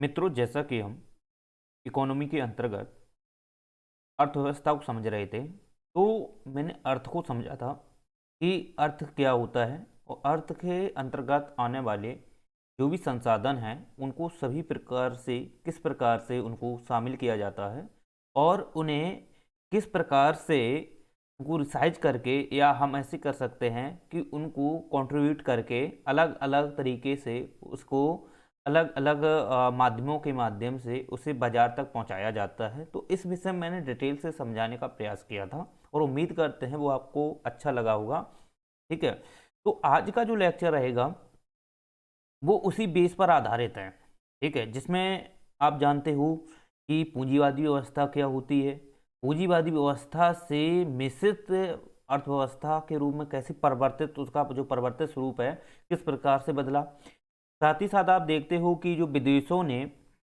मित्रों, जैसा कि हम इकोनॉमी के अंतर्गत अर्थव्यवस्था को समझ रहे थे, तो मैंने अर्थ को समझा था कि अर्थ क्या होता है और अर्थ के अंतर्गत आने वाले जो भी संसाधन हैं उनको सभी प्रकार से किस प्रकार से उनको शामिल किया जाता है और उन्हें किस प्रकार से उनको रिसाइज करके, या हम ऐसे कर सकते हैं कि उनको कंट्रीब्यूट करके अलग अलग तरीके से उसको अलग अलग माध्यमों के माध्यम से उसे बाजार तक पहुंचाया जाता है। तो इस विषय में मैंने डिटेल से समझाने का प्रयास किया था और उम्मीद करते हैं वो आपको अच्छा लगा होगा। ठीक है, तो आज का जो लेक्चर रहेगा वो उसी बेस पर आधारित है। ठीक है, जिसमें आप जानते हो कि पूंजीवादी व्यवस्था क्या होती है, पूंजीवादी व्यवस्था से मिश्रित अर्थव्यवस्था के रूप में कैसे परिवर्तित, उसका जो परिवर्तित स्वरूप है किस प्रकार से बदला। साथ ही साथ आप देखते हो कि जो विदेशों ने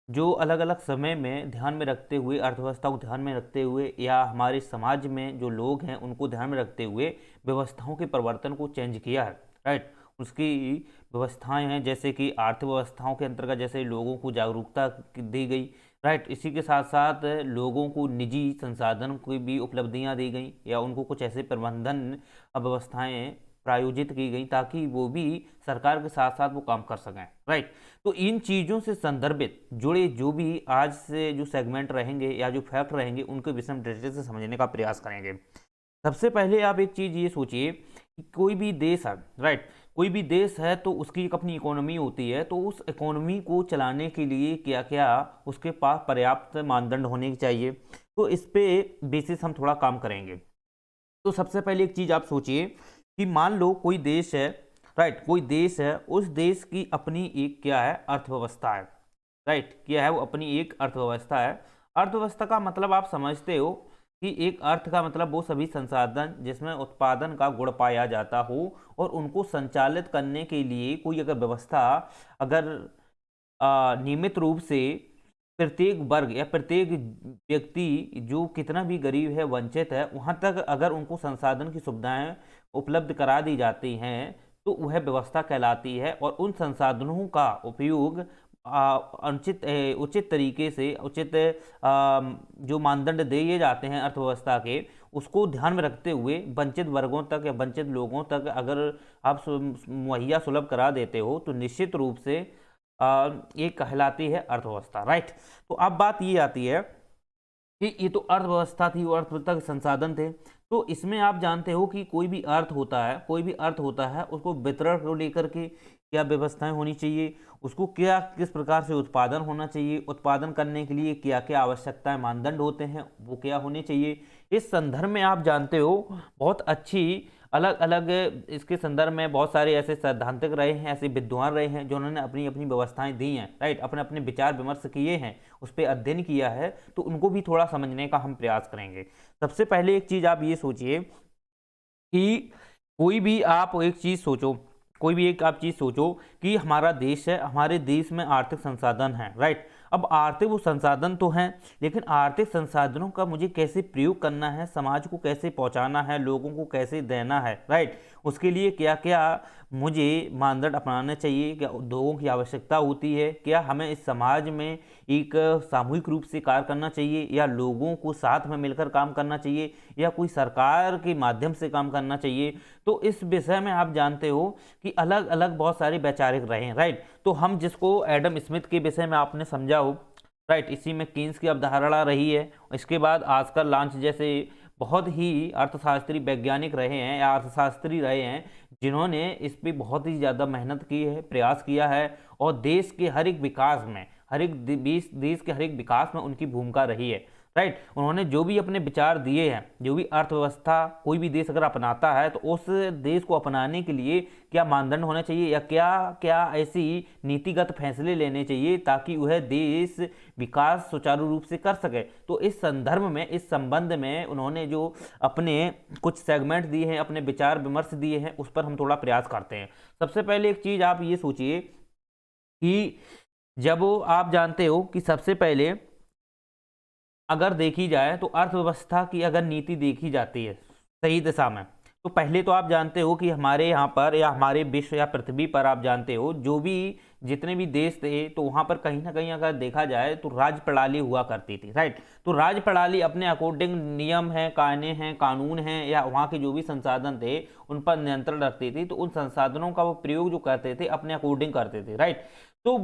जो अलग अलग समय में ध्यान में रखते हुए, अर्थव्यवस्था को ध्यान में रखते हुए, या हमारे समाज में जो लोग हैं उनको ध्यान में रखते हुए व्यवस्थाओं के परिवर्तन को चेंज किया है। राइट, उसकी व्यवस्थाएं हैं जैसे कि अर्थव्यवस्थाओं के अंतर्गत जैसे लोगों को जागरूकता दी गई। राइट, इसी के साथ साथ लोगों को निजी संसाधन की भी उपलब्धियां दी गई, या उनको कुछ ऐसे प्रबंधन व्यवस्थाएं प्रायोजित की गई ताकि वो भी सरकार के साथ साथ वो काम कर सकें। राइट, तो इन चीज़ों से संदर्भित जुड़े जो भी आज से जो सेगमेंट रहेंगे या जो फैक्ट रहेंगे उनके विषय में डिटेल से समझने का प्रयास करेंगे। सबसे पहले आप एक चीज़ ये सोचिए कि कोई भी देश है, राइट, कोई भी देश है तो उसकी एक अपनी इकोनॉमी होती है। तो उस इकोनॉमी को चलाने के लिए क्या क्या उसके पास पर्याप्त मानदंड होने चाहिए, तो इस पे बेसिस हम थोड़ा काम करेंगे। तो सबसे पहले एक चीज़ आप सोचिए कि मान लो कोई देश है, राइट, कोई देश है, उस देश की अपनी एक क्या है, अर्थव्यवस्था है। राइट, क्या है वो, अपनी एक अर्थव्यवस्था है। अर्थव्यवस्था का मतलब आप समझते हो कि एक अर्थ का मतलब वो सभी संसाधन जिसमें उत्पादन का गुण पाया जाता हो और उनको संचालित करने के लिए कोई अगर व्यवस्था, अगर नियमित रूप से प्रत्येक वर्ग या प्रत्येक व्यक्ति जो कितना भी गरीब है, वंचित है, वहाँ तक अगर उनको संसाधन की सुविधाएं उपलब्ध करा दी जाती हैं तो वह व्यवस्था कहलाती है। और उन संसाधनों का उपयोग अनुचित उचित तरीके से, उचित जो मानदंड दिए जाते हैं अर्थव्यवस्था के, उसको ध्यान में रखते हुए वंचित वर्गों तक या वंचित लोगों तक अगर आप मुहैया सुलभ करा देते हो तो निश्चित रूप से ये कहलाती है अर्थव्यवस्था। राइट, तो अब बात ये आती है कि ये तो अर्थव्यवस्था थी और अर्थव्यवस्था के संसाधन थे। तो इसमें आप जानते हो कि कोई भी अर्थ होता है, कोई भी अर्थ होता है, उसको वितरण को लेकर के क्या व्यवस्थाएं होनी चाहिए, उसको क्या किस प्रकार से उत्पादन होना चाहिए, उत्पादन करने के लिए क्या क्या आवश्यकताएं मानदंड होते हैं वो क्या होने चाहिए। इस संदर्भ में आप जानते हो बहुत अच्छी अलग अलग इसके संदर्भ में बहुत सारे ऐसे सैद्धांतिक रहे हैं, ऐसे विद्वान रहे हैं जिन्होंने अपनी अपनी व्यवस्थाएं दी हैं। राइट, अपने अपने विचार विमर्श किए हैं, उस पर अध्ययन किया है, तो उनको भी थोड़ा समझने का हम प्रयास करेंगे। सबसे पहले एक चीज़ आप ये सोचिए कि कोई भी आप एक चीज़ सोचो, कोई भी एक आप चीज़ सोचो कि हमारा देश है, हमारे देश में आर्थिक संसाधन हैं। राइट, अब आर्थिक वो संसाधन तो हैं, लेकिन आर्थिक संसाधनों का मुझे कैसे प्रयोग करना है, समाज को कैसे पहुंचाना है, लोगों को कैसे देना है। राइट, उसके लिए क्या क्या मुझे मानदंड अपनाने चाहिए, क्या उद्योगों की आवश्यकता होती है, क्या हमें इस समाज में एक सामूहिक रूप से कार्य करना चाहिए, या लोगों को साथ में मिलकर काम करना चाहिए, या कोई सरकार के माध्यम से काम करना चाहिए। तो इस विषय में आप जानते हो कि अलग अलग बहुत सारे वैचारिक रहे हैं। राइट, तो हम जिसको एडम स्मिथ के विषय में आपने समझा हो, राइट, इसी में कीन्स की अवधारणा रही है। इसके बाद आजकल लांच जैसे बहुत ही अर्थशास्त्री वैज्ञानिक रहे हैं या अर्थशास्त्री रहे हैं जिन्होंने इस पे बहुत ही ज़्यादा मेहनत की है, प्रयास किया है, और देश के हर एक विकास में, हर एक देश के हर एक विकास में उनकी भूमिका रही है। राइट, उन्होंने जो भी अपने विचार दिए हैं, जो भी अर्थव्यवस्था कोई भी देश अगर अपनाता है तो उस देश को अपनाने के लिए क्या मानदंड होना चाहिए, या क्या क्या ऐसी नीतिगत फैसले लेने चाहिए ताकि वह देश विकास सुचारू रूप से कर सके। तो इस संदर्भ में, इस संबंध में उन्होंने जो अपने कुछ सेगमेंट दिए हैं, अपने विचार विमर्श दिए हैं, उस पर हम थोड़ा प्रयास करते हैं। सबसे पहले एक चीज़ आप ये सोचिए कि जब आप जानते हो कि सबसे पहले अगर देखी जाए तो अर्थव्यवस्था की अगर नीति देखी जाती है सही दिशा में, तो पहले तो आप जानते हो कि हमारे यहाँ पर या हमारे विश्व या पृथ्वी पर आप जानते हो जो भी जितने भी देश थे तो वहाँ पर कहीं ना कहीं अगर देखा जाए तो राज प्रणाली हुआ करती थी, राइट। तो राज प्रणाली अपने अकॉर्डिंग नियम हैं, कानून हैं या वहाँ के जो भी संसाधन थे उन पर नियंत्रण रखती थी। तो उन संसाधनों का वो प्रयोग जो करते थे अपने अकॉर्डिंग करते थे, राइट। तो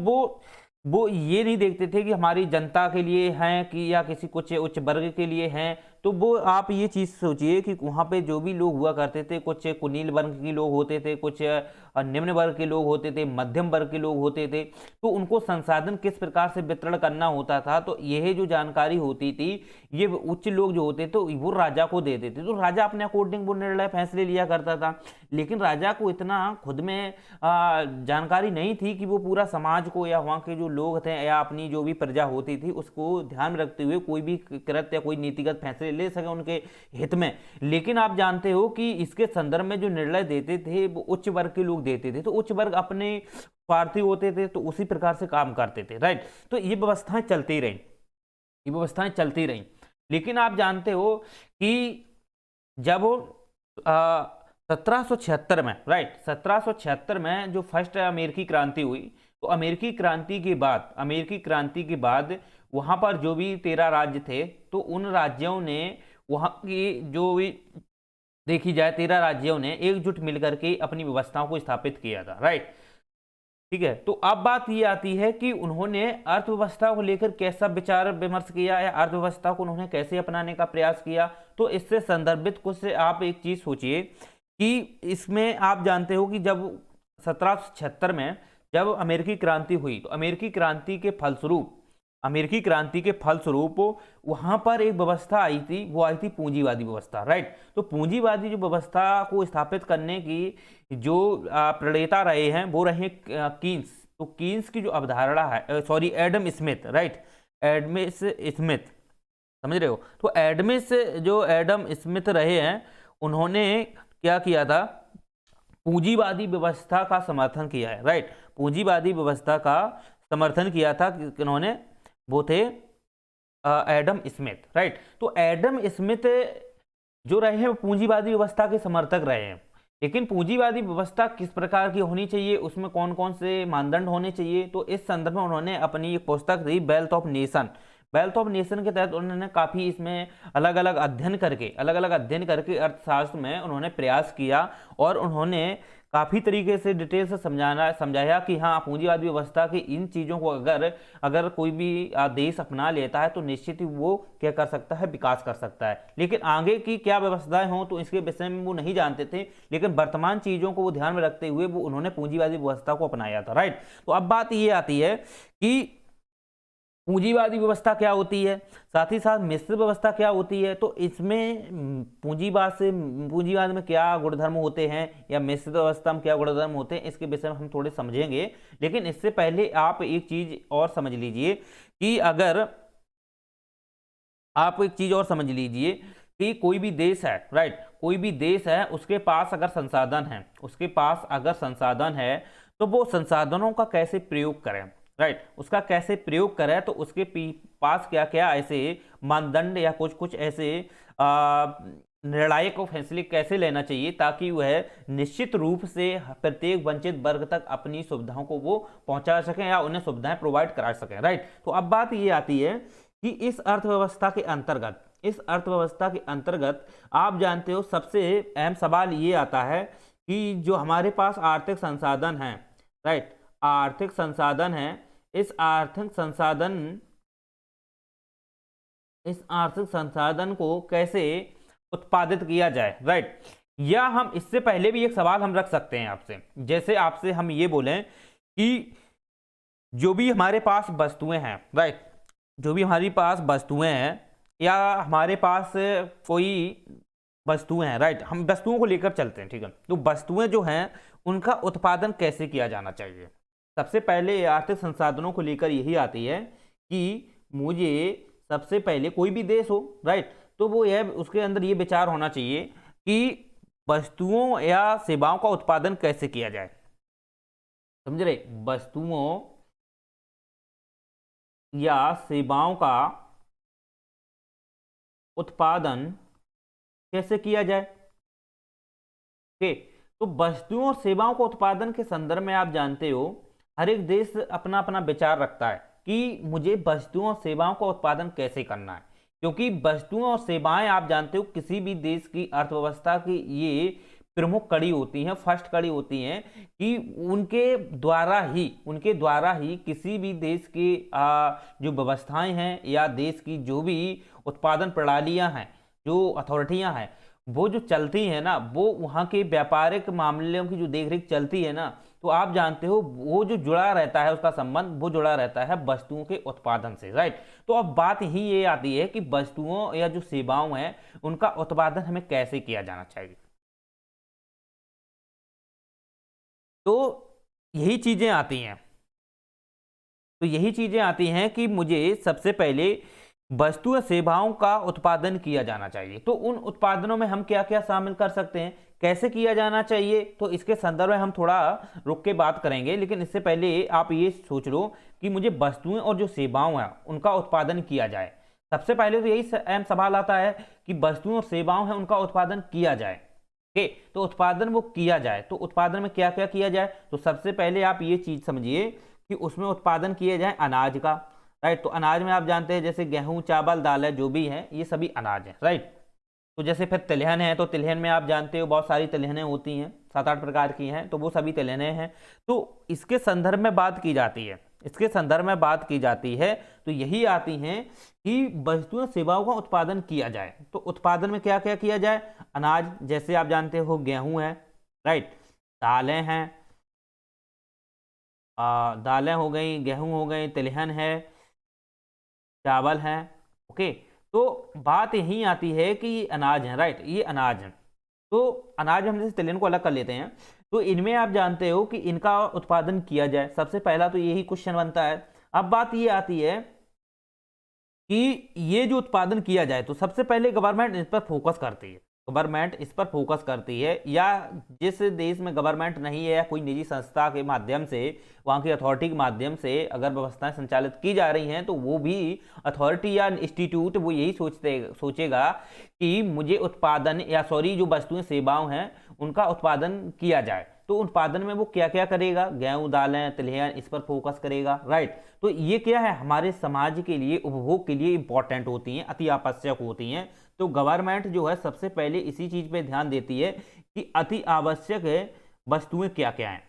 वो ये नहीं देखते थे कि हमारी जनता के लिए हैं कि या किसी कुछ उच्च वर्ग के लिए हैं। तो वो आप ये चीज़ सोचिए कि वहाँ पे जो भी लोग हुआ करते थे, कुछ कुलीन वर्ग के लोग होते थे, कुछ निम्न वर्ग के लोग होते थे, मध्यम वर्ग के लोग होते थे। तो उनको संसाधन किस प्रकार से वितरण करना होता था, तो यह जो जानकारी होती थी ये उच्च लोग जो होते थे वो राजा को देते थे। तो राजा अपने अकॉर्डिंग वो निर्णय फैसले लिया करता था। लेकिन राजा को इतना खुद में जानकारी नहीं थी कि वो पूरा समाज को या वहाँ के जो लोग थे या अपनी जो भी प्रजा होती थी उसको ध्यान में रखते हुए कोई भी कृत्य या कोई नीतिगत फैसले ले सके उनके हित में। लेकिन आप जानते हो कि इसके संदर्भ में जो निर्णय देते थे वो उच्च वर्ग के लोग देते थे। तो उच्च वर्ग अपने स्वार्थी होते थे तो उसी प्रकार से काम करते थे, राइट। तो ये व्यवस्थाएं चलती रहीं, ये व्यवस्थाएं चलती रहीं। लेकिन आप जानते हो कि जब 1776 में, राइट, 1776 में जो फर्स्ट अमेरिकी क्रांति हुई, तो अमेरिकी क्रांति के बाद वहां पर जो भी 13 राज्य थे तो उन राज्यों ने वहां की जो भी देखी जाए 13 राज्यों ने एकजुट मिलकर के अपनी व्यवस्थाओं को स्थापित किया था, राइट। ठीक है। तो अब बात ये आती है कि उन्होंने अर्थव्यवस्था को लेकर कैसा विचार विमर्श किया या अर्थव्यवस्था को उन्होंने कैसे अपनाने का प्रयास किया। तो इससे संदर्भित कुछ आप एक चीज सोचिए कि इसमें आप जानते हो कि जब 1776 में जब अमेरिकी क्रांति हुई तो अमेरिकी क्रांति के फलस्वरूप वहां पर एक व्यवस्था आई थी, वो आई थी पूंजीवादी व्यवस्था, राइट। तो पूंजीवादी जो व्यवस्था को स्थापित करने की जो प्रणेता रहे हैं वो रहे कीन्स। तो कीन्स की जो अवधारणा है, sorry, Adam Smith, right, Adam Smith, समझ रहे हो। तो एडम स्मिथ रहे हैं, उन्होंने क्या किया था, पूंजीवादी व्यवस्था का समर्थन किया है, राइट। पूंजीवादी व्यवस्था का समर्थन किया था किन्होंने, वो थे एडम स्मिथ, राइट। तो एडम स्मिथ जो रहे हैं वो पूंजीवादी व्यवस्था के समर्थक रहे हैं। लेकिन पूंजीवादी व्यवस्था किस प्रकार की होनी चाहिए, उसमें कौन कौन से मानदंड होने चाहिए, तो इस संदर्भ में उन्होंने अपनी एक पुस्तक थी वेल्थ ऑफ नेशन के तहत उन्होंने काफ़ी इसमें अलग अलग अध्ययन करके अर्थशास्त्र में उन्होंने प्रयास किया और उन्होंने काफ़ी तरीके से डिटेल से समझाया कि हाँ, पूंजीवादी व्यवस्था की इन चीज़ों को अगर कोई भी देश अपना लेता है तो निश्चित ही वो क्या कर सकता है, विकास कर सकता है। लेकिन आगे की क्या व्यवस्थाएं हों तो इसके विषय में वो नहीं जानते थे। लेकिन वर्तमान चीज़ों को वो ध्यान में रखते हुए वो उन्होंने पूंजीवादी व्यवस्था को अपनाया था, राइट। तो अब बात ये आती है कि पूंजीवादी व्यवस्था क्या होती है, साथ ही साथ मिश्र व्यवस्था क्या होती है। तो इसमें पूंजीवाद में क्या गुणधर्म होते हैं या मिश्र व्यवस्था में क्या गुणधर्म होते हैं, इसके विषय में हम थोड़े समझेंगे। लेकिन इससे पहले आप एक चीज और समझ लीजिए कि कोई भी देश है, राइट, कोई भी देश है, उसके पास अगर संसाधन है तो वो संसाधनों का कैसे प्रयोग करें, राइट, उसका कैसे प्रयोग करें। तो उसके पास क्या क्या ऐसे मानदंड या कुछ ऐसे निर्णायक फैसले कैसे लेना चाहिए ताकि वह निश्चित रूप से प्रत्येक वंचित वर्ग तक अपनी सुविधाओं को वो पहुंचा सकें या उन्हें सुविधाएं प्रोवाइड करा सकें, राइट। तो अब बात ये आती है कि इस अर्थव्यवस्था के अंतर्गत आप जानते हो सबसे अहम सवाल ये आता है कि जो हमारे पास आर्थिक संसाधन है, राइट, आर्थिक संसाधन है, इस आर्थिक संसाधन को कैसे उत्पादित किया जाए, राइट। या हम इससे पहले भी एक सवाल हम रख सकते हैं आपसे, जैसे आपसे हम ये बोलें कि जो भी हमारे पास वस्तुएं हैं, राइट, जो भी हमारी पास वस्तुएं हैं या हमारे पास कोई वस्तुएं हैं, राइट, हम वस्तुओं को लेकर चलते हैं, ठीक है। तो वस्तुएं जो हैं उनका उत्पादन कैसे किया जाना चाहिए। सबसे पहले आर्थिक संसाधनों को लेकर यही आती है कि मुझे सबसे पहले कोई भी देश हो, राइट, तो वो यह उसके अंदर ये विचार होना चाहिए कि वस्तुओं या सेवाओं का उत्पादन कैसे किया जाए, समझ रहे, वस्तुओं या सेवाओं का उत्पादन कैसे किया जाए। ओके, तो वस्तुओं और सेवाओं के उत्पादन के संदर्भ में आप जानते हो हर एक देश अपना अपना विचार रखता है कि मुझे वस्तुओं और सेवाओं का उत्पादन कैसे करना है, क्योंकि वस्तुओं और सेवाएं आप जानते हो किसी भी देश की अर्थव्यवस्था की ये प्रमुख कड़ी होती हैं, फर्स्ट कड़ी होती हैं, कि उनके द्वारा ही किसी भी देश की जो व्यवस्थाएं हैं या देश की जो भी उत्पादन प्रणालियां हैं, जो अथॉरिटियां हैं, वो जो चलती हैं ना, वो वहाँ के व्यापारिक मामलों की जो देखरेख चलती है ना, तो आप जानते हो वो जो जुड़ा रहता है, उसका संबंध वो जुड़ा रहता है वस्तुओं के उत्पादन से, राइट। तो अब बात ही ये आती है कि वस्तुओं या जो सेवाओं हैं उनका उत्पादन हमें कैसे किया जाना चाहिए। तो यही चीजें आती हैं तो यही चीजें आती हैं कि मुझे सबसे पहले वस्तु या सेवाओं का उत्पादन किया जाना चाहिए। तो उन उत्पादनों में हम क्या क्या शामिल कर सकते हैं, कैसे किया जाना चाहिए, तो इसके संदर्भ में हम थोड़ा रुक के बात करेंगे। लेकिन इससे पहले आप ये सोच लो कि मुझे वस्तुएं और जो सेवाओं हैं उनका उत्पादन किया जाए। सबसे पहले तो यही अहम सवाल आता है कि वस्तुएं और सेवाओं हैं उनका उत्पादन किया जाए। ओके, तो उत्पादन वो किया जाए, तो उत्पादन में क्या क्या किया जाए, तो सबसे पहले आप ये चीज समझिए कि उसमें उत्पादन किया जाए अनाज का, राइट। तो अनाज में आप जानते हैं जैसे गेहूं, चावल, दालें जो भी हैं ये सभी अनाज हैं, राइट। तो जैसे फिर तिलहन है, तो तिलहन में आप जानते हो बहुत सारी तिलहनें होती हैं, 7-8 प्रकार की हैं, तो वो सभी तिलहनें हैं। तो इसके संदर्भ में बात की जाती है, तो यही आती हैं कि वस्तुओं सेवाओं का उत्पादन किया जाए। तो उत्पादन में क्या क्या किया जाए, अनाज जैसे आप जानते हो गेहूं है, राइट, दालें हैं, दालें हो गई, गेहूं हो गई, तिलहन है, चावल है। ओके, तो बात यही आती है कि ये अनाज है, राइट, ये अनाज है। तो अनाज हम जैसे तिलहन को अलग कर लेते हैं, तो इनमें आप जानते हो कि इनका उत्पादन किया जाए, सबसे पहला तो यही क्वेश्चन बनता है। अब बात ये आती है कि ये जो उत्पादन किया जाए, तो सबसे पहले गवर्नमेंट इस पर फोकस करती है, या जिस देश में गवर्नमेंट नहीं है या कोई निजी संस्था के माध्यम से, वहाँ की अथॉरिटी के माध्यम से अगर व्यवस्थाएं संचालित की जा रही हैं, तो वो भी अथॉरिटी या इंस्टीट्यूट वो यही सोचेगा कि मुझे उत्पादन या सॉरी जो वस्तुएं सेवाओं हैं उनका उत्पादन किया जाए। तो उत्पादन में वो क्या क्या करेगा, गेहूं, दालें, तिलहन, इस पर फोकस करेगा, राइट। तो ये क्या है, हमारे समाज के लिए, उपभोग के लिए इंपॉर्टेंट होती हैं, अति आवश्यक होती हैं। तो गवर्नमेंट जो है सबसे पहले इसी चीज पे ध्यान देती है कि अति आवश्यक वस्तुएं क्या क्या हैं,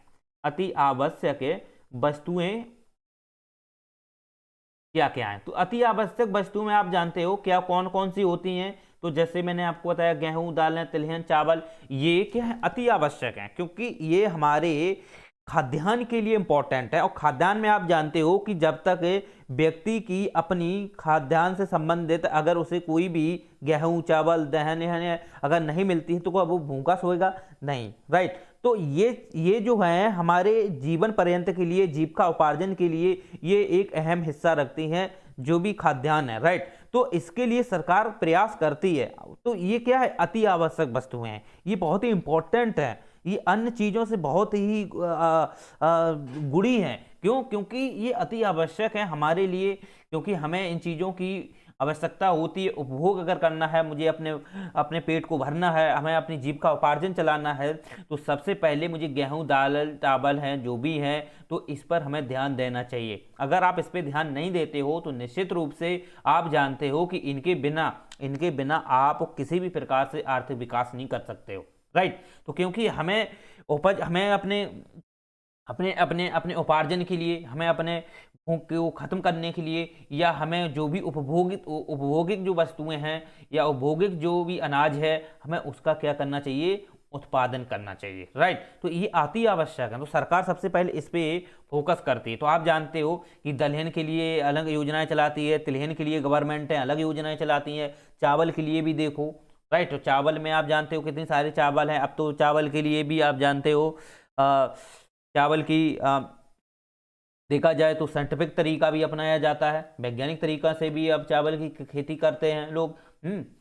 अति आवश्यक वस्तुएं क्या क्या हैं। तो अति आवश्यक वस्तुओं में आप जानते हो क्या कौन कौन सी होती हैं, तो जैसे मैंने आपको बताया गेहूं, दालें, तिलहन, चावल, ये क्या है, अति आवश्यक हैं, क्योंकि ये हमारे खाद्यान्न के लिए इंपॉर्टेंट है। और खाद्यान्न में आप जानते हो कि जब तक व्यक्ति की अपनी खाद्यान्न से संबंधित अगर उसे कोई भी गेहूं, चावल, दहन अगर नहीं मिलती है तो क्या वो भूखा सोएगा, नहीं, राइट। तो ये जो है हमारे जीवन पर्यंत के लिए, जीविका उपार्जन के लिए ये एक अहम हिस्सा रखती हैं, जो भी खाद्यान्न है, राइट। तो इसके लिए सरकार प्रयास करती है। तो ये क्या है, अति आवश्यक वस्तुएं हैं, ये बहुत ही इंपॉर्टेंट है, ये अन्य चीजों से बहुत ही गुड़ी हैं। क्यों, क्योंकि ये अति आवश्यक है हमारे लिए, क्योंकि हमें इन चीजों की आवश्यकता होती है। उपभोग अगर करना है, मुझे अपने अपने पेट को भरना है, हमें अपनी जीविका उपार्जन चलाना है, तो सबसे पहले मुझे गेहूं, दाल, चावल हैं जो भी हैं, तो इस पर हमें ध्यान देना चाहिए। अगर आप इस पर ध्यान नहीं देते हो तो निश्चित रूप से आप जानते हो कि इनके बिना आप किसी भी प्रकार से आर्थिक विकास नहीं कर सकते हो, राइट। तो क्योंकि हमें अपने अपने अपने अपने उपार्जन के लिए, हमें अपने भूख को खत्म करने के लिए, या हमें जो भी उपभोगिक जो वस्तुएं हैं या उपभोगिक जो भी अनाज है, हमें उसका क्या करना चाहिए, उत्पादन करना चाहिए, राइट। तो ये अति आवश्यक है, तो सरकार सबसे पहले इस पे फोकस करती है। तो आप जानते हो कि दलहन के लिए अलग योजनाएं चलाती है, तिलहन के लिए गवर्नमेंटें अलग योजनाएं चलाती हैं, चावल के लिए भी देखो, राइट। तो चावल में आप जानते हो कितने सारे चावल हैं। अब तो चावल के लिए भी आप जानते हो चावल की देखा जाए तो साइंटिफिक तरीका भी अपनाया जाता है, वैज्ञानिक तरीका से भी अब चावल की खेती करते हैं लोग,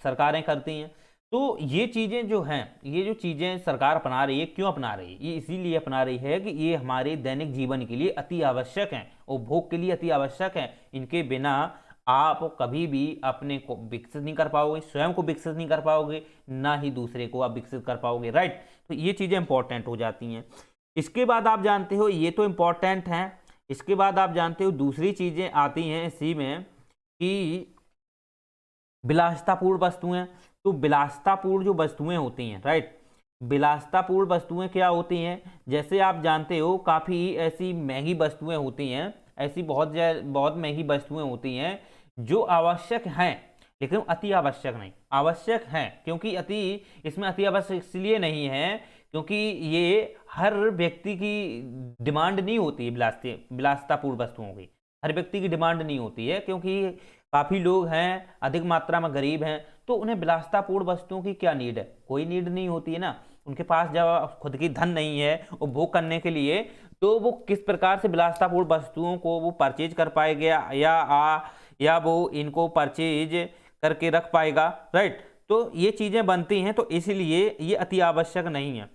सरकारें करती हैं। तो ये चीज़ें जो हैं, ये जो चीज़ें सरकार अपना रही है, क्यों अपना रही है, ये इसीलिए अपना रही है कि ये हमारे दैनिक जीवन के लिए अति आवश्यक हैं, उपभोग के लिए अति आवश्यक हैं। इनके बिना आप कभी भी अपने को विकसित नहीं कर पाओगे, स्वयं को विकसित नहीं कर पाओगे, ना ही दूसरे को आप विकसित कर पाओगे, राइट। तो ये चीज़ें इंपॉर्टेंट हो जाती हैं। इसके बाद आप जानते हो, ये तो इम्पोर्टेंट हैं, इसके बाद आप जानते हो दूसरी चीजें आती हैं इसी में कि विलासितापूर्ण वस्तुएं। तो विलासितापूर्ण जो वस्तुएं होती हैं, राइट, विलासितापूर्ण वस्तुएं क्या होती हैं, जैसे आप जानते हो काफ़ी ऐसी महंगी वस्तुएं होती हैं, ऐसी बहुत महंगी वस्तुएं होती हैं जो आवश्यक हैं लेकिन अति आवश्यक नहीं। आवश्यक हैं क्योंकि इसमें अति आवश्यक इसलिए नहीं है क्योंकि ये हर व्यक्ति की डिमांड नहीं होती है। विलासितापूर्ण वस्तुओं की हर व्यक्ति की डिमांड नहीं होती है क्योंकि काफ़ी लोग हैं, अधिक मात्रा में गरीब हैं, तो उन्हें विलासितापूर्ण वस्तुओं की क्या नीड है, कोई नीड नहीं होती है ना। उनके पास जब खुद की धन नहीं है उपभोग करने के लिए, तो वो किस प्रकार से विलासितापूर्ण वस्तुओं को वो परचेज कर पाएगा या वो इनको परचेज करके रख पाएगा, राइट। तो ये चीज़ें बनती हैं, तो इसलिए ये अति आवश्यक नहीं है।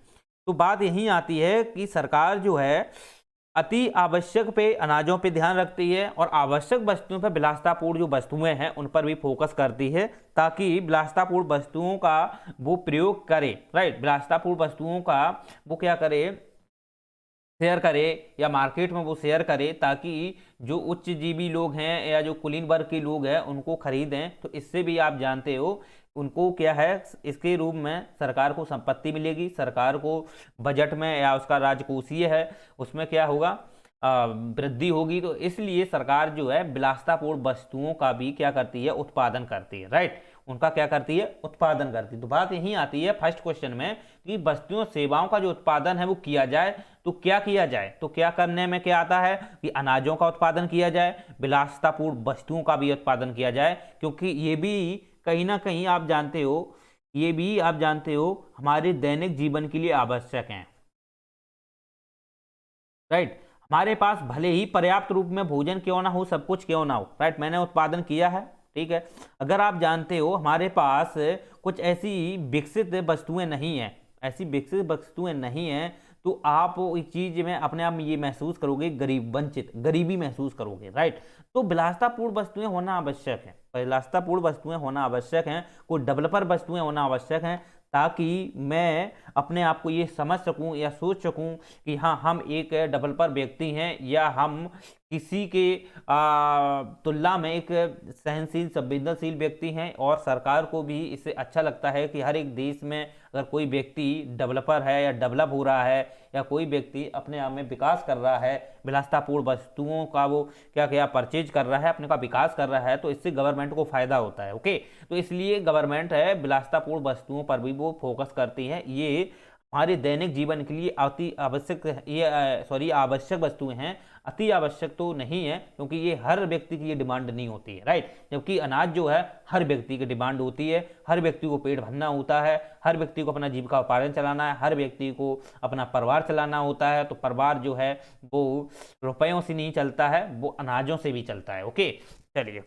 तो बात यही आती है कि सरकार जो है अति आवश्यक पे अनाजों पे ध्यान रखती है और आवश्यक वस्तुओं पर विलासितापूर्ण जो वस्तुएं हैं उन पर भी फोकस करती है, ताकि विलासितापूर्ण वस्तुओं का वो प्रयोग करे, राइट। विलासितापूर्ण वस्तुओं का वो क्या करे, शेयर करे या मार्केट में वो शेयर करे, ताकि जो उच्च जीवी लोग हैं या जो कुलीन वर्ग के लोग हैं उनको खरीदें। तो इससे भी आप जानते हो उनको क्या है, इसके रूप में सरकार को संपत्ति मिलेगी, सरकार को बजट में या उसका राजकोषीय है उसमें क्या होगा, वृद्धि होगी। तो इसलिए सरकार जो है विलासितापूर्ण वस्तुओं का भी क्या करती है, उत्पादन करती है, राइट। उनका क्या करती है, उत्पादन करती है। तो बात यही आती है फर्स्ट क्वेश्चन में कि वस्तुओं सेवाओं का जो उत्पादन है वो किया जाए, तो क्या किया जाए, तो क्या करने में क्या आता है कि अनाजों का उत्पादन किया जाए, विलासितापूर्ण वस्तुओं का भी उत्पादन किया जाए, क्योंकि ये भी कहीं ना कहीं आप जानते हो, ये भी आप जानते हो हमारे दैनिक जीवन के लिए आवश्यक हैं, राइट। हमारे पास भले ही पर्याप्त रूप में भोजन क्यों ना हो, सब कुछ क्यों ना हो, राइट, मैंने उत्पादन किया है, ठीक है। अगर आप जानते हो हमारे पास कुछ ऐसी विकसित वस्तुएं नहीं हैं, ऐसी विकसित वस्तुएं नहीं हैं, तो आप इस चीज में अपने आप में ये महसूस करोगे, गरीब वंचित गरीबी महसूस करोगे, राइट। तो विलासितापूर्ण वस्तुएं होना आवश्यक है, विलासितापूर्ण वस्तुएं होना आवश्यक हैं, कोई डेवलपर वस्तुएं होना आवश्यक हैं, ताकि मैं अपने आप को ये समझ सकूं या सोच सकूं कि हाँ हम एक डेवलपर व्यक्ति हैं, या हम किसी के तुलना में एक सहनशील संवेदनशील व्यक्ति हैं। और सरकार को भी इससे अच्छा लगता है कि हर एक देश में अगर कोई व्यक्ति डेवलपर है या डेवलप हो रहा है, या कोई व्यक्ति अपने आप में विकास कर रहा है, विलासितापूर्ण वस्तुओं का वो क्या क्या परचेज कर रहा है, अपने का विकास कर रहा है, तो इससे गवर्नमेंट को फायदा होता है, ओके। तो इसलिए गवर्नमेंट है विलासितापूर्ण वस्तुओं पर भी वो फोकस करती है। ये हमारे दैनिक जीवन के लिए अति आवश्यक, ये आवश्यक वस्तुएं हैं, अति आवश्यक तो नहीं है, क्योंकि ये हर व्यक्ति की ये डिमांड नहीं होती है, राइट। जबकि अनाज जो है हर व्यक्ति की डिमांड होती है, हर व्यक्ति को पेट भरना होता है, हर व्यक्ति को अपना जीविका उपार्जन चलाना है, हर व्यक्ति को अपना परिवार चलाना होता है। तो परिवार जो है वो रुपयों से नहीं चलता है, वो अनाजों से भी चलता है, ओके। चलिए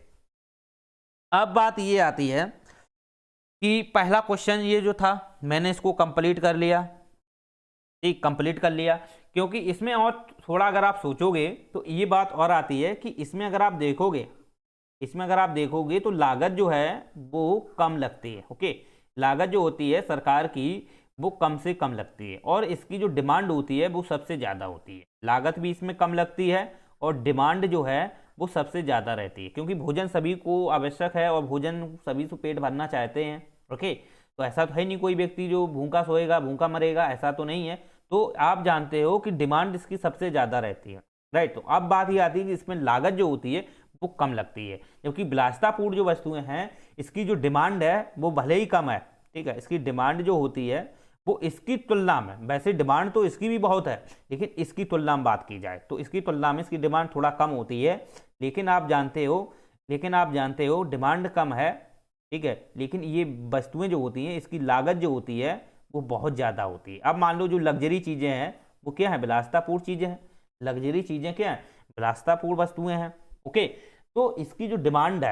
अब बात ये आती है कि पहला क्वेश्चन ये जो था मैंने इसको कंप्लीट कर लिया, ठीक, कंप्लीट कर लिया। क्योंकि इसमें और थोड़ा अगर आप सोचोगे तो ये बात और आती है कि इसमें अगर आप देखोगे तो लागत जो है वो कम लगती है, ओके। लागत जो होती है सरकार की वो कम से कम लगती है, और इसकी जो डिमांड होती है वो सबसे ज़्यादा होती है। लागत भी इसमें कम लगती है और डिमांड जो है वो सबसे ज़्यादा रहती है, क्योंकि भोजन सभी को आवश्यक है और भोजन सभी से पेट भरना चाहते हैं, ओके। तो ऐसा तो है नहीं कोई व्यक्ति जो भूखा सोएगा भूखा मरेगा, ऐसा तो नहीं है। तो आप जानते हो कि डिमांड इसकी सबसे ज़्यादा रहती है, राइट। तो अब बात ये आती है कि इसमें लागत जो होती है वो कम लगती है, जबकि विलासितापूर्ण जो वस्तुएं हैं इसकी जो डिमांड है वो भले ही कम है, ठीक है। इसकी डिमांड जो होती है वो इसकी तुलना में, वैसे डिमांड तो इसकी भी बहुत है, लेकिन इसकी तुलना में बात की जाए तो इसकी तुलना में इसकी डिमांड थोड़ा कम होती है। लेकिन आप जानते हो डिमांड कम है, ठीक है, लेकिन ये वस्तुएं जो होती हैं इसकी लागत जो होती है वो बहुत ज़्यादा होती है। अब मान लो जो लग्जरी चीज़ें हैं वो क्या है, विलासितापूर्ण चीज़ें हैं। लग्जरी चीज़ें क्या हैं, विलासितापूर्ण वस्तुएं हैं, ओके। तो इसकी जो डिमांड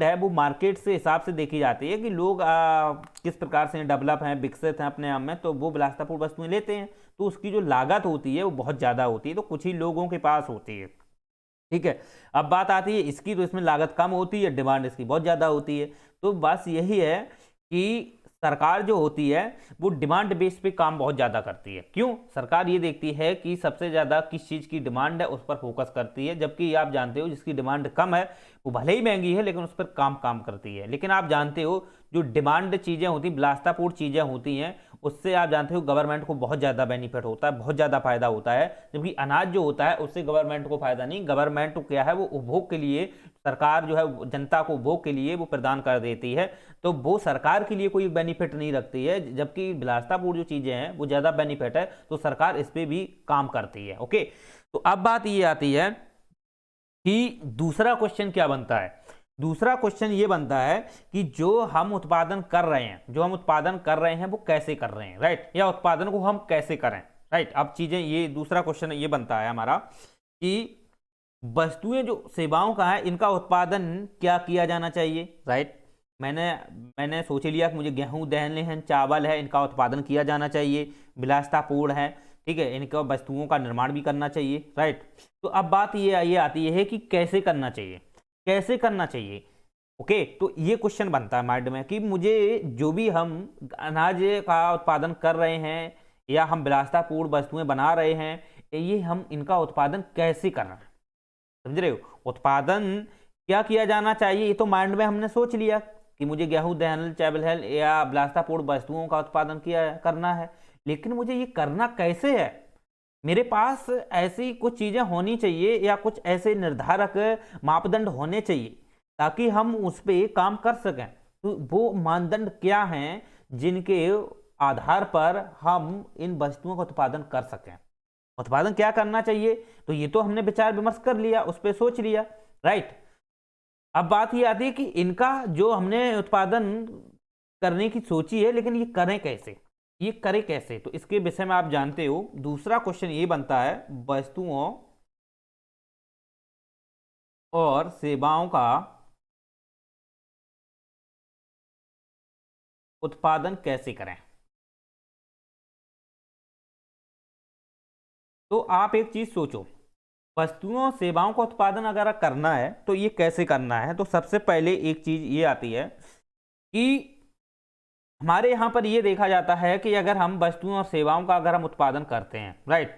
है वो मार्केट से हिसाब से देखी जाती है कि लोग किस प्रकार से डेवलप हैं, विकसित हैं अपने आप में, तो वो विलासितापूर्ण वस्तुएं लेते हैं। तो उसकी जो लागत होती है वो बहुत ज़्यादा होती है, तो कुछ ही लोगों के पास होती है, ठीक है। अब बात आती है इसकी, तो इसमें लागत कम होती है, डिमांड इसकी बहुत ज़्यादा होती है। तो बस यही है कि सरकार जो होती है वो डिमांड बेस पे काम बहुत ज़्यादा करती है। क्यों? सरकार ये देखती है कि सबसे ज़्यादा किस चीज़ की डिमांड है, उस पर फोकस करती है। जबकि आप जानते हो जिसकी डिमांड कम है वो भले ही महंगी है लेकिन उस पर काम करती है। लेकिन आप जानते हो जो डिमांड चीज़ें होती, बिलासतापूर्ण चीज़ें होती हैं, उससे आप जानते हो गवर्नमेंट को बहुत ज़्यादा बेनिफिट होता है, बहुत ज़्यादा फायदा होता है। जबकि अनाज जो होता है उससे गवर्नमेंट को फायदा नहीं, गवर्नमेंट को क्या है वो उपभोग के लिए, सरकार जो है जनता को उपभोग के लिए वो प्रदान कर देती है, तो वो सरकार के लिए कोई बेनिफिट नहीं रखती है। जबकि बिलासतापूर्ण जो चीज़ें हैं वो ज़्यादा बेनिफिट है, तो सरकार इस पर भी काम करती है। ओके, तो अब बात ये आती है कि दूसरा क्वेश्चन क्या बनता है। दूसरा क्वेश्चन ये बनता है कि जो हम उत्पादन कर रहे हैं, जो हम उत्पादन कर रहे हैं वो कैसे कर रहे हैं, राइट, या उत्पादन को हम कैसे करें, राइट। अब चीजें, ये दूसरा क्वेश्चन ये बनता है हमारा कि वस्तुएं जो सेवाओं का है इनका उत्पादन क्या किया जाना चाहिए, राइट। मैंने सोच लिया कि मुझे गेहूं, दलहन है, चावल है, इनका उत्पादन किया जाना चाहिए, विलासतापूर्ण है, ठीक है, इनका वस्तुओं का निर्माण भी करना चाहिए, राइट। तो अब बात ये आती है कि कैसे करना चाहिए, कैसे करना चाहिए। ओके, तो ये क्वेश्चन बनता है माइंड में कि मुझे जो भी हम अनाज का उत्पादन कर रहे हैं या हम विलासतापूर्ण वस्तुएं बना रहे हैं, ये हम इनका उत्पादन कैसे कर रहे हैं, समझ रहे हो। उत्पादन क्या किया जाना चाहिए ये तो माइंड में हमने सोच लिया कि मुझे गेहूं, दलहन, चावल है या विलासतापूर्ण वस्तुओं का उत्पादन करना है, लेकिन मुझे ये करना कैसे है। मेरे पास ऐसी कुछ चीजें होनी चाहिए या कुछ ऐसे निर्धारक मापदंड होने चाहिए ताकि हम उस पर काम कर सकें। तो वो मानदंड क्या हैं जिनके आधार पर हम इन वस्तुओं का उत्पादन कर सकें, उत्पादन क्या करना चाहिए। तो ये तो हमने विचार विमर्श कर लिया, उस पर सोच लिया, राइट। अब बात ये आती है कि इनका जो हमने उत्पादन करने की सोची है, लेकिन ये करें कैसे, ये करें कैसे। तो इसके विषय में आप जानते हो दूसरा क्वेश्चन ये बनता है, वस्तुओं और सेवाओं का उत्पादन कैसे करें। तो आप एक चीज सोचो, वस्तुओं सेवाओं का उत्पादन अगर करना है तो ये कैसे करना है। तो सबसे पहले एक चीज ये आती है कि हमारे यहाँ पर ये देखा जाता है कि अगर हम वस्तुओं और सेवाओं का अगर हम उत्पादन करते हैं, राइट,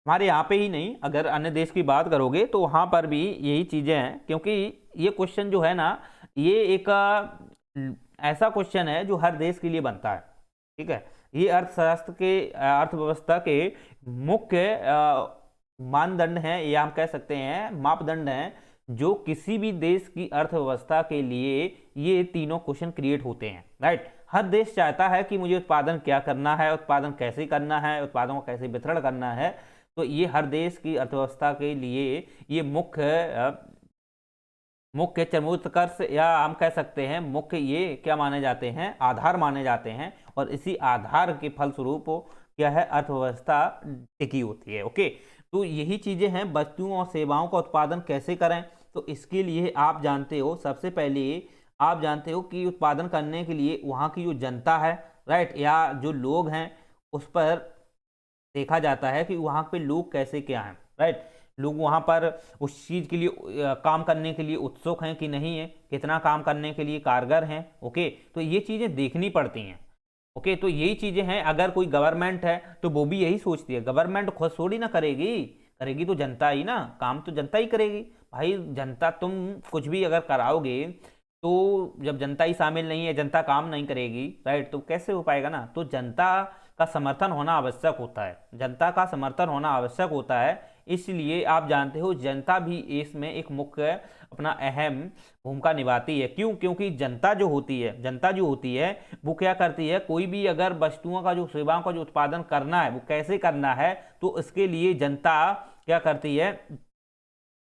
हमारे यहाँ पे ही नहीं, अगर अन्य देश की बात करोगे तो वहाँ पर भी यही चीज़ें हैं। क्योंकि ये क्वेश्चन जो है ना, ये एक ऐसा क्वेश्चन है जो हर देश के लिए बनता है, ठीक है। ये अर्थशास्त्र के, अर्थव्यवस्था के मुख्य मानदंड हैं, या हम कह सकते हैं मापदंड हैं, जो किसी भी देश की अर्थव्यवस्था के लिए ये तीनों क्वेश्चन क्रिएट होते हैं, राइट। हर देश चाहता है कि मुझे उत्पादन क्या करना है, उत्पादन कैसे करना है, उत्पादों को कैसे वितरण करना है। तो ये हर देश की अर्थव्यवस्था के लिए ये मुख्य चरमोत्कर्ष, या हम कह सकते हैं मुख्य, ये क्या माने जाते हैं, आधार माने जाते हैं। और इसी आधार के फलस्वरूप क्या है, अर्थव्यवस्था टिकी होती है। ओके, तो यही चीजें हैं, वस्तुओं और सेवाओं का उत्पादन कैसे करें। तो इसके लिए आप जानते हो, सबसे पहले आप जानते हो कि उत्पादन करने के लिए वहाँ की जो जनता है, राइट, या जो लोग हैं, उस पर देखा जाता है कि वहाँ पे लोग कैसे क्या हैं, राइट। लोग वहाँ पर उस चीज़ के लिए काम करने के लिए उत्सुक हैं कि नहीं है, कितना काम करने के लिए कारगर हैं। ओके, तो ये चीज़ें देखनी पड़ती हैं। ओके, तो यही चीज़ें हैं। अगर कोई गवर्नमेंट है तो वो भी यही सोचती है, गवर्नमेंट खुद थोड़ी ना करेगी, करेगी तो जनता ही ना, काम तो जनता ही करेगी भाई। जनता, तुम कुछ भी अगर कराओगे तो जब जनता ही शामिल नहीं है, जनता काम नहीं करेगी, राइट, तो कैसे हो पाएगा ना। तो जनता का समर्थन होना आवश्यक होता है, जनता का समर्थन होना आवश्यक होता है। इसलिए आप जानते हो जनता भी इसमें एक मुख्य अपना अहम भूमिका निभाती है। क्यों? क्योंकि जनता जो होती है वो क्या करती है, कोई भी अगर वस्तुओं का, जो सेवाओं का जो उत्पादन करना है वो कैसे करना है, तो इसके लिए जनता क्या करती है,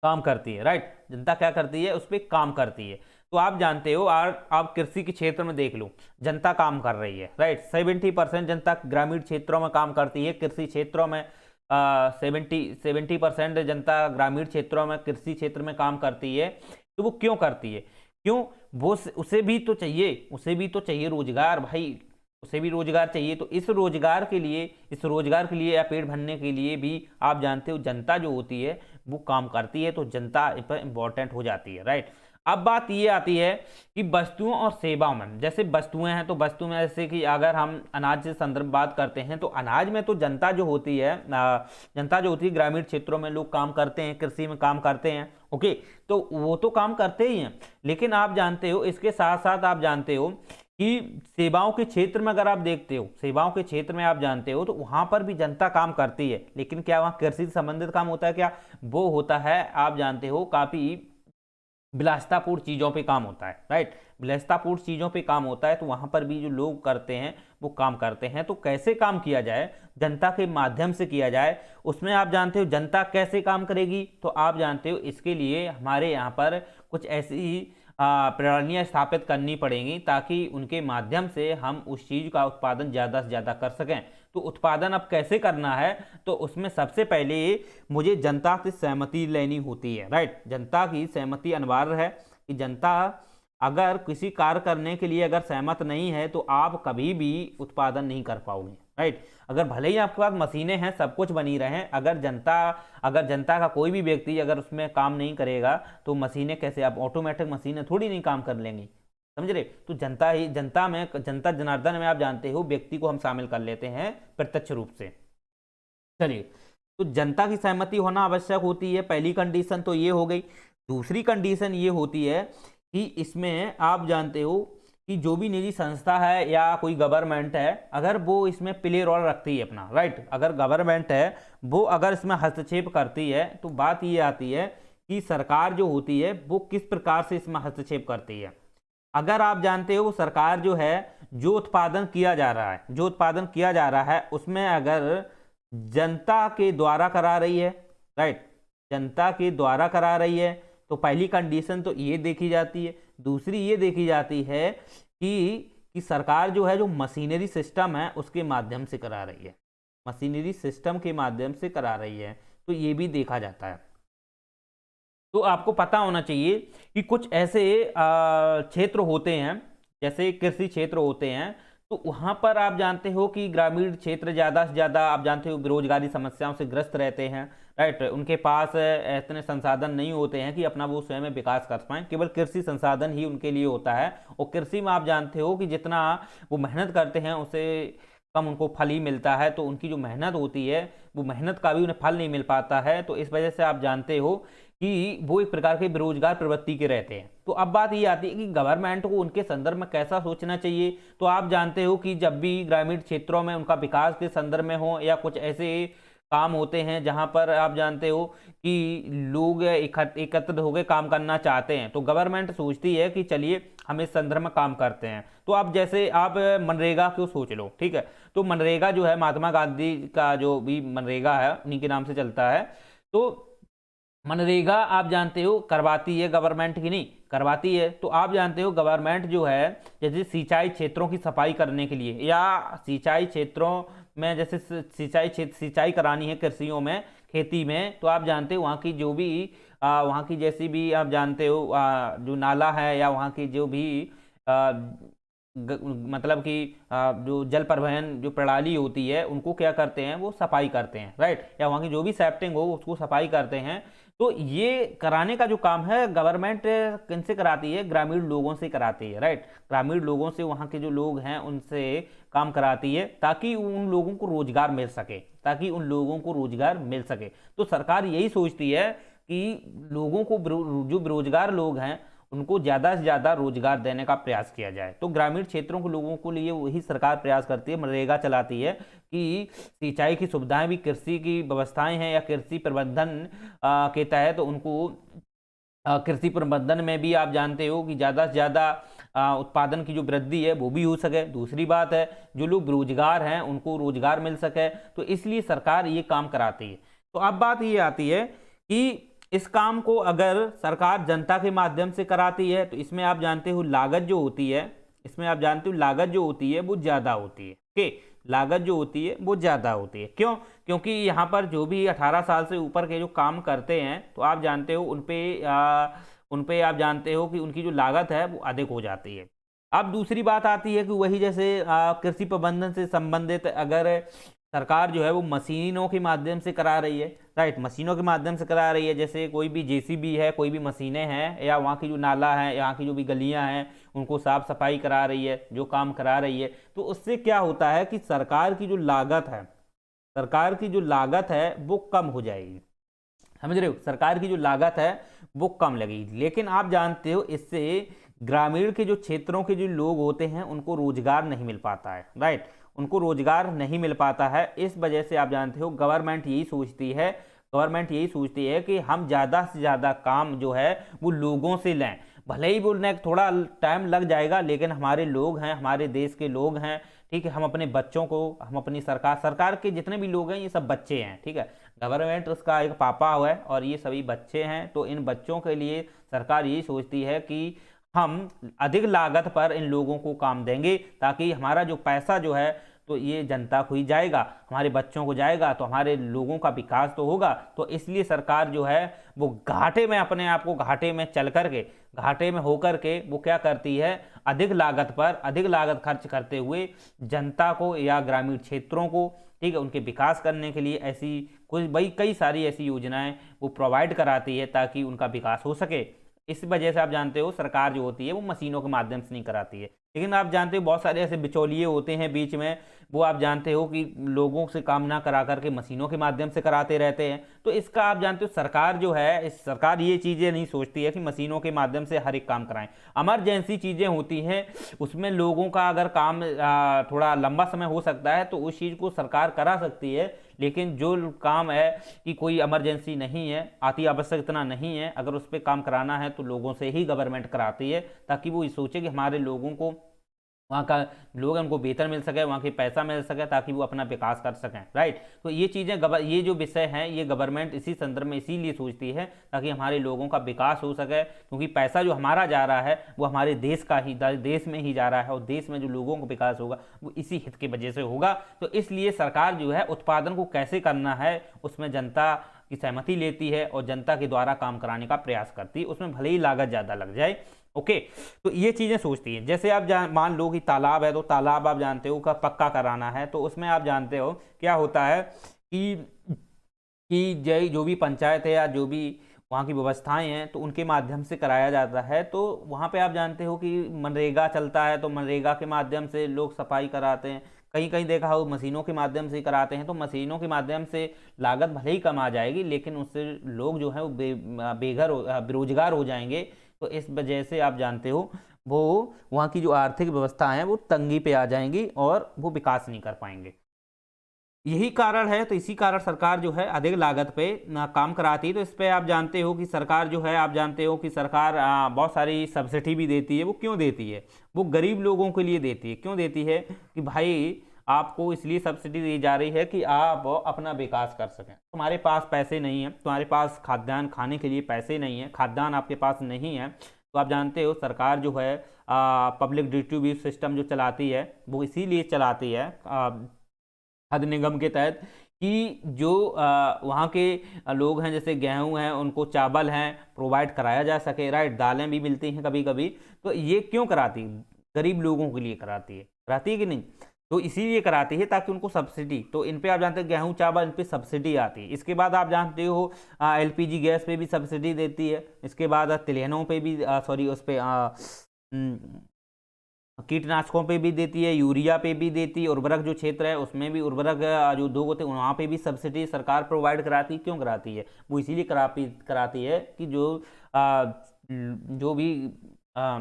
काम करती है, राइट। जनता क्या करती है, उस पर काम करती है। तो आप जानते हो, आप कृषि के क्षेत्र में देख लो, जनता काम कर रही है, राइट। 70% जनता ग्रामीण क्षेत्रों में काम करती है, कृषि क्षेत्रों में 70% जनता ग्रामीण क्षेत्रों में कृषि क्षेत्र में काम करती है। तो वो क्यों करती है, क्यों, वो उसे भी तो चाहिए रोजगार भाई, उसे भी रोजगार चाहिए। तो इस रोजगार के लिए या पेट भरने के लिए भी आप जानते हो जनता जो होती है वो काम करती है। तो जनता इस पर इंपॉर्टेंट हो जाती है, राइट। अब बात ये आती है कि वस्तुओं और सेवाओं में, जैसे वस्तुएं हैं तो वस्तु में जैसे कि अगर हम अनाज से संदर्भ बात करते हैं तो अनाज में तो जनता जो होती है, जनता जो होती है ग्रामीण क्षेत्रों में लोग काम करते हैं, कृषि में काम करते हैं, ओके, तो वो तो काम करते ही हैं। लेकिन आप जानते हो इसके साथ साथ आप जानते हो कि सेवाओं के क्षेत्र में अगर आप देखते हो, सेवाओं के क्षेत्र में आप जानते हो तो वहां पर भी जनता काम करती है, लेकिन क्या वहां कृषि से संबंधित काम होता है क्या? वो होता है, आप जानते हो, काफी विलासितापूर्ण चीजों पे काम होता है, राइट, विलासितापूर्ण चीजों पे काम होता है, तो वहां पर भी जो लोग करते हैं वो काम करते हैं। तो कैसे काम किया जाए? जनता के माध्यम से किया जाए। उसमें आप जानते हो जनता कैसे काम करेगी, तो आप जानते हो इसके लिए हमारे यहाँ पर कुछ ऐसी प्रणालियाँ स्थापित करनी पड़ेंगी ताकि उनके माध्यम से हम उस चीज़ का उत्पादन ज़्यादा से ज़्यादा कर सकें। तो उत्पादन अब कैसे करना है, तो उसमें सबसे पहले मुझे जनता से सहमति लेनी होती है, राइट, जनता की सहमति अनिवार्य है कि जनता अगर किसी कार्य करने के लिए अगर सहमत नहीं है तो आप कभी भी उत्पादन नहीं कर पाओगे, राइट। अगर भले ही आपके पास मशीनें हैं, सब कुछ बनी रहे, अगर जनता का कोई भी व्यक्ति अगर उसमें काम नहीं करेगा तो मशीनें कैसे, आप ऑटोमेटिक मशीनें थोड़ी नहीं काम कर लेंगी, समझ रहे। तो जनता जनार्दन में आप जानते हो व्यक्ति को हम शामिल कर लेते हैं प्रत्यक्ष रूप से। चलिए, तो जनता की सहमति होना आवश्यक होती है, पहली कंडीशन तो ये हो गई। दूसरी कंडीशन ये होती है कि इसमें आप जानते हो कि जो भी निजी संस्था है या कोई गवर्नमेंट है, अगर वो इसमें प्ले रोल रखती है अपना, राइट, अगर गवर्नमेंट है वो अगर इसमें हस्तक्षेप करती है तो बात ये आती है कि सरकार जो होती है वो किस प्रकार से इसमें हस्तक्षेप करती है। अगर आप जानते हो सरकार जो है, जो उत्पादन किया जा रहा है उसमें अगर जनता के द्वारा करा रही है, राइट, जनता के द्वारा करा रही है, तो पहली कंडीशन तो ये देखी जाती है। दूसरी ये देखी जाती है कि सरकार जो है, जो मशीनरी सिस्टम है उसके माध्यम से करा रही है, मशीनरी सिस्टम के माध्यम से करा रही है, तो ये भी देखा जाता है। तो आपको पता होना चाहिए कि कुछ ऐसे क्षेत्र होते हैं, जैसे कृषि क्षेत्र होते हैं, तो वहां पर आप जानते हो कि ग्रामीण क्षेत्र ज़्यादा से ज़्यादा आप जानते हो बेरोजगारी समस्याओं से ग्रस्त रहते हैं, राइट, उनके पास इतने संसाधन नहीं होते हैं कि अपना वो स्वयं में विकास कर पाएं, केवल कृषि संसाधन ही उनके लिए होता है। और कृषि में आप जानते हो कि जितना वो मेहनत करते हैं उससे कम उनको फल ही मिलता है, तो उनकी जो मेहनत होती है वो मेहनत का भी उन्हें फल नहीं मिल पाता है। तो इस वजह से आप जानते हो कि वो एक प्रकार के बेरोजगार प्रवृत्ति के रहते हैं। तो अब बात ये आती है कि गवर्नमेंट को उनके संदर्भ में कैसा सोचना चाहिए। तो आप जानते हो कि जब भी ग्रामीण क्षेत्रों में उनका विकास के संदर्भ में हो या कुछ ऐसे काम होते हैं जहां पर आप जानते हो कि लोग एकत्रित होकर काम करना चाहते हैं, तो गवर्नमेंट सोचती है कि चलिए हम इस संदर्भ में काम करते हैं। तो आप जैसे आप मनरेगा को सोच लो, ठीक है, तो मनरेगा जो है महात्मा गांधी का जो भी मनरेगा है उन्हीं के नाम से चलता है। तो मनरेगा आप जानते हो करवाती है गवर्नमेंट, की नहीं करवाती है। तो आप जानते हो गवर्नमेंट जो है जैसे सिंचाई क्षेत्रों की सफाई करने के लिए या सिंचाई क्षेत्रों में जैसे सिंचाई करानी है कृषियों में, खेती में, तो आप जानते हो वहाँ की जो भी वहाँ की जैसी भी आप जानते हो जो नाला है या वहाँ की जो भी मतलब कि जो जल परिवहन जो प्रणाली होती है उनको क्या करते हैं, वो सफाई करते हैं, राइट, या वहाँ की जो भी सेफ्टिंग हो उसको सफाई करते हैं। तो ये कराने का जो काम है गवर्नमेंट किनसे कराती है, ग्रामीण लोगों से कराती है, राइट, ग्रामीण लोगों से, वहाँ के जो लोग हैं उनसे काम कराती है ताकि उन लोगों को रोजगार मिल सके। तो सरकार यही सोचती है कि लोगों को, जो बेरोजगार लोग हैं उनको ज़्यादा से ज़्यादा रोजगार देने का प्रयास किया जाए। तो ग्रामीण क्षेत्रों के लोगों को लिए वही सरकार प्रयास करती है, मनरेगा चलाती है कि सिंचाई की सुविधाएं भी, कृषि की व्यवस्थाएं हैं या कृषि प्रबंधन के तहत तो उनको कृषि प्रबंधन में भी आप जानते हो कि ज़्यादा से ज़्यादा उत्पादन की जो वृद्धि है वो भी हो सके। दूसरी बात है जो लोग बेरोजगार हैं उनको रोजगार मिल सके, तो इसलिए सरकार ये काम कराती है। तो अब बात ये आती है कि इस काम को अगर सरकार जनता के माध्यम से कराती है तो इसमें आप जानते हो लागत जो होती है, वो ज़्यादा होती है, ओके, लागत जो होती है वो ज़्यादा होती है। क्यों? क्योंकि यहाँ पर जो भी 18 साल से ऊपर के जो काम करते हैं तो आप जानते हो उन पे आप जानते हो कि उनकी जो लागत है वो अधिक हो जाती है। अब दूसरी बात आती है कि वही जैसे कृषि प्रबंधन से संबंधित अगर सरकार जो है वो मशीनों के माध्यम से करा रही है, राइट, मशीनों के माध्यम से करा रही है। जैसे कोई भी जेसीबी है, कोई भी मशीनें हैं, या वहाँ की जो नाला है, यहाँ की जो भी गलियाँ हैं, उनको साफ सफाई करा रही है, जो काम करा रही है। तो उससे क्या होता है कि सरकार की जो लागत है, सरकार की जो लागत है वो कम हो जाएगी, समझ रहे हो, सरकार की जो लागत है वो कम लगेगी। लेकिन आप जानते हो इससे ग्रामीण के जो क्षेत्रों के जो लोग होते हैं उनको रोजगार नहीं मिल पाता है, राइट, उनको रोजगार नहीं मिल पाता है। इस वजह से आप जानते हो गवर्नमेंट यही सोचती है कि हम ज़्यादा से ज़्यादा काम जो है वो लोगों से लें, भले ही बोलने थोड़ा टाइम लग जाएगा, लेकिन हमारे लोग हैं, हमारे देश के लोग हैं, ठीक है, हम अपने बच्चों को, हम अपनी सरकार के जितने भी लोग हैं ये सब बच्चे हैं, ठीक है, गवर्नमेंट उसका एक पापा हुआ है और ये सभी बच्चे हैं। तो इन बच्चों के लिए सरकार यही सोचती है कि हम अधिक लागत पर इन लोगों को काम देंगे, ताकि हमारा जो पैसा जो है तो ये जनता को ही जाएगा, हमारे बच्चों को जाएगा, तो हमारे लोगों का विकास तो होगा। तो इसलिए सरकार जो है वो घाटे में, अपने आप को घाटे में चल करके, घाटे में होकर के वो क्या करती है, अधिक लागत पर अधिक लागत खर्च करते हुए जनता को या ग्रामीण क्षेत्रों को, ठीक है, उनके विकास करने के लिए ऐसी कुछ भाई कई सारी ऐसी योजनाएं वो प्रोवाइड कराती है ताकि उनका विकास हो सके। इस वजह से आप जानते हो सरकार जो होती है वो मशीनों के माध्यम से नहीं कराती है। लेकिन आप जानते हो बहुत सारे ऐसे बिचौलिए होते हैं बीच में, वो आप जानते हो कि लोगों से काम ना करा करके मशीनों के माध्यम से कराते रहते हैं। तो इसका आप जानते हो सरकार जो है, इस सरकार ये चीज़ें नहीं सोचती है कि मशीनों के माध्यम से हर एक काम कराएं। इमरजेंसी चीज़ें होती हैं उसमें लोगों का अगर काम थोड़ा लंबा समय हो सकता है तो उस चीज़ को सरकार करा सकती है। लेकिन जो काम है कि कोई इमरजेंसी नहीं है, अति आवश्यक इतना नहीं है, अगर उस पर काम कराना है तो लोगों से ही गवर्नमेंट कराती है, ताकि वो ये सोचे कि हमारे लोगों को, वहाँ का लोग हैं उनको वेतन मिल सके, वहाँ की पैसा मिल सके, ताकि वो अपना विकास कर सकें, राइट। तो ये चीज़ें ये जो विषय हैं ये गवर्नमेंट इसी संदर्भ में इसीलिए सोचती है ताकि हमारे लोगों का विकास हो सके, क्योंकि पैसा जो हमारा जा रहा है वो हमारे देश का ही, देश में ही जा रहा है, और देश में जो लोगों का विकास होगा वो इसी हित की वजह से होगा। तो इसलिए सरकार जो है उत्पादन को कैसे करना है उसमें जनता की सहमति लेती है और जनता के द्वारा काम कराने का प्रयास करती है, उसमें भले ही लागत ज़्यादा लग जाए। ओके, तो ये चीज़ें सोचती हैं। जैसे आप मान लो कि तालाब है, तो तालाब आप जानते हो का पक्का कराना है, तो उसमें आप जानते हो क्या होता है कि जो भी पंचायत है या जो भी वहाँ की व्यवस्थाएं हैं तो उनके माध्यम से कराया जाता है। तो वहाँ पे आप जानते हो कि मनरेगा चलता है, तो मनरेगा के माध्यम से लोग सफाई कराते हैं, कहीं कहीं देखा हो मशीनों के माध्यम से कराते हैं। तो मशीनों के माध्यम से लागत भले ही कम आ जाएगी, लेकिन उससे लोग जो है वो बेरोजगार हो जाएंगे। तो इस वजह से आप जानते हो वो वहाँ की जो आर्थिक व्यवस्था है वो तंगी पे आ जाएंगी और वो विकास नहीं कर पाएंगे। यही कारण है, तो इसी कारण सरकार जो है अधिक लागत पे ना काम कराती है। तो इस पे आप जानते हो कि सरकार जो है, आप जानते हो कि सरकार बहुत सारी सब्सिडी भी देती है। वो क्यों देती है? वो गरीब लोगों के लिए देती है। क्यों देती है? कि भाई आपको इसलिए सब्सिडी दी जा रही है कि आप अपना विकास कर सकें। तुम्हारे पास पैसे नहीं है, तुम्हारे पास खाद्यान्न खाने के लिए पैसे नहीं है, खाद्यान्न आपके पास नहीं है, तो आप जानते हो सरकार जो है पब्लिक डिस्ट्रीब्यूशन सिस्टम जो चलाती है वो इसीलिए चलाती है खाद्य निगम के तहत कि जो वहाँ के लोग हैं, जैसे गेहूं हैं उनको चावल हैं प्रोवाइड कराया जा सके, राइट, दालें भी मिलती हैं कभी कभी। तो ये क्यों कराती? गरीब लोगों के लिए कराती है कि नहीं? तो इसीलिए कराती है ताकि उनको सब्सिडी, तो इन पे आप जानते हैं गेहूं चावल इन पे सब्सिडी आती है। इसके बाद आप जानते हो एलपीजी गैस पे भी सब्सिडी देती है। इसके बाद तिलहनों पे भी सॉरी उस पे कीटनाशकों पे भी देती है, यूरिया पे भी देती है, उर्वरक जो क्षेत्र है उसमें भी उर्वरक जो उद्योग होते हैं वहाँ पे भी सब्सिडी सरकार प्रोवाइड कराती है। क्यों कराती है? वो इसीलिए कराती है कि जो भी आ,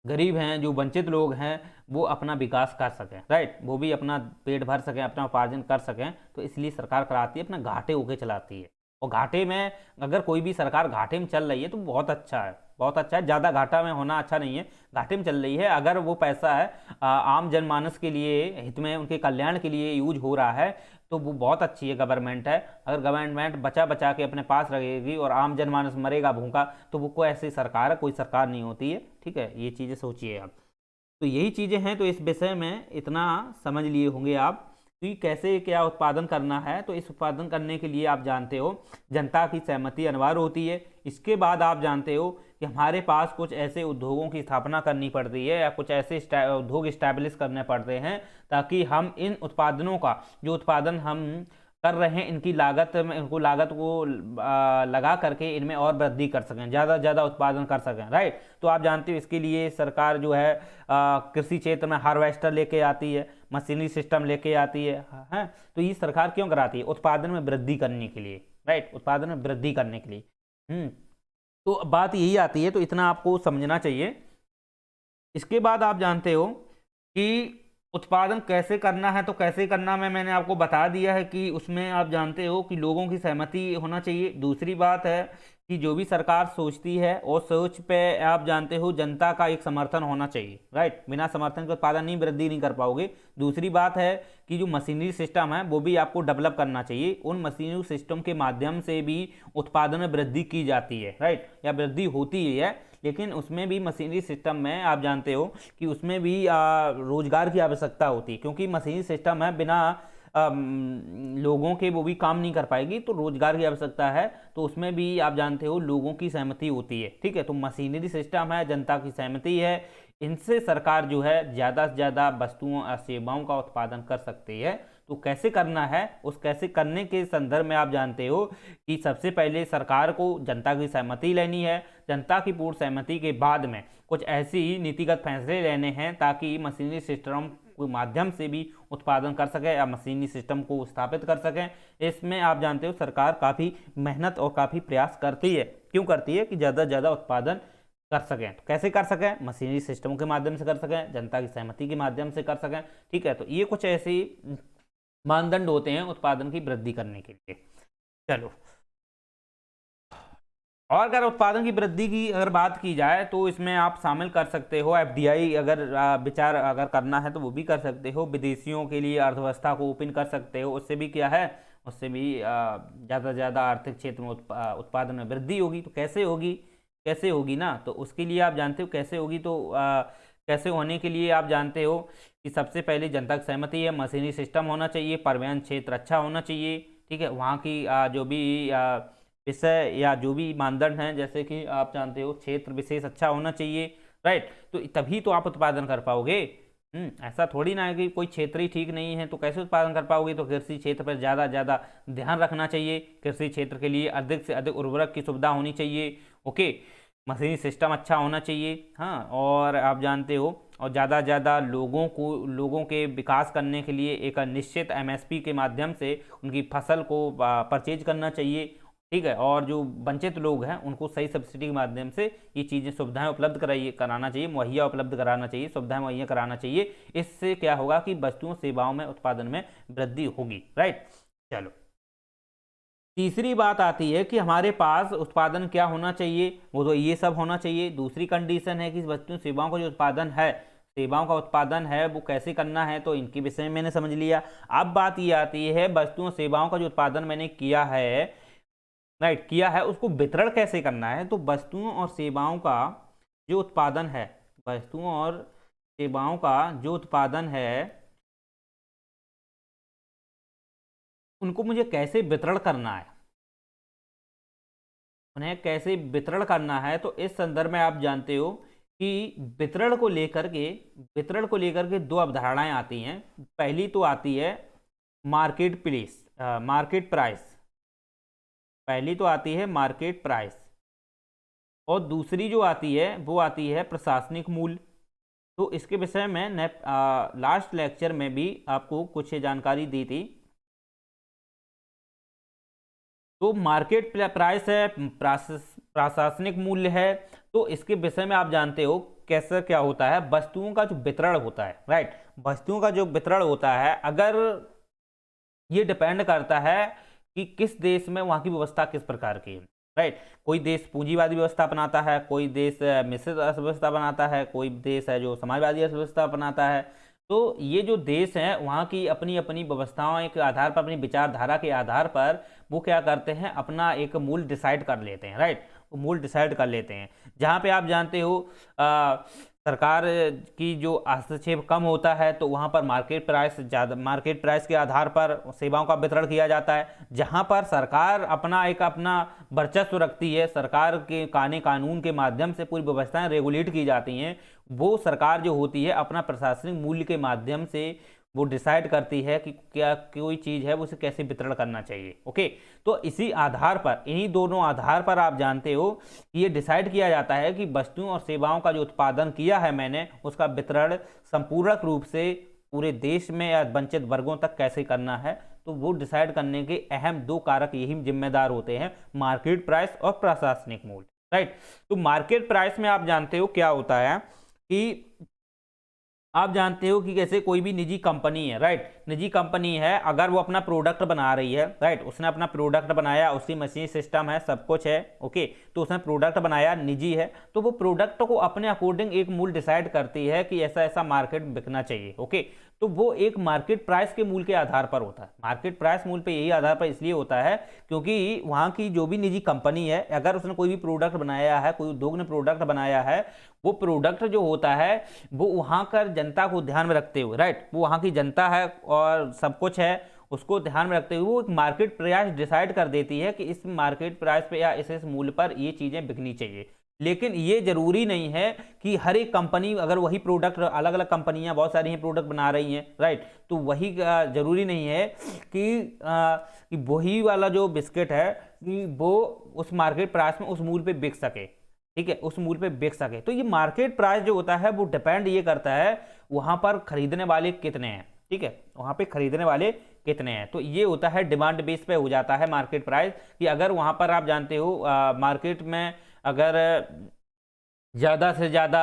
गरीब हैं, जो वंचित लोग हैं, वो अपना विकास कर सकें, राइट, वो भी अपना पेट भर सकें, अपना उपार्जन कर सकें। तो इसलिए सरकार कराती है, अपना घाटे होके चलाती है। और घाटे में अगर कोई भी सरकार घाटे में चल रही है तो बहुत अच्छा है, बहुत अच्छा है। ज़्यादा घाटा में होना अच्छा नहीं है, घाटे में चल रही है, अगर वो पैसा है आम जनमानस के लिए हित में, उनके कल्याण के लिए यूज हो रहा है, तो वो बहुत अच्छी है गवर्नमेंट है। अगर गवर्नमेंट बचा बचा के अपने पास रखेगी और आम जनमानस मरेगा भूखा, तो वो कोई ऐसी सरकार है, कोई सरकार नहीं होती है, ठीक है। ये चीज़ें सोचिए आप। तो यही चीज़ें हैं। तो इस विषय में इतना समझ लिए होंगे आप कि कैसे क्या उत्पादन करना है। तो इस उत्पादन करने के लिए आप जानते हो जनता की सहमति अनिवार्य होती है। इसके बाद आप जानते हो कि हमारे पास कुछ ऐसे उद्योगों की स्थापना करनी पड़ती है या कुछ ऐसे उद्योग इस्टेब्लिश करने पड़ते हैं ताकि हम इन उत्पादनों का जो उत्पादन हम कर रहे हैं इनकी लागत में इनको लागत को लगा करके इनमें और वृद्धि कर सकें, ज़्यादा से ज़्यादा उत्पादन कर सकें, राइट। तो आप जानते हो इसके लिए सरकार जो है कृषि क्षेत्र में हार्वेस्टर लेके आती है, मशीनरी सिस्टम लेके आती है। तो ये सरकार क्यों कराती है? उत्पादन में वृद्धि करने के लिए, राइट, उत्पादन में वृद्धि करने के लिए। तो बात यही आती है, तो इतना आपको समझना चाहिए। इसके बाद आप जानते हो कि उत्पादन कैसे करना है, तो कैसे करना मैंने आपको बता दिया है कि उसमें आप जानते हो कि लोगों की सहमति होना चाहिए। दूसरी बात है कि जो भी सरकार सोचती है और सोच पे आप जानते हो जनता का एक समर्थन होना चाहिए, राइट। बिना समर्थन के उत्पादन नहीं, वृद्धि नहीं कर पाओगे। दूसरी बात है कि जो मशीनरी सिस्टम है वो भी आपको डेवलप करना चाहिए। उन मशीनरी सिस्टम के माध्यम से भी उत्पादन में वृद्धि की जाती है, राइट, या वृद्धि होती ही है। लेकिन उसमें भी मशीनरी सिस्टम में आप जानते हो कि उसमें भी रोजगार की आवश्यकता होती है, क्योंकि मशीनरी सिस्टम है, बिना लोगों के वो भी काम नहीं कर पाएगी, तो रोजगार की आवश्यकता है। तो उसमें भी आप जानते हो लोगों की सहमति होती है, ठीक है। तो मशीनरी सिस्टम है, जनता की सहमति है, इनसे सरकार जो है ज़्यादा से ज़्यादा वस्तुओं और सेवाओं का उत्पादन कर सकती है। तो कैसे करना है, उस कैसे करने के संदर्भ में आप जानते हो कि सबसे पहले सरकार को जनता की सहमति लेनी है। जनता की पूर्ण सहमति के बाद में कुछ ऐसी नीतिगत फैसले लेने हैं ताकि मशीनरी सिस्टम के माध्यम से भी उत्पादन कर सके या मशीनरी सिस्टम को स्थापित कर सकें। इसमें आप जानते हो सरकार काफ़ी मेहनत और काफ़ी प्रयास करती है। क्यों करती है? कि ज़्यादा से ज़्यादा उत्पादन कर सकें। तो कैसे कर सकें? मशीनरी सिस्टम के माध्यम से कर सकें, जनता की सहमति के माध्यम से कर सकें, ठीक है। तो ये कुछ ऐसे मानदंड होते हैं उत्पादन की वृद्धि करने के लिए। चलो, और अगर उत्पादन की वृद्धि की अगर बात की जाए तो इसमें आप शामिल कर सकते हो एफडीआई, अगर विचार अगर करना है तो वो भी कर सकते हो। विदेशियों के लिए अर्थव्यवस्था को ओपन कर सकते हो, उससे भी क्या है, उससे भी ज़्यादा से ज़्यादा आर्थिक क्षेत्र में उत्पादन में वृद्धि होगी। तो कैसे होगी? कैसे होगी ना, तो उसके लिए आप जानते हो कैसे होगी। तो कैसे होने के लिए आप जानते हो कि सबसे पहले जनता की सहमति है, मशीनरी सिस्टम होना चाहिए, परिवहन क्षेत्र अच्छा होना चाहिए, ठीक है। वहाँ की जो भी विषय या जो भी मानदंड हैं, जैसे कि आप जानते हो क्षेत्र विशेष अच्छा होना चाहिए, राइट। तो तभी तो आप उत्पादन कर पाओगे। ऐसा थोड़ी ना है कि कोई क्षेत्र ही ठीक नहीं है तो कैसे उत्पादन कर पाओगे। तो कृषि क्षेत्र पर ज़्यादा से ज़्यादा ध्यान रखना चाहिए। कृषि क्षेत्र के लिए अधिक से अधिक उर्वरक की सुविधा होनी चाहिए, ओके। मशीनरी सिस्टम अच्छा होना चाहिए, हाँ। और आप जानते हो, और ज़्यादा से ज़्यादा लोगों के विकास करने के लिए एक निश्चित एमएसपी के माध्यम से उनकी फसल को परचेज करना चाहिए, ठीक है। और जो वंचित लोग हैं उनको सही सब्सिडी के माध्यम से ये चीज़ें सुविधाएं उपलब्ध कराना चाहिए, मुहैया उपलब्ध कराना चाहिए, सुविधाएं मुहैया कराना चाहिए। इससे क्या होगा कि वस्तुओं सेवाओं में उत्पादन में वृद्धि होगी, राइट। चलो, तीसरी बात आती है कि हमारे पास उत्पादन क्या होना चाहिए, वो तो ये सब होना चाहिए। दूसरी कंडीशन है कि वस्तुओं सेवाओं का जो उत्पादन है, सेवाओं का उत्पादन है वो कैसे करना है, तो इनके विषय में मैंने समझ लिया। अब बात ये आती है वस्तुओं सेवाओं का जो उत्पादन मैंने किया है, राइट, किया है, उसको वितरण कैसे करना है। तो वस्तुओं और सेवाओं का जो उत्पादन है, वस्तुओं और सेवाओं का जो उत्पादन है उनको मुझे कैसे वितरण करना है, उन्हें कैसे वितरण करना है। तो इस संदर्भ में आप जानते हो कि वितरण को लेकर के दो अवधारणाएं आती हैं। पहली तो आती है मार्केट प्राइस, पहली तो आती है मार्केट प्राइस, और दूसरी जो आती है वो आती है प्रशासनिक मूल्य। तो इसके विषय में लास्ट लेक्चर में भी आपको कुछ जानकारी दी थी। तो मार्केट प्राइस है, प्रशासनिक मूल्य है। तो इसके विषय में आप जानते हो कैसे क्या होता है, वस्तुओं का जो वितरण होता है, राइट, वस्तुओं का जो वितरण होता है, अगर ये डिपेंड करता है कि किस देश में वहाँ की व्यवस्था किस प्रकार की है, राइट। कोई देश पूंजीवादी व्यवस्था अपनाता है, कोई देश मिश्रित अर्थव्यवस्था बनाता है, कोई देश है जो समाजवादी अर्थव्यवस्था अपनाता है। तो ये जो देश हैं वहाँ की अपनी अपनी व्यवस्थाओं के आधार पर, अपनी विचारधारा के आधार पर वो क्या करते हैं, अपना एक मूल्य डिसाइड कर लेते हैं, राइट, वो मूल्य डिसाइड कर लेते हैं। जहाँ पे आप जानते हो सरकार की जो हस्तक्षेप कम होता है तो वहाँ पर मार्केट प्राइस के आधार पर सेवाओं का वितरण किया जाता है। जहाँ पर सरकार अपना वर्चस्व रखती है, सरकार के कानून के माध्यम से पूरी व्यवस्थाएं रेगुलेट की जाती हैं, वो सरकार जो होती है अपना प्रशासनिक मूल्य के माध्यम से वो डिसाइड करती है कि क्या कोई चीज़ है वो उसे कैसे वितरण करना चाहिए। ओके, तो इसी आधार पर, इन्हीं दोनों आधार पर आप जानते हो कि ये डिसाइड किया जाता है कि वस्तुओं और सेवाओं का जो उत्पादन किया है मैंने, उसका वितरण संपूर्ण रूप से पूरे देश में या वंचित वर्गों तक कैसे करना है। तो वो डिसाइड करने के अहम दो कारक यही जिम्मेदार होते हैं, मार्केट प्राइस और प्रशासनिक मूल्य। राइट, तो मार्केट प्राइस में आप जानते हो क्या होता है कि आप जानते हो कि कैसे कोई भी निजी कंपनी है, राइट, निजी कंपनी है, अगर वो अपना प्रोडक्ट बना रही है, राइट, उसने अपना प्रोडक्ट बनाया, उसकी मशीन सिस्टम है, सब कुछ है, ओके, तो उसने प्रोडक्ट बनाया, निजी है, तो वो प्रोडक्ट को अपने अकॉर्डिंग एक मूल्य डिसाइड करती है कि ऐसा ऐसा मार्केट बिकना चाहिए। ओके, तो वो एक मार्केट प्राइस के मूल्य के आधार पर होता है। मार्केट प्राइस मूल्य पे यही आधार पर इसलिए होता है क्योंकि वहाँ की जो भी निजी कंपनी है, अगर उसने कोई भी प्रोडक्ट बनाया है, कोई उद्योग ने प्रोडक्ट बनाया है, वो प्रोडक्ट जो होता है वो वहाँ कर जनता को ध्यान में रखते हुए, राइट, वो वहाँ की जनता है और सब कुछ है, उसको ध्यान में रखते हुए वो एक मार्केट प्राइस डिसाइड कर देती है कि इस मार्केट प्राइस पे या इस मूल्य पर ये चीज़ें बिकनी चाहिए। लेकिन ये जरूरी नहीं है कि हर एक कंपनी, अगर वही प्रोडक्ट, अलग अलग कंपनियां बहुत सारी हैं प्रोडक्ट बना रही हैं, राइट, तो वही जरूरी नहीं है कि वही वाला जो बिस्किट है कि वो उस मार्केट प्राइस में उस मूल्य पे बिक सके। ठीक है, उस मूल्य पे बिक सके। तो ये मार्केट प्राइस जो होता है वो डिपेंड ये करता है वहां पर खरीदने वाले कितने हैं। ठीक है, वहां पे खरीदने वाले कितने हैं, तो ये होता है डिमांड बेस पे हो जाता है मार्केट प्राइस, कि अगर वहां पर आप जानते हो मार्केट में अगर ज़्यादा से ज़्यादा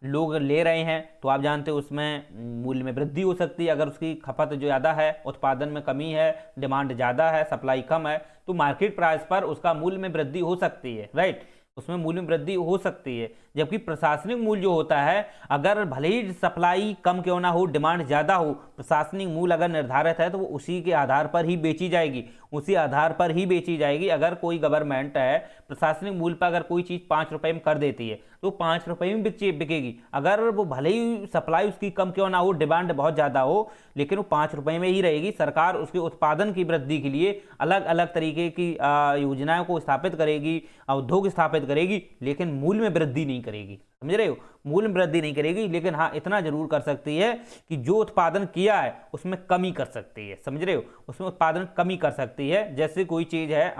लोग ले रहे हैं तो आप जानते हो उसमें मूल्य में वृद्धि हो सकती है। अगर उसकी खपत जो ज़्यादा है, उत्पादन में कमी है, डिमांड ज़्यादा है, सप्लाई कम है, तो मार्केट प्राइस पर उसका मूल्य में वृद्धि हो सकती है, राइट, उसमें मूल्य में वृद्धि हो सकती है। जबकि प्रशासनिक मूल्य जो होता है, अगर भले ही सप्लाई कम क्यों ना हो, डिमांड ज़्यादा हो, प्रशासनिक मूल्य अगर निर्धारित है तो वो उसी के आधार पर ही बेची जाएगी, उसी आधार पर ही बेची जाएगी। अगर कोई गवर्नमेंट है प्रशासनिक मूल्य पर अगर कोई चीज़ 5 रुपये में कर देती है तो 5 रुपये में बिकेगी। अगर वो भले ही सप्लाई उसकी कम क्यों ना हो, डिमांड बहुत ज़्यादा हो, लेकिन वो 5 रुपये में ही रहेगी। सरकार उसके उत्पादन की वृद्धि के लिए अलग अलग तरीके की योजनाओं को स्थापित करेगी, उद्योग स्थापित करेगी, लेकिन मूल्य में वृद्धि नहीं करेगी। समझ रहे हो, मूल्य में वृद्धि नहीं करेगी, लेकिन हाँ इतना जरूर कर सकती है कि जो उत्पादन किया है उसमें कमी कर सकती है। समझ रहे हो, उसमें उत्पादन कमी कर सकती है। जैसे कोई चीज़ है,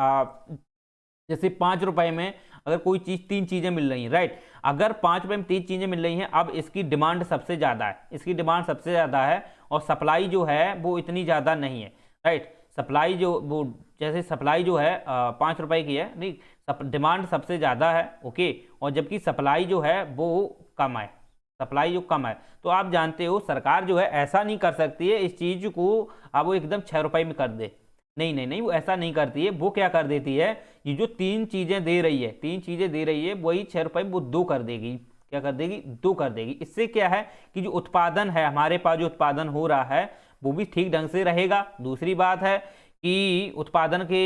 जैसे 5 रुपए में अगर कोई चीज़ 3 चीज़ें मिल रही हैं, राइट, अगर 5 रुपए में 3 चीज़ें मिल रही हैं, अब इसकी डिमांड सबसे ज़्यादा है, इसकी डिमांड सबसे ज़्यादा है और सप्लाई जो है वो इतनी ज़्यादा नहीं है, राइट, सप्लाई जो वो जैसे सप्लाई जो है 5 रुपए की है, नहीं, डिमांड सबसे ज़्यादा है, ओके, और जबकि सप्लाई जो है वो कम है, सप्लाई जो कम है, तो आप जानते हो सरकार जो है ऐसा नहीं कर सकती है इस चीज़ को अब वो एकदम 6 रुपए में कर दे। नहीं नहीं नहीं, वो ऐसा नहीं करती है। वो क्या कर देती है, ये जो 3 चीज़ें दे रही है, 3 चीज़ें दे रही है, वही 6 रुपए में वो 2 कर देगी। क्या कर देगी, 2 कर देगी। इससे क्या है कि जो उत्पादन है हमारे पास, जो उत्पादन हो रहा है वो भी ठीक ढंग से रहेगा। दूसरी बात है कि उत्पादन के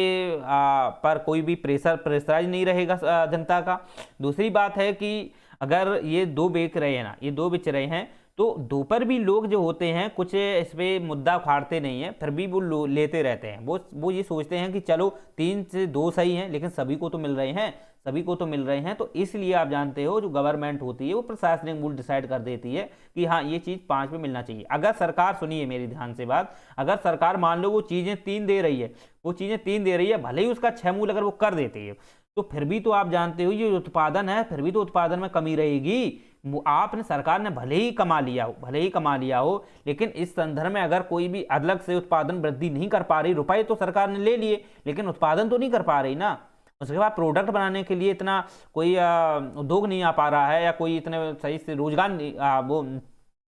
पर कोई भी प्रेशराइज नहीं रहेगा जनता का। दूसरी बात है कि अगर ये 2 बेच रहे हैं ना, ये 2 बेच रहे हैं, तो 2 पर भी लोग जो होते हैं कुछ इस पर मुद्दा उखाड़ते नहीं है, फिर भी वो लेते रहते हैं। वो ये सोचते हैं कि चलो 3 से 2 सही हैं, लेकिन सभी को तो मिल रहे हैं, सभी को तो मिल रहे हैं। तो इसलिए आप जानते हो जो गवर्नमेंट होती है वो प्रशासनिक मूल्य डिसाइड कर देती है कि हाँ ये चीज़ 5 पे मिलना चाहिए। अगर सरकार, सुनिए मेरी ध्यान से बात, अगर सरकार मान लो वो चीज़ें 3 दे रही है, वो चीज़ें 3 दे रही है, भले ही उसका 6 मूल्य अगर वो कर देती है, तो फिर भी तो आप जानते हो ये उत्पादन है, फिर भी तो उत्पादन में कमी रहेगी। आपने, सरकार ने भले ही कमा लिया हो, भले ही कमा लिया हो, लेकिन इस संदर्भ में अगर कोई भी अलग से उत्पादन वृद्धि नहीं कर पा रही, रुपए तो सरकार ने ले लिए लेकिन उत्पादन तो नहीं कर पा रही ना। उसके बाद प्रोडक्ट बनाने के लिए इतना कोई उद्योग नहीं आ पा रहा है, या कोई इतने सही से रोजगार वो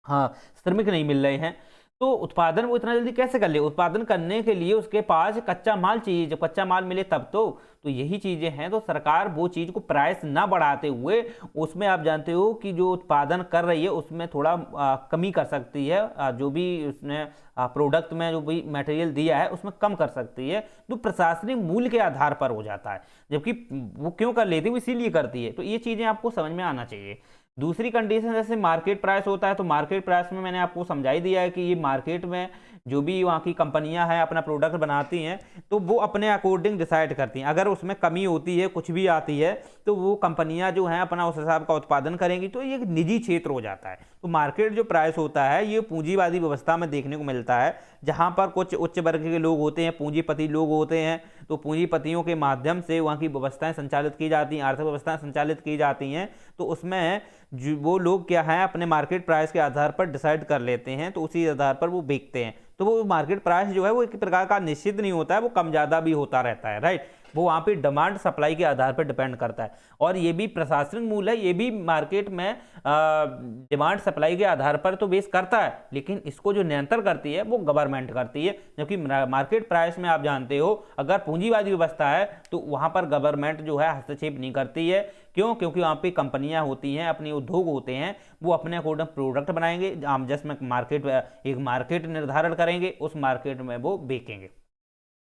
हाँ श्रमिक नहीं मिल रहे हैं, तो उत्पादन वो इतना जल्दी कैसे कर ले। उत्पादन करने के लिए उसके पास कच्चा माल चाहिए, जब कच्चा माल मिले तब तो यही चीज़ें हैं। तो सरकार वो चीज़ को प्राइस ना बढ़ाते हुए उसमें आप जानते हो कि जो उत्पादन कर रही है उसमें थोड़ा कमी कर सकती है, जो भी उसने प्रोडक्ट में जो भी मटेरियल दिया है उसमें कम कर सकती है। तो प्रशासनिक मूल्य के आधार पर हो जाता है, जबकि वो क्यों कर लेती है, वो इसीलिए करती है। तो ये चीज़ें आपको समझ में आना चाहिए। दूसरी कंडीशन जैसे मार्केट प्राइस होता है, तो मार्केट प्राइस में मैंने आपको समझा ही दिया है कि ये मार्केट में जो भी वहाँ की कंपनियां हैं अपना प्रोडक्ट बनाती हैं तो वो अपने अकॉर्डिंग डिसाइड करती हैं। अगर उसमें कमी होती है, कुछ भी आती है, तो वो कंपनियां जो हैं अपना उस हिसाब का उत्पादन करेंगी, तो ये एक निजी क्षेत्र हो जाता है। तो मार्केट जो प्राइस होता है ये पूंजीवादी व्यवस्था में देखने को मिलता है, जहाँ पर कुछ उच्च वर्ग के लोग होते हैं, पूंजीपति लोग होते हैं, तो पूंजीपतियों के माध्यम से वहाँ की व्यवस्थाएं संचालित की जाती हैं, आर्थिक व्यवस्थाएं संचालित की जाती हैं। तो उसमें जो वो लोग क्या है अपने मार्केट प्राइस के आधार पर डिसाइड कर लेते हैं, तो उसी आधार पर वो बेचते हैं। तो वो मार्केट प्राइस जो है वो एक प्रकार का निश्चित नहीं होता है, वो कम ज़्यादा भी होता रहता है, राइट। वो वहाँ पे डिमांड सप्लाई के आधार पर डिपेंड करता है। और ये भी प्रशासनिक मूल है, ये भी मार्केट में डिमांड सप्लाई के आधार पर तो बेस करता है, लेकिन इसको जो नियंत्रण करती है वो गवर्नमेंट करती है। जबकि मार्केट प्राइस में आप जानते हो अगर पूंजीवादी व्यवस्था है तो वहाँ पर गवर्नमेंट जो है हस्तक्षेप नहीं करती है। क्यों? क्योंकि वहाँ पे कंपनियां होती हैं, अपने उद्योग होते हैं, वो अपने अकॉर्डिंग प्रोडक्ट बनाएंगे, जिसमें मार्केट एक मार्केट निर्धारण करेंगे, उस मार्केट में वो बेचेंगे।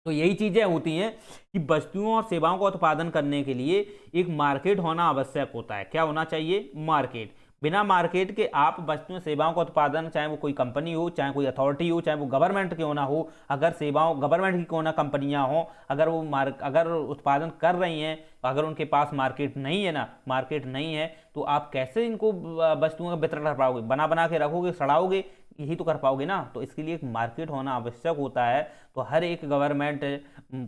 तो यही चीजें होती हैं कि वस्तुओं और सेवाओं का उत्पादन करने के लिए एक मार्केट होना आवश्यक होता है। क्या होना चाहिए? मार्केट। बिना मार्केट के आप वस्तुओं सेवाओं का उत्पादन, चाहे वो कोई कंपनी हो, चाहे कोई अथॉरिटी हो, चाहे वो गवर्नमेंट क्यों ना हो, अगर सेवाओं गवर्नमेंट की क्यों ना कंपनियां हो, अगर वो अगर उत्पादन कर रही हैं, अगर उनके पास मार्केट नहीं है ना, मार्केट नहीं है, तो आप कैसे इनको वस्तुओं का वितरण कर पाओगे? बना बना के रखोगे, सड़ाओगे, यही तो कर पाओगे ना। तो इसके लिए एक मार्केट होना आवश्यक होता है। तो हर एक गवर्नमेंट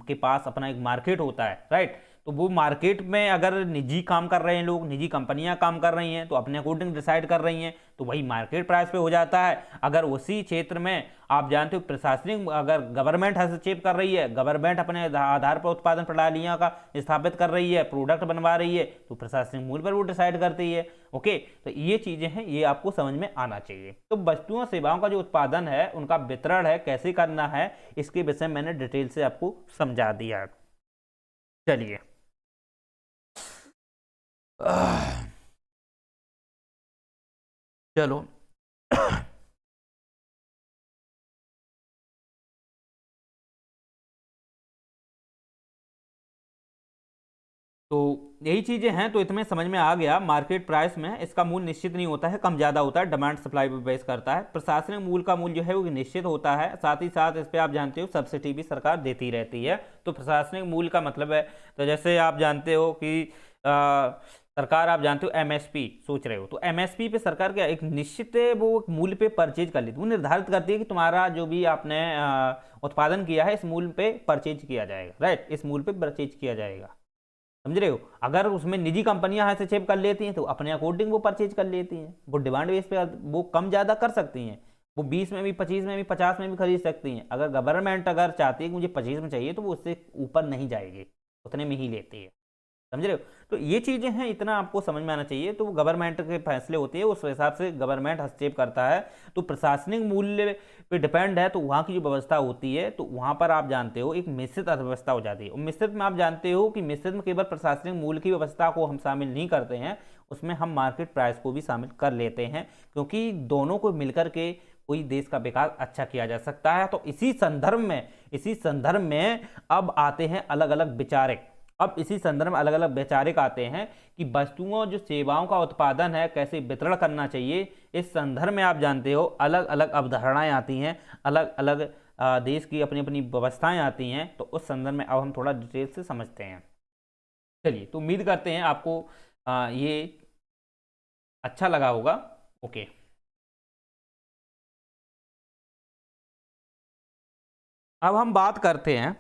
के पास अपना एक मार्केट होता है, राइट। तो वो मार्केट में अगर निजी काम कर रहे हैं लोग, निजी कंपनियां काम कर रही हैं, तो अपने अकॉर्डिंग डिसाइड कर रही हैं, तो वही मार्केट प्राइस पे हो जाता है। अगर उसी क्षेत्र में आप जानते हो प्रशासनिक, अगर गवर्नमेंट हस्तक्षेप कर रही है, गवर्नमेंट अपने आधार पर उत्पादन प्रणालियां का स्थापित कर रही है, प्रोडक्ट बनवा रही है, तो प्रशासनिक मूल्य पर वो डिसाइड करती है। ओके, तो ये चीजें हैं, ये आपको समझ में आना चाहिए। तो वस्तुओं सेवाओं का जो उत्पादन है, उनका वितरण है, कैसे करना है, इसके विषय में मैंने डिटेल से आपको समझा दिया। चलिए चलो तो यही चीजें हैं। तो इतने समझ में आ गया, मार्केट प्राइस में इसका मूल्य निश्चित नहीं होता है, कम ज्यादा होता है, डिमांड सप्लाई पर बेस करता है। प्रशासनिक मूल्य का मूल्य जो है वो निश्चित होता है, साथ ही साथ इस पे आप जानते हो सब्सिडी भी सरकार देती रहती है। तो प्रशासनिक मूल्य का मतलब है, तो जैसे आप जानते हो कि सरकार, आप जानते हो एमएसपी सोच रहे हो, तो एमएसपी पे सरकार क्या एक निश्चित वो मूल्य पे परचेज कर लेती है, वो निर्धारित करती है कि तुम्हारा जो भी आपने उत्पादन किया है इस मूल्य पे परचेज किया जाएगा, राइट, इस मूल्य पे परचेज किया जाएगा। समझ रहे हो? अगर उसमें निजी कंपनियां हस्तक्षेप कर लेती हैं तो अपने अकॉर्डिंग वो परचेज कर लेती हैं, वो डिमांड बेस पे वो कम ज़्यादा कर सकती हैं, वो 20 में भी, 25 में भी, 50 में भी खरीद सकती हैं। अगर गवर्नमेंट अगर चाहती है कि मुझे 25 में चाहिए तो वो उससे ऊपर नहीं जाएगी, उतने में ही लेती है। समझ रहे हो? तो ये चीजें हैं, इतना आपको समझ में आना चाहिए। तो गवर्नमेंट के फैसले होते हैं, उस हिसाब से गवर्नमेंट हस्तक्षेप करता है। तो प्रशासनिक मूल्य पे डिपेंड है, तो वहाँ की जो व्यवस्था होती है, तो वहाँ पर आप जानते हो एक मिश्रित अर्थव्यवस्था हो जाती है। और मिश्रित में आप जानते हो कि मिश्रित में केवल प्रशासनिक मूल्य की व्यवस्था को हम शामिल नहीं करते हैं, उसमें हम मार्केट प्राइस को भी शामिल कर लेते हैं, क्योंकि दोनों को मिलकर के कोई देश का विकास अच्छा किया जा सकता है। तो इसी संदर्भ में अब आते हैं अलग अलग विचारक। अब इसी संदर्भ में अलग अलग वैचारिक आते हैं कि वस्तुओं जो सेवाओं का उत्पादन है कैसे वितरण करना चाहिए। इस संदर्भ में आप जानते हो अलग अलग अवधारणाएं आती हैं, अलग अलग देश की अपनी अपनी व्यवस्थाएं आती हैं। तो उस संदर्भ में अब हम थोड़ा डिटेल से समझते हैं। चलिए, तो उम्मीद करते हैं आपको ये अच्छा लगा होगा। ओके, अब हम बात करते हैं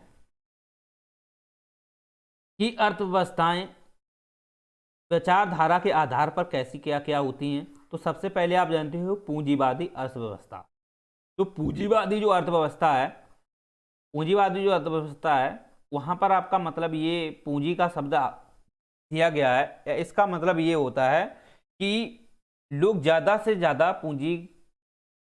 कि अर्थव्यवस्थाएं विचारधारा के आधार पर कैसी क्या क्या होती हैं। तो सबसे पहले आप जानते हो पूंजीवादी अर्थव्यवस्था। तो पूंजीवादी जो अर्थव्यवस्था है, वहां पर आपका मतलब ये पूंजी का शब्द दिया गया है, इसका मतलब ये होता है कि लोग ज्यादा से ज्यादा पूंजी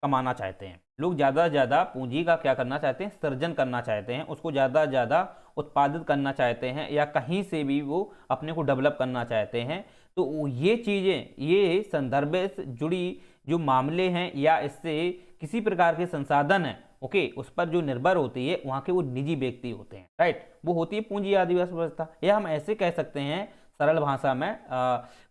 कमाना चाहते हैं, लोग ज़्यादा से ज़्यादा पूंजी का क्या करना चाहते हैं, सृजन करना चाहते हैं, उसको ज़्यादा से ज़्यादा उत्पादित करना चाहते हैं, या कहीं से भी वो अपने को डेवलप करना चाहते हैं। तो ये चीज़ें, ये संदर्भ से जुड़ी जो मामले हैं या इससे किसी प्रकार के संसाधन हैं, ओके, उस पर जो निर्भर होती है वहाँ के वो निजी व्यक्ति होते हैं, राइट, वो होती है पूंजी आदि व्यवस्था। या हम ऐसे कह सकते हैं सरल भाषा में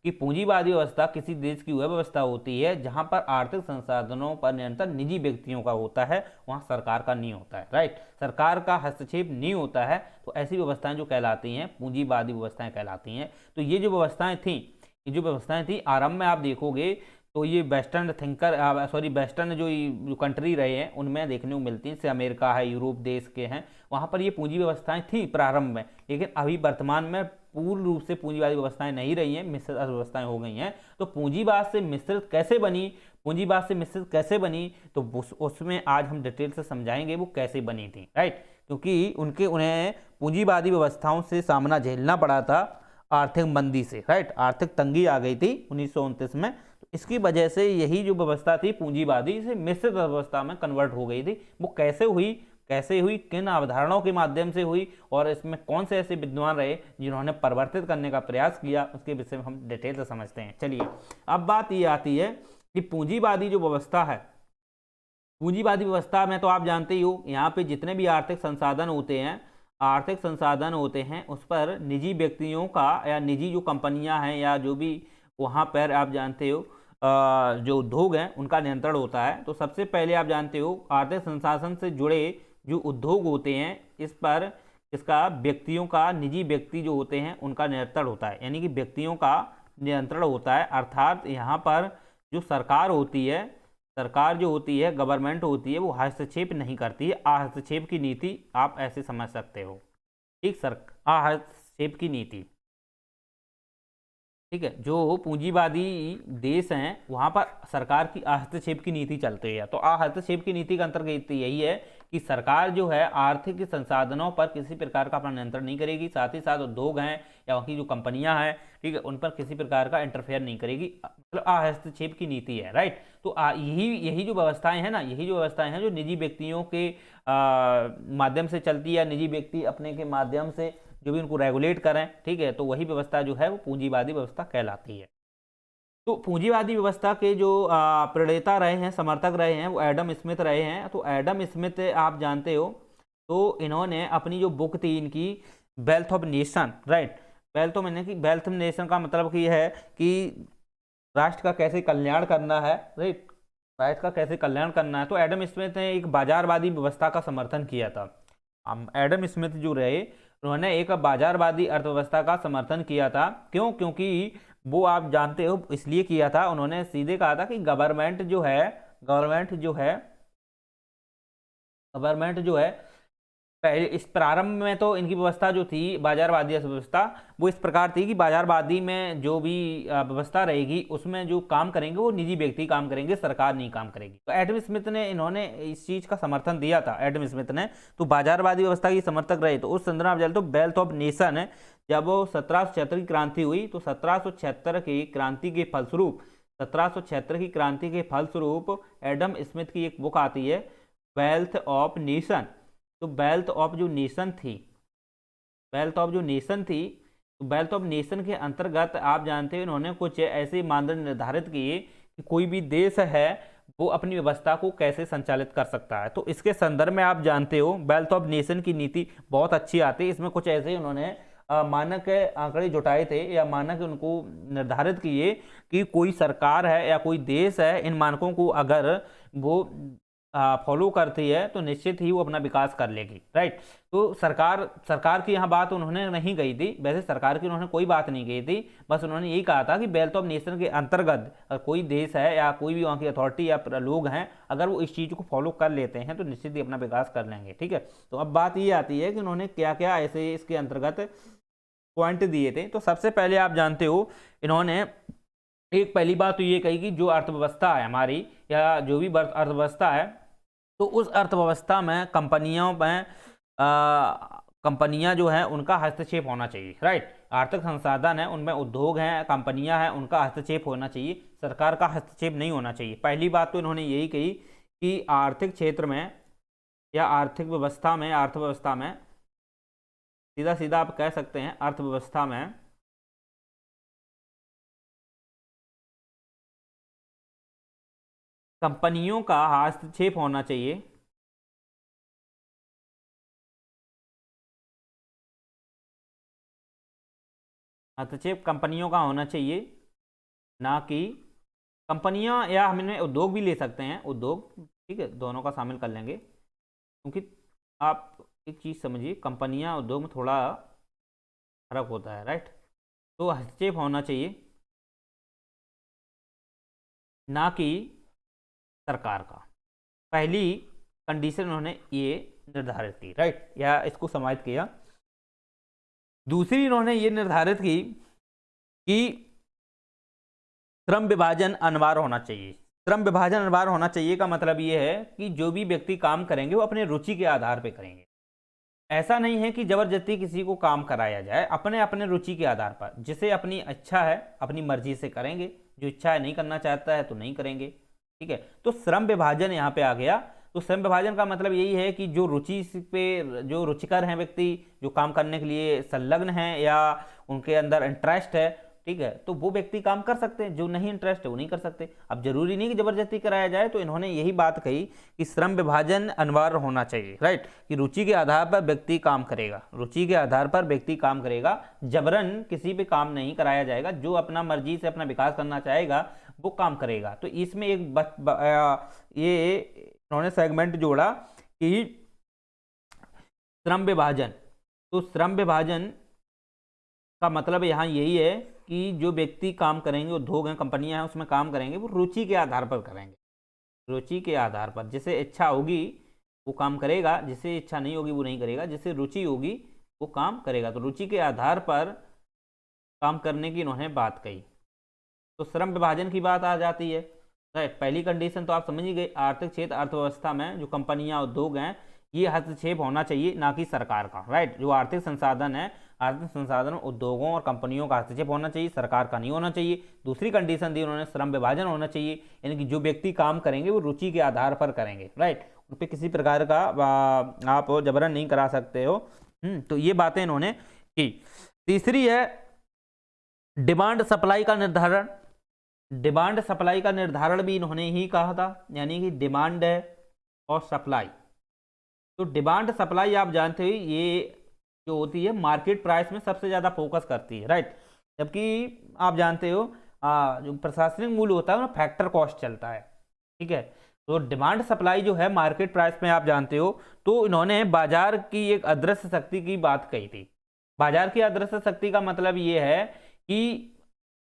कि पूंजीवादी व्यवस्था किसी देश की वह व्यवस्था होती है जहां पर आर्थिक संसाधनों पर नियंत्रण निजी व्यक्तियों का होता है, वहां सरकार का नहीं होता है। राइट, सरकार का हस्तक्षेप नहीं होता है, तो ऐसी व्यवस्थाएं जो कहलाती हैं पूंजीवादी व्यवस्थाएं कहलाती हैं। तो ये जो व्यवस्थाएं थी, ये जो व्यवस्थाएं थी आरंभ में आप देखोगे तो ये वेस्टर्न थिंकर वेस्टर्न जो कंट्री रहे हैं उनमें देखने को मिलती हैं, जैसे अमेरिका है, यूरोप देश के हैं, वहाँ पर ये पूंजी व्यवस्थाएं थी प्रारंभ में। लेकिन अभी वर्तमान में पूर्ण रूप से पूंजीवादी व्यवस्थाएं नहीं रही हैं, मिश्रित अर्थव्यवस्थाएं हो गई हैं। तो पूंजीवाद से मिश्रित कैसे बनी, पूंजीवाद से मिश्रित कैसे बनी, तो उसमें आज हम डिटेल से समझाएंगे वो कैसे बनी थी। राइट, क्योंकि उन्हें पूंजीवादी व्यवस्थाओं से सामना झेलना पड़ा था आर्थिक मंदी से। राइट, आर्थिक तंगी आ गई थी 1929 में, तो इसकी वजह से यही जो व्यवस्था थी पूंजीवादी से मिश्रित अर्थव्यवस्था में कन्वर्ट हो गई थी। वो कैसे हुई, कैसे हुई, किन अवधारणाओं के माध्यम से हुई, और इसमें कौन से ऐसे विद्वान रहे जिन्होंने परिवर्तित करने का प्रयास किया, उसके विषय में हम डिटेल से समझते हैं। चलिए, अब बात ये आती है कि पूंजीवादी जो व्यवस्था है, पूंजीवादी व्यवस्था में तो आप जानते ही हो, यहाँ पे जितने भी आर्थिक संसाधन होते हैं, आर्थिक संसाधन होते हैं उस पर निजी व्यक्तियों का या निजी जो कंपनियां हैं या जो भी वहाँ पर आप जानते हो जो उद्योग हैं उनका नियंत्रण होता है। तो सबसे पहले आप जानते हो आर्थिक संसाधन से जुड़े जो उद्योग होते हैं इस पर इसका व्यक्तियों का, निजी व्यक्ति जो होते हैं उनका नियंत्रण होता है, यानी कि व्यक्तियों का नियंत्रण होता है। अर्थात यहाँ पर जो सरकार होती है, सरकार जो होती है, गवर्नमेंट होती है, वो हस्तक्षेप नहीं करती है। हस्तक्षेप की नीति आप ऐसे समझ सकते हो, ठीक, सर, हस्तक्षेप की नीति। ठीक है, जो पूंजीवादी देश हैं वहां पर सरकार की हस्तक्षेप की नीति चलती है। तो हस्तक्षेप की नीति का अंतर्गत यही है कि सरकार जो है आर्थिक संसाधनों पर किसी प्रकार का अपना नियंत्रण नहीं करेगी, साथ ही साथ उद्योग हैं या वहाँ की जो कंपनियां हैं, ठीक है, उन पर किसी प्रकार का इंटरफेयर नहीं करेगी, मतलब हस्तक्षेप की नीति है। राइट, तो यही यही जो व्यवस्थाएं हैं ना, यही जो व्यवस्थाएं हैं जो निजी व्यक्तियों के माध्यम से चलती है, निजी व्यक्ति अपने के माध्यम से जो भी उनको रेगुलेट करें, ठीक है, तो वही व्यवस्था जो है वो पूंजीवादी व्यवस्था कहलाती है। तो पूंजीवादी व्यवस्था के जो प्रणेता रहे हैं, समर्थक रहे हैं, वो एडम स्मिथ रहे हैं। तो एडम स्मिथ आप जानते हो, तो इन्होंने अपनी जो बुक थी इनकी wealth of nation, right, wealth of nation का मतलब कि है कि राष्ट्र का कैसे कल्याण करना है, राइट, राष्ट्र का कैसे कल्याण करना है। तो एडम स्मिथ ने एक बाजारवादी व्यवस्था का समर्थन किया था। एडम स्मिथ जो रहे उन्होंने एक बाजारवादी अर्थव्यवस्था का समर्थन किया था। क्यों? क्योंकि वो आप जानते हो इसलिए किया था, उन्होंने सीधे कहा था कि गवर्नमेंट जो है पहले इस प्रारंभ में तो इनकी व्यवस्था जो थी बाजारवादी अर्थव्यवस्था, वो इस प्रकार थी कि बाजारवादी में जो भी व्यवस्था रहेगी उसमें जो काम करेंगे वो निजी व्यक्ति काम करेंगे, सरकार नहीं काम करेगी। तो एडम स्मिथ ने इन्होंने इस चीज का समर्थन दिया था। एडम स्मिथ ने तो बाजारवादी व्यवस्था की समर्थक रहे। तो उस संदर्भ में तो वेल्थ ऑफ नेशन है, जब वो 1776 की क्रांति हुई तो 1776 की क्रांति के फलस्वरूप 1776 की क्रांति के फलस्वरूप एडम स्मिथ की एक बुक आती है वेल्थ ऑफ नेशन। तो वेल्थ ऑफ जो नेशन थी, वेल्थ ऑफ जो नेशन थी, तो वेल्थ ऑफ नेशन के अंतर्गत आप जानते हो इन्होंने कुछ ऐसे मानदंड निर्धारित किए कि कोई भी देश है वो अपनी व्यवस्था को कैसे संचालित कर सकता है। तो इसके संदर्भ में आप जानते हो वेल्थ ऑफ नेशन की नीति बहुत अच्छी आती है। इसमें कुछ ऐसे उन्होंने मानक आंकड़े जुटाए थे या मानक उनको निर्धारित किए कि कोई सरकार है या कोई देश है, इन मानकों को अगर वो फॉलो करती है तो निश्चित ही वो अपना विकास कर लेगी। राइट, तो सरकार की यहाँ बात उन्होंने नहीं कही थी, वैसे सरकार की उन्होंने कोई बात नहीं कही थी, बस उन्होंने यही कहा था कि वेल्थ ऑफ नेशन के अंतर्गत कोई देश है या कोई भी वहाँ की अथॉरिटी या लोग हैं, अगर वो इस चीज़ को फॉलो कर लेते हैं तो निश्चित ही अपना विकास कर लेंगे। ठीक है, तो अब बात ये आती है कि उन्होंने क्या क्या ऐसे इसके अंतर्गत पॉइंट दिए थे। तो सबसे पहले आप जानते हो इन्होंने एक पहली बात तो ये कही कि जो अर्थव्यवस्था है हमारी या जो भी अर्थव्यवस्था है, तो उस अर्थव्यवस्था में कंपनियां जो हैं उनका हस्तक्षेप होना चाहिए। राइट, आर्थिक संसाधन है उनमें उद्योग हैं, कंपनियां हैं, उनका हस्तक्षेप होना चाहिए, सरकार का हस्तक्षेप नहीं होना चाहिए। पहली बात तो इन्होंने यही कही कि आर्थिक क्षेत्र में या अर्थव्यवस्था में सीधा सीधा आप कह सकते हैं अर्थव्यवस्था में कंपनियों का हस्तक्षेप होना चाहिए। हस्तक्षेप कंपनियों का होना चाहिए, ना कि कंपनियां, या हमने उद्योग भी ले सकते हैं, उद्योग, ठीक है, दोनों का शामिल कर लेंगे, क्योंकि आप एक चीज़ समझिए, कंपनियां उद्योग में थोड़ा फर्क होता है, राइट। तो हस्तक्षेप होना चाहिए, ना कि सरकार का। पहली कंडीशन उन्होंने ये निर्धारित की, राइट, या इसको समाहित किया। दूसरी इन्होंने ये निर्धारित की कि श्रम विभाजन अनिवार्य होना चाहिए। श्रम विभाजन अनिवार्य होना चाहिए का मतलब ये है कि जो भी व्यक्ति काम करेंगे वो अपने रुचि के आधार पर करेंगे। ऐसा नहीं है कि जबरदस्ती किसी को काम कराया जाए, अपने अपने रुचि के आधार पर, जिसे अपनी इच्छा है अपनी मर्जी से करेंगे, जो इच्छा है नहीं करना चाहता है तो नहीं करेंगे, ठीक है। तो श्रम विभाजन यहाँ पे आ गया। तो श्रम विभाजन का मतलब यही है कि जो रुचि पे, जो रुचिकर हैं व्यक्ति, जो काम करने के लिए संलग्न हैं या उनके अंदर इंटरेस्ट है, ठीक है, तो वो व्यक्ति काम कर सकते हैं, जो नहीं इंटरेस्ट है वो नहीं कर सकते। अब जरूरी नहीं कि जबरदस्ती कराया जाए, तो इन्होंने यही बात कही कि श्रम विभाजन अनिवार्य होना चाहिए, राइट, कि रुचि के आधार पर व्यक्ति काम करेगा, रुचि के आधार पर व्यक्ति काम करेगा, जबरन किसी पे काम नहीं कराया जाएगा, जो अपना मर्जी से अपना विकास करना चाहेगा वो काम करेगा। तो इसमें एक ये इन्होंने सेगमेंट जोड़ा कि श्रम विभाजन। तो श्रम विभाजन का मतलब यहाँ यही है कि जो व्यक्ति काम करेंगे, उद्योग हैं, कंपनियां हैं, उसमें काम करेंगे, वो रुचि के आधार पर करेंगे, रुचि के आधार पर। जिसे इच्छा होगी वो काम करेगा, जिसे इच्छा नहीं होगी वो नहीं करेगा, जिसे रुचि होगी वो काम करेगा। तो रुचि के आधार पर काम करने की इन्होंने बात कही। तो श्रम विभाजन की बात आ जाती है, राइट। पहली कंडीशन तो आप समझ ही गए, आर्थिक क्षेत्र अर्थव्यवस्था में जो कंपनियां उद्योग हैं ये हस्तक्षेप होना चाहिए, ना कि सरकार का, राइट। जो आर्थिक संसाधन है, आर्थिक संसाधन उद्योगों और कंपनियों का हस्तक्षेप होना चाहिए, सरकार का नहीं होना चाहिए। दूसरी कंडीशन दी उन्होंने, श्रम विभाजन होना चाहिए, यानी कि जो व्यक्ति काम करेंगे वो रुचि के आधार पर करेंगे, राइट, उन पर किसी प्रकार का आप जबरन नहीं करा सकते हो। तो ये बातें इन्होंने की। तीसरी है डिमांड सप्लाई का निर्धारण। डिमांड सप्लाई का निर्धारण भी इन्होंने ही कहा था, यानी कि डिमांड है और सप्लाई। तो डिमांड सप्लाई आप जानते हो ये जो होती है मार्केट प्राइस में सबसे ज़्यादा फोकस करती है, राइट। जबकि आप जानते हो जो प्रशासनिक मूल्य होता है ना, फैक्टर कॉस्ट चलता है, ठीक है। तो डिमांड सप्लाई जो है मार्केट प्राइस में आप जानते हो, तो इन्होंने बाजार की एक अदृश्य शक्ति की बात कही थी। बाजार की अदृश्य शक्ति का मतलब ये है कि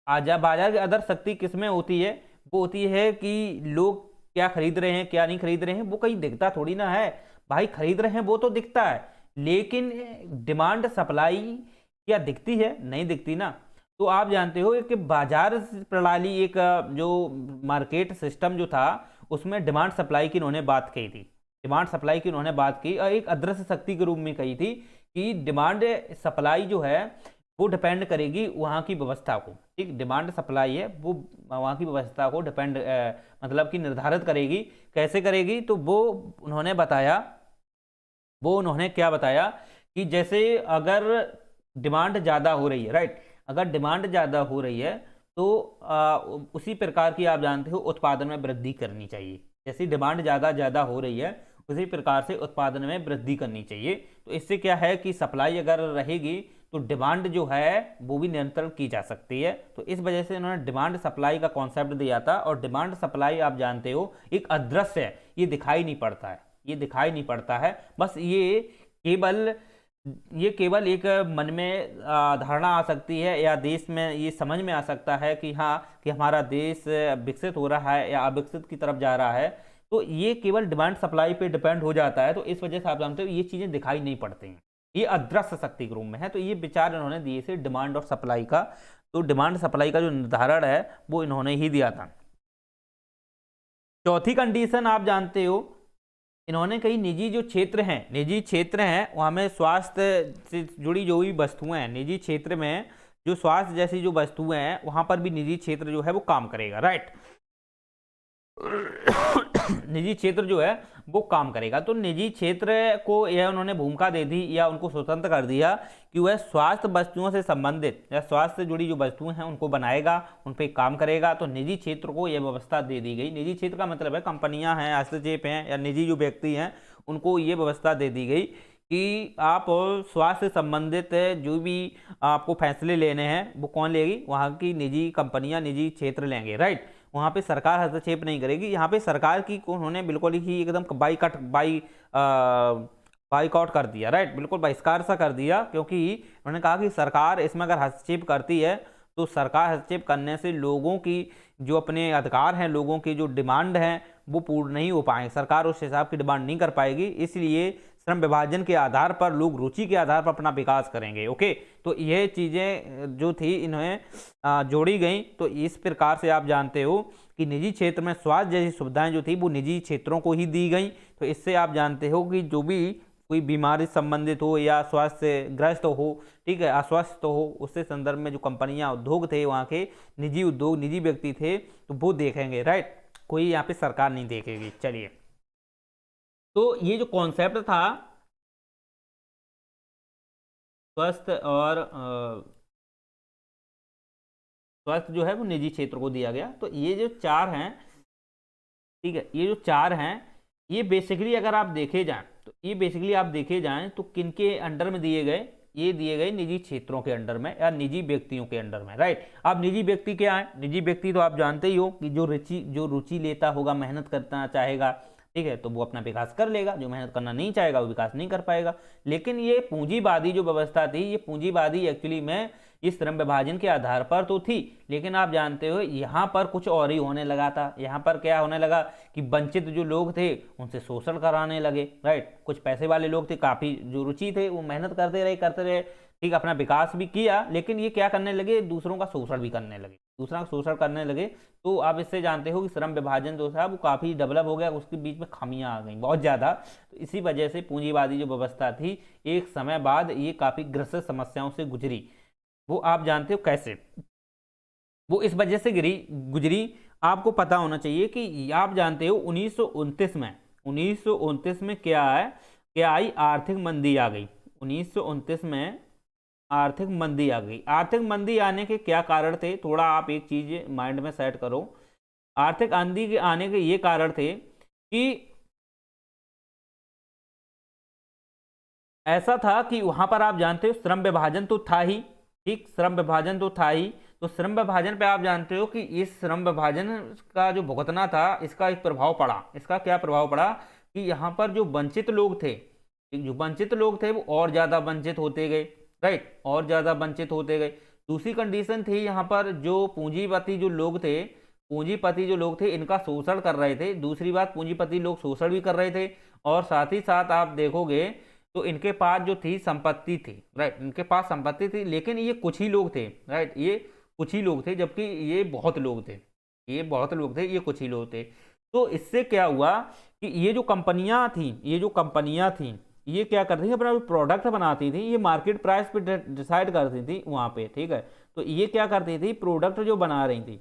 बाजार की अदृश्य शक्ति किसमें होती है, वो होती है कि लोग क्या खरीद रहे हैं क्या नहीं खरीद रहे हैं, वो कहीं दिखता थोड़ी ना है भाई। खरीद रहे हैं वो तो दिखता है, लेकिन डिमांड सप्लाई क्या दिखती है? नहीं दिखती ना। तो आप जानते हो कि बाजार प्रणाली, एक जो मार्केट सिस्टम जो था, उसमें डिमांड सप्लाई की इन्होंने बात कही थी। डिमांड सप्लाई की इन्होंने बात की और एक अदृश्य शक्ति के रूप में कही थी कि डिमांड सप्लाई जो है वो डिपेंड करेगी वहाँ की व्यवस्था को, ठीक। डिमांड सप्लाई है वो वहाँ की व्यवस्था को डिपेंड मतलब कि निर्धारित करेगी। कैसे करेगी? तो वो उन्होंने बताया, वो उन्होंने क्या बताया कि जैसे अगर डिमांड ज़्यादा हो रही है, राइट, अगर डिमांड ज़्यादा हो रही है तो उसी प्रकार की आप जानते हो उत्पादन में वृद्धि करनी चाहिए। जैसी डिमांड ज़्यादा हो रही है उसी प्रकार से उत्पादन में वृद्धि करनी चाहिए। तो इससे क्या है कि सप्लाई अगर रहेगी तो डिमांड जो है वो भी नियंत्रण की जा सकती है। तो इस वजह से इन्होंने डिमांड सप्लाई का कॉन्सेप्ट दिया था। और डिमांड सप्लाई आप जानते हो एक अदृश्य है, ये दिखाई नहीं पड़ता है, ये दिखाई नहीं पड़ता है। बस ये केवल एक मन में धारणा आ सकती है या देश में ये समझ में आ सकता है कि हाँ, कि हमारा देश विकसित हो रहा है या अविकसित की तरफ जा रहा है। तो ये केवल डिमांड सप्लाई पे डिपेंड हो जाता है। तो इस वजह से आप जानते हो ये चीज़ें दिखाई नहीं पड़ती हैं, ये अदृश्य शक्ति के रूप में है। तो ये विचार इन्होंने दिए थे डिमांड और सप्लाई का। तो डिमांड सप्लाई का जो निर्धारण है वो इन्होंने ही दिया था। चौथी कंडीशन आप जानते हो, इन्होंने कई निजी जो क्षेत्र हैं, निजी क्षेत्र हैं वहाँ में स्वास्थ्य से जुड़ी जो भी वस्तुएं हैं, निजी क्षेत्र में जो स्वास्थ्य जैसी जो वस्तुएं हैं वहाँ पर भी निजी क्षेत्र जो है वो काम करेगा, राइट। निजी क्षेत्र जो है वो काम करेगा। तो निजी क्षेत्र को यह उन्होंने भूमिका दे दी या उनको स्वतंत्र कर दिया कि वह स्वास्थ्य वस्तुओं से संबंधित या स्वास्थ्य से जुड़ी जो वस्तुएं हैं उनको बनाएगा, उन पर काम करेगा। तो निजी क्षेत्र को यह व्यवस्था दे दी गई। निजी क्षेत्र का मतलब है कंपनियां हैं, हस्तक्षेप हैं या निजी जो व्यक्ति हैं उनको ये व्यवस्था दे दी गई कि आप स्वास्थ्य से संबंधित जो भी आपको फैसले लेने हैं वो कौन लेगी, वहाँ की निजी कंपनियां, निजी क्षेत्र लेंगे, राइट। वहाँ पे सरकार हस्तक्षेप नहीं करेगी। यहाँ पे सरकार की उन्होंने बिल्कुल ही एकदम बाईकॉट कर दिया, राइट, बिल्कुल बहिष्कार सा कर दिया, क्योंकि उन्होंने कहा कि सरकार इसमें अगर हस्तक्षेप करती है तो सरकार हस्तक्षेप करने से लोगों की जो अपने अधिकार हैं, लोगों की जो डिमांड हैं वो पूर्ण नहीं हो पाएंगे, सरकार उस हिसाब की डिमांड नहीं कर पाएगी। इसलिए श्रम विभाजन के आधार पर लोग रुचि के आधार पर अपना विकास करेंगे। ओके, तो यह चीज़ें जो थी इन्हें जोड़ी गई। तो इस प्रकार से आप जानते हो कि निजी क्षेत्र में स्वास्थ्य जैसी सुविधाएं जो थी वो निजी क्षेत्रों को ही दी गई। तो इससे आप जानते हो कि जो भी कोई बीमारी संबंधित हो या स्वास्थ्य से ग्रस्त हो, ठीक है, अस्वस्थ हो, उससे संदर्भ में जो कंपनियां, उद्योग थे वहाँ के, निजी उद्योग, निजी व्यक्ति थे, तो वो देखेंगे, राइट, कोई यहाँ पे सरकार नहीं देखेगी। चलिए, तो ये जो कॉन्सेप्ट था स्वस्थ और स्वास्थ्य जो है वो निजी क्षेत्र को दिया गया। तो ये जो चार हैं, ठीक है, ये जो चार हैं ये बेसिकली अगर आप देखे जाएं तो ये बेसिकली आप देखे जाएं तो किनके अंडर में दिए गए, ये दिए गए निजी क्षेत्रों के अंडर में या निजी व्यक्तियों के अंडर में, राइट। अब निजी व्यक्ति क्या है? निजी व्यक्ति तो आप जानते ही हो कि जो रुचि लेता होगा, मेहनत करना चाहेगा, ठीक है, तो वो अपना विकास कर लेगा। जो मेहनत करना नहीं चाहेगा वो विकास नहीं कर पाएगा। लेकिन ये पूंजीवादी जो व्यवस्था थी, ये पूंजीवादी एक्चुअली में इस श्रम विभाजन के आधार पर तो थी, लेकिन आप जानते हो यहाँ पर कुछ और ही होने लगा था। यहाँ पर क्या होने लगा कि वंचित जो लोग थे उनसे शोषण कराने लगे, राइट। कुछ पैसे वाले लोग थे, काफ़ी जो रुचि थे वो मेहनत करते रहे, ठीक, अपना विकास भी किया, लेकिन ये क्या करने लगे, दूसरों का शोषण भी करने लगे, दूसरा का शोषण करने लगे। तो आप इससे जानते हो कि श्रम विभाजन जो था वो काफ़ी डेवलप हो गया, उसके बीच में खामियां आ गई बहुत ज़्यादा। तो इसी वजह से पूंजीवादी जो व्यवस्था थी एक समय बाद ये काफ़ी ग्रसित समस्याओं से गुजरी। वो आप जानते हो कैसे, वो इस वजह से गुजरी। आपको पता होना चाहिए कि आप जानते हो 1929 में क्या है, क्या आई, आर्थिक मंदी आ गई। 1929 में आर्थिक मंदी आ गई। आर्थिक मंदी आने के क्या कारण थे, थोड़ा आप एक चीज माइंड में सेट करो। आर्थिक मंदी के आने के ये कारण थे कि ऐसा था कि वहां पर आप जानते हो श्रम विभाजन तो था ही, ठीक, श्रम विभाजन तो था ही। तो श्रम विभाजन पे आप जानते हो कि इस श्रम विभाजन का जो भुगतना था इसका एक प्रभाव पड़ा। इसका क्या प्रभाव पड़ा कि यहाँ पर जो वंचित लोग थे, जो वंचित लोग थे वो और ज्यादा वंचित होते गए, राइट, और ज्यादा वंचित होते गए। दूसरी कंडीशन थी यहाँ पर जो पूंजीपति जो लोग थे, पूंजीपति जो लोग थे इनका शोषण कर रहे थे। दूसरी बात, पूंजीपति लोग शोषण भी कर रहे थे, और साथ ही साथ आप देखोगे तो इनके पास जो थी संपत्ति थी, राइट, इनके पास संपत्ति थी, लेकिन ये कुछ ही लोग थे, राइट, ये कुछ ही लोग थे, जबकि ये बहुत लोग थे, ये बहुत लोग थे, ये कुछ ही लोग थे। तो इससे क्या हुआ कि ये जो कंपनियां थी, ये जो कंपनियां थी ये क्या करती थी, अपना प्रोडक्ट बनाती थी, ये मार्केट प्राइस पे डिसाइड करती थी वहां पे, ठीक है। तो ये क्या करती थी, प्रोडक्ट जो बना रही थी,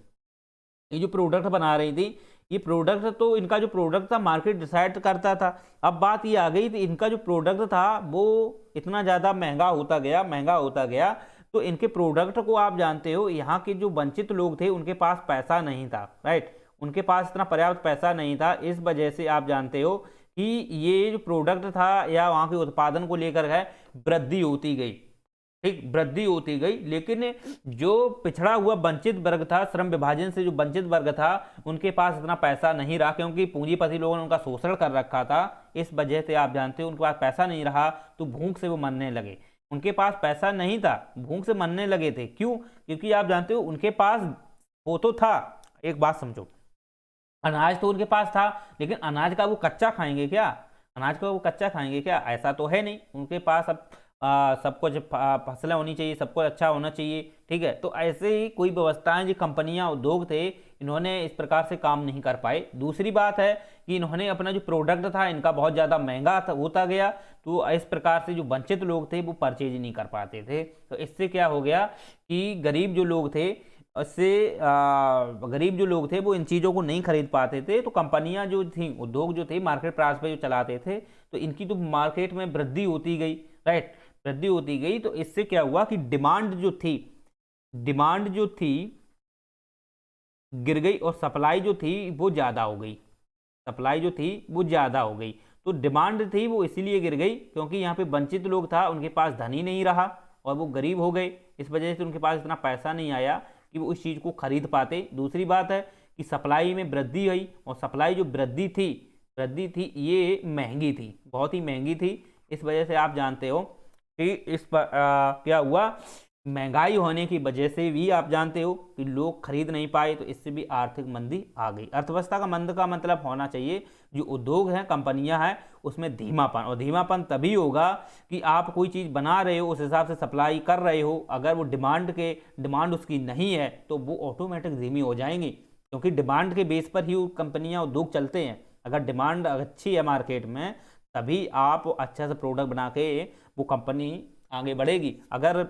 ये जो प्रोडक्ट बना रही थी, ये प्रोडक्ट तो इनका जो प्रोडक्ट था मार्केट डिसाइड करता था। अब बात ये आ गई थी, इनका जो प्रोडक्ट था वो इतना ज़्यादा महंगा होता गया, महंगा होता गया। तो इनके प्रोडक्ट को आप जानते हो यहाँ के जो वंचित लोग थे उनके पास पैसा नहीं था, राइट, उनके पास इतना पर्याप्त पैसा नहीं था। इस वजह से आप जानते हो कि ये जो प्रोडक्ट था या वहाँ के उत्पादन को लेकर है वृद्धि होती गई, ठीक, वृद्धि होती गई। लेकिन जो पिछड़ा हुआ वंचित वर्ग था, श्रम विभाजन से जो वंचित वर्ग था, उनके पास इतना पैसा नहीं रहा, क्योंकि पूंजीपति लोगों ने उनका शोषण कर रखा था। इस वजह से आप जानते हो उनके पास पैसा नहीं रहा, तो भूख से वो मरने लगे। उनके पास पैसा नहीं था, भूख से मरने लगे थे। क्यों? क्योंकि आप जानते हो उनके पास वो तो था, एक बात समझो, अनाज तो उनके पास था, लेकिन अनाज का वो कच्चा खाएंगे क्या? अनाज का वो कच्चा खाएंगे क्या? ऐसा तो है नहीं। उनके पास अब सब कुछ फसलें होनी चाहिए, सब कुछ अच्छा होना चाहिए, ठीक है। तो ऐसे ही कोई व्यवस्थाएं, जो कंपनियां, उद्योग थे, इन्होंने इस प्रकार से काम नहीं कर पाए। दूसरी बात है कि इन्होंने अपना जो प्रोडक्ट था इनका बहुत ज़्यादा महंगा होता गया, तो इस प्रकार से जो वंचित लोग थे वो परचेज नहीं कर पाते थे। तो इससे क्या हो गया कि गरीब जो लोग थे, इससे गरीब जो लोग थे वो इन चीज़ों को नहीं खरीद पाते थे। तो कंपनियां जो थी, उद्योग जो थे, मार्केट प्राइस पे जो चलाते थे, तो इनकी तो मार्केट में वृद्धि होती गई, राइट, वृद्धि होती गई। तो इससे क्या हुआ कि डिमांड जो थी गिर गई, और सप्लाई जो थी वो ज़्यादा हो गई, सप्लाई जो थी वो ज़्यादा हो गई। तो डिमांड थी वो इसीलिए गिर गई क्योंकि यहाँ पे वंचित लोग था, उनके पास धन ही नहीं रहा और वो गरीब हो गए। इस वजह से उनके पास इतना पैसा नहीं आया कि वो इस चीज़ को खरीद पाते। दूसरी बात है कि सप्लाई में वृद्धि हुई, और सप्लाई जो वृद्धि थी ये महंगी थी, बहुत ही महंगी थी। इस वजह से आप जानते हो कि इस पर क्या हुआ, महंगाई होने की वजह से भी आप जानते हो कि लोग खरीद नहीं पाए, तो इससे भी आर्थिक मंदी आ गई। अर्थव्यवस्था का मंद का मतलब होना चाहिए जो उद्योग हैं, कंपनियां हैं, उसमें धीमापन। और धीमापन तभी होगा कि आप कोई चीज़ बना रहे हो, उस हिसाब से सप्लाई कर रहे हो, अगर वो डिमांड उसकी नहीं है तो वो ऑटोमेटिक धीमी हो जाएंगी, क्योंकि डिमांड के बेस पर ही वो कंपनियां उद्योग चलते हैं। अगर डिमांड अच्छी है मार्केट में तभी आप अच्छा सा प्रोडक्ट बना के वो कंपनी आगे बढ़ेगी। अगर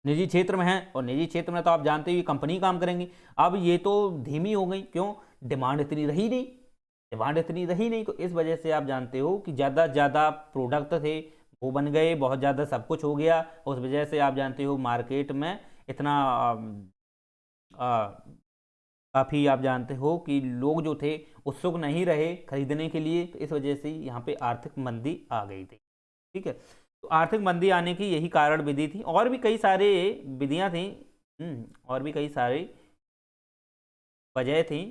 निजी क्षेत्र में है, और निजी क्षेत्र में तो आप जानते हो कंपनी काम करेंगी, अब ये तो धीमी हो गई, क्यों, डिमांड इतनी रही नहीं। तो इस वजह से आप जानते हो कि ज़्यादा ज़्यादा प्रोडक्ट थे वो बन गए, बहुत ज़्यादा सब कुछ हो गया। उस वजह से आप जानते हो मार्केट में इतना काफ़ी आप जानते हो कि लोग जो थे उत्सुक नहीं रहे खरीदने के लिए, तो इस वजह से यहाँ पे आर्थिक मंदी आ गई थी। ठीक है, तो आर्थिक मंदी आने की यही कारण विधि थी, और भी कई सारे विधियाँ थी, और भी कई सारी वजह थी।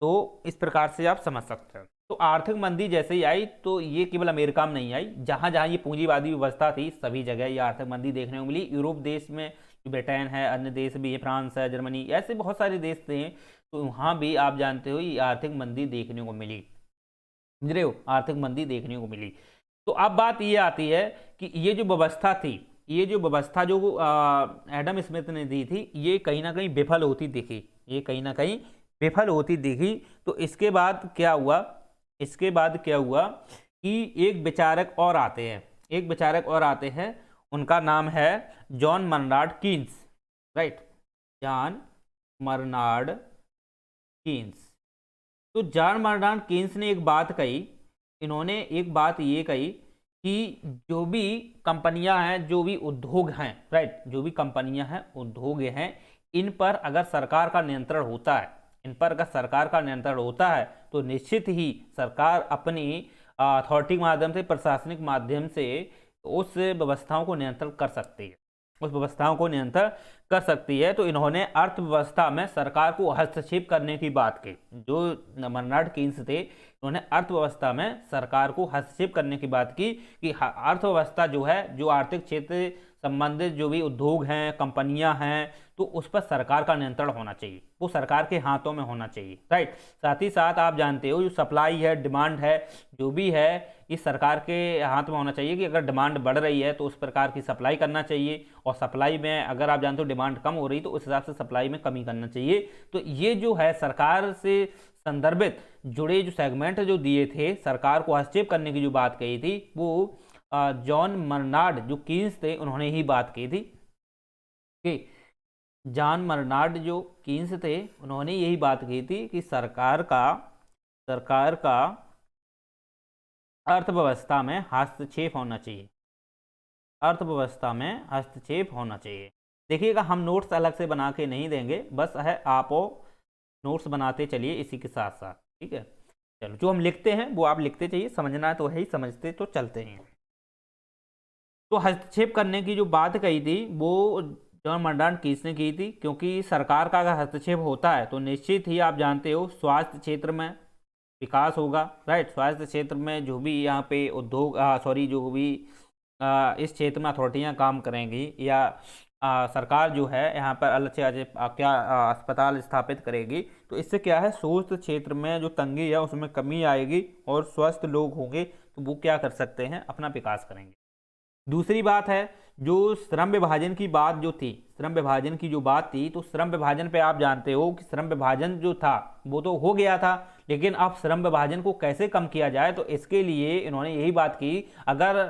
तो इस प्रकार से आप समझ सकते हैं। तो आर्थिक मंदी जैसे ही आई तो ये केवल अमेरिका में नहीं आई, जहाँ जहाँ ये पूंजीवादी व्यवस्था थी सभी जगह ये आर्थिक मंदी देखने को मिली। यूरोप देश में ब्रिटेन है, अन्य देश भी है, फ्रांस है, जर्मनी, ऐसे बहुत सारे देश थे, तो वहाँ भी आप जानते हो ये आर्थिक मंदी देखने को मिली। समझ रहे हो, आर्थिक मंदी देखने को मिली। तो अब बात ये आती है कि ये जो व्यवस्था थी, ये जो व्यवस्था जो एडम स्मिथ ने दी थी, ये कहीं ना कहीं विफल होती दिखी, ये कहीं ना कहीं विफल होती दिखी। तो इसके बाद क्या हुआ, इसके बाद क्या हुआ कि एक विचारक और आते हैं, एक विचारक और आते हैं, उनका नाम है John Maynard Keynes, right, John Maynard Keynes. तो जॉन मर्नार्ड कीन्स ने एक बात कही, इन्होंने एक बात ये कही कि जो भी कंपनियां हैं, जो भी उद्योग हैं, राइट, जो भी कंपनियां हैं, उद्योग हैं, इन पर अगर सरकार का नियंत्रण होता है, इन पर अगर सरकार का नियंत्रण होता है तो निश्चित ही सरकार अपनी अथॉरिटी के माध्यम से, प्रशासनिक माध्यम से उस व्यवस्थाओं को नियंत्रण कर सकती है, उस व्यवस्थाओं को नियंत्रण कर सकती है। तो इन्होंने अर्थव्यवस्था में सरकार को हस्तक्षेप करने की बात की। जो मर्नार्ड कीन्स थे, उन्होंने अर्थव्यवस्था में सरकार को हस्तक्षेप करने की बात की कि अर्थव्यवस्था जो है, जो आर्थिक क्षेत्र संबंधित जो भी उद्योग हैं, कंपनियां हैं, तो उस पर सरकार का नियंत्रण होना चाहिए, वो सरकार के हाथों में होना चाहिए, राइट। साथ ही साथ आप जानते हो जो सप्लाई है, डिमांड है, जो भी है, ये सरकार के हाथ में होना चाहिए कि अगर डिमांड बढ़ रही है तो उस प्रकार की सप्लाई करना चाहिए, और सप्लाई में अगर आप जानते हो डिमांड कम हो रही तो उस हिसाब से सप्लाई में कमी करना चाहिए। तो ये जो है सरकार से संदर्भित जुड़े जो सेगमेंट जो दिए थे, सरकार को हस्तक्षेप करने की जो बात कही थी, वो जॉन मर्नार्ड जो कीन्स थे उन्होंने ही बात की थी। कि जॉन मर्नार्ड जो कीन्स थे उन्होंने यही बात की थी कि सरकार का अर्थव्यवस्था में हस्तक्षेप होना चाहिए, अर्थव्यवस्था में हस्तक्षेप होना चाहिए। देखिएगा, हम नोट्स अलग से बना के नहीं देंगे, बस है आप नोट्स बनाते चलिए इसी के साथ साथ, ठीक है। चलो, जो हम लिखते हैं वो आप लिखते चाहिए, समझना है तो है ही, समझते तो चलते हैं। तो हस्तक्षेप करने की जो बात कही थी वो जॉन मर्नार्ड कीन्स ने की थी, क्योंकि सरकार का अगर हस्तक्षेप होता है तो निश्चित ही आप जानते हो स्वास्थ्य क्षेत्र में विकास होगा, राइट। स्वास्थ्य क्षेत्र में जो भी यहाँ पे उद्योग जो भी इस क्षेत्र में अथॉरिटियाँ काम करेंगी, या सरकार जो है यहाँ पर अलग से क्या अस्पताल स्थापित करेगी, तो इससे क्या है, स्वास्थ्य क्षेत्र में जो तंगी है उसमें कमी आएगी, और स्वस्थ लोग होंगे तो वो क्या कर सकते हैं, अपना विकास करेंगे। दूसरी बात है जो श्रम विभाजन की बात जो थी, श्रम विभाजन की जो बात थी, तो श्रम विभाजन पे आप जानते हो कि श्रम विभाजन जो था वो तो हो गया था, लेकिन अब श्रम विभाजन को कैसे कम किया जाए, तो इसके लिए इन्होंने यही बात की, अगर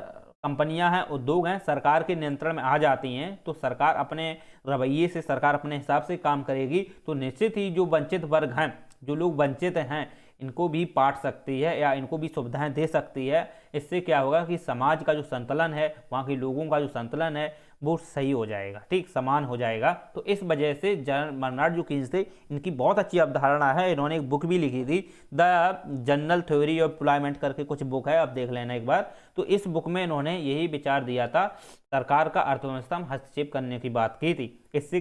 कंपनियां हैं, उद्योग हैं, सरकार के नियंत्रण में आ जाती हैं तो सरकार अपने रवैये से, सरकार अपने हिसाब से काम करेगी, तो निश्चित ही जो वंचित वर्ग हैं, जो लोग वंचित हैं, इनको भी बांट सकती है या इनको भी सुविधाएं दे सकती है। इससे क्या होगा कि समाज का जो संतुलन है, वहाँ के लोगों का जो संतुलन है वो सही हो जाएगा, ठीक, समान हो जाएगा। तो इस वजह से बर्नार्ड जो कीन्स थे, इनकी बहुत अच्छी अवधारणा है। इन्होंने एक बुक भी लिखी थी, the general theory of employment करके कुछ बुक है, आप देख लेना एक बार। तो इस बुक में इन्होंने यही विचार दिया था, सरकार का अर्थव्यवस्था में हस्तक्षेप करने की बात की थी। इससे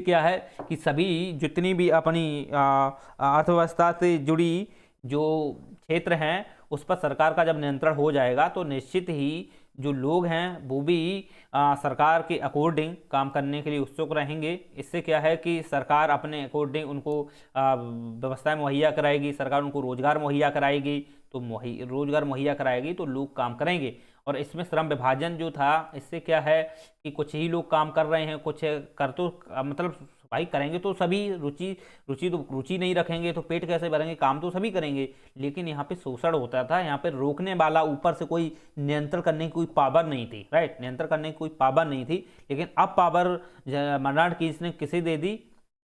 क्या है कि सभी जितनी भी अपनी अर्थव्यवस्था से जुड़ी जो क्षेत्र हैं उस पर सरकार का जब नियंत्रण हो जाएगा तो निश्चित ही जो लोग हैं वो भी सरकार के अकॉर्डिंग काम करने के लिए उत्सुक रहेंगे। इससे क्या है कि सरकार अपने अकॉर्डिंग उनको व्यवस्थाएं मुहैया कराएगी, सरकार उनको रोजगार मुहैया कराएगी, तो रोजगार मुहैया कराएगी तो लोग काम करेंगे। और इसमें श्रम विभाजन जो था, इससे क्या है कि कुछ ही लोग काम कर रहे हैं, कुछ कर तो मतलब भाई करेंगे तो सभी, रुचि नहीं रखेंगे तो पेट कैसे भरेंगे, काम तो सभी करेंगे। लेकिन यहाँ पे शोषण होता था, यहाँ पे रोकने वाला ऊपर से कोई नियंत्रण करने की कोई पावर नहीं थी, राइट, नियंत्रण करने की कोई पावर नहीं थी। लेकिन अब पावर बर्नार्ड कीन्स ने किसे दे दी,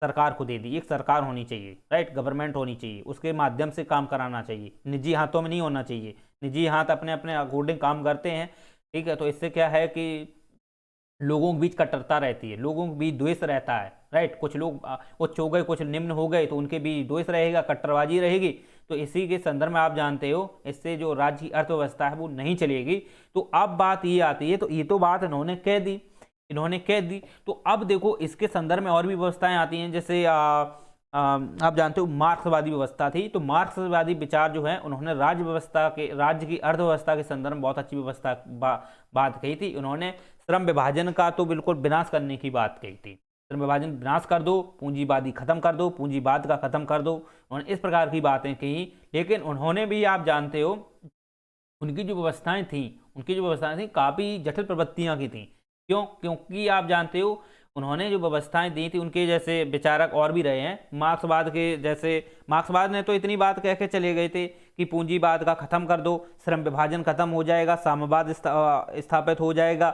सरकार को दे दी। एक सरकार होनी चाहिए, राइट, गवर्नमेंट होनी चाहिए, उसके माध्यम से काम कराना चाहिए, निजी हाथों में नहीं होना चाहिए। निजी हाथ अपने अपने अकॉर्डिंग काम करते हैं, ठीक है। तो इससे क्या है कि लोगों के बीच कट्टरता रहती है, लोगों के बीच द्वेष रहता है, राइट। कुछ लोग उच्च हो गए, कुछ निम्न हो गए, तो उनके बीच द्वेष रहेगा, कट्टरबाजी रहेगी। तो इसी के संदर्भ में आप जानते हो, इससे जो राज्य की अर्थव्यवस्था है वो नहीं चलेगी। तो अब बात ये आती है, तो ये तो बात इन्होंने कह दी। तो अब देखो इसके संदर्भ में और भी व्यवस्थाएं आती हैं, जैसे आप जानते हो मार्क्सवादी व्यवस्था थी। तो मार्क्सवादी विचार जो है, उन्होंने राज्य की अर्थव्यवस्था के संदर्भ में बहुत अच्छी व्यवस्था बात कही थी। उन्होंने श्रम विभाजन का तो बिल्कुल विनाश करने की बात कही थी। श्रम विभाजन विनाश कर दो, पूंजीवादी खत्म कर दो, पूंजीवाद का खत्म कर दो, उन्होंने इस प्रकार की बातें कही। लेकिन उन्होंने भी, आप जानते हो, उनकी जो व्यवस्थाएं थी काफी जटिल प्रवृत्तियां की थी। क्यों? क्योंकि आप जानते हो उन्होंने जो व्यवस्थाएं दी थी, उनके जैसे विचारक और भी रहे हैं मार्क्सवाद के। जैसे मार्क्सवाद ने तो इतनी बात कह के चले गए थे कि पूंजीवाद का खत्म कर दो, श्रम विभाजन खत्म हो जाएगा, साम्यवाद स्थापित हो जाएगा,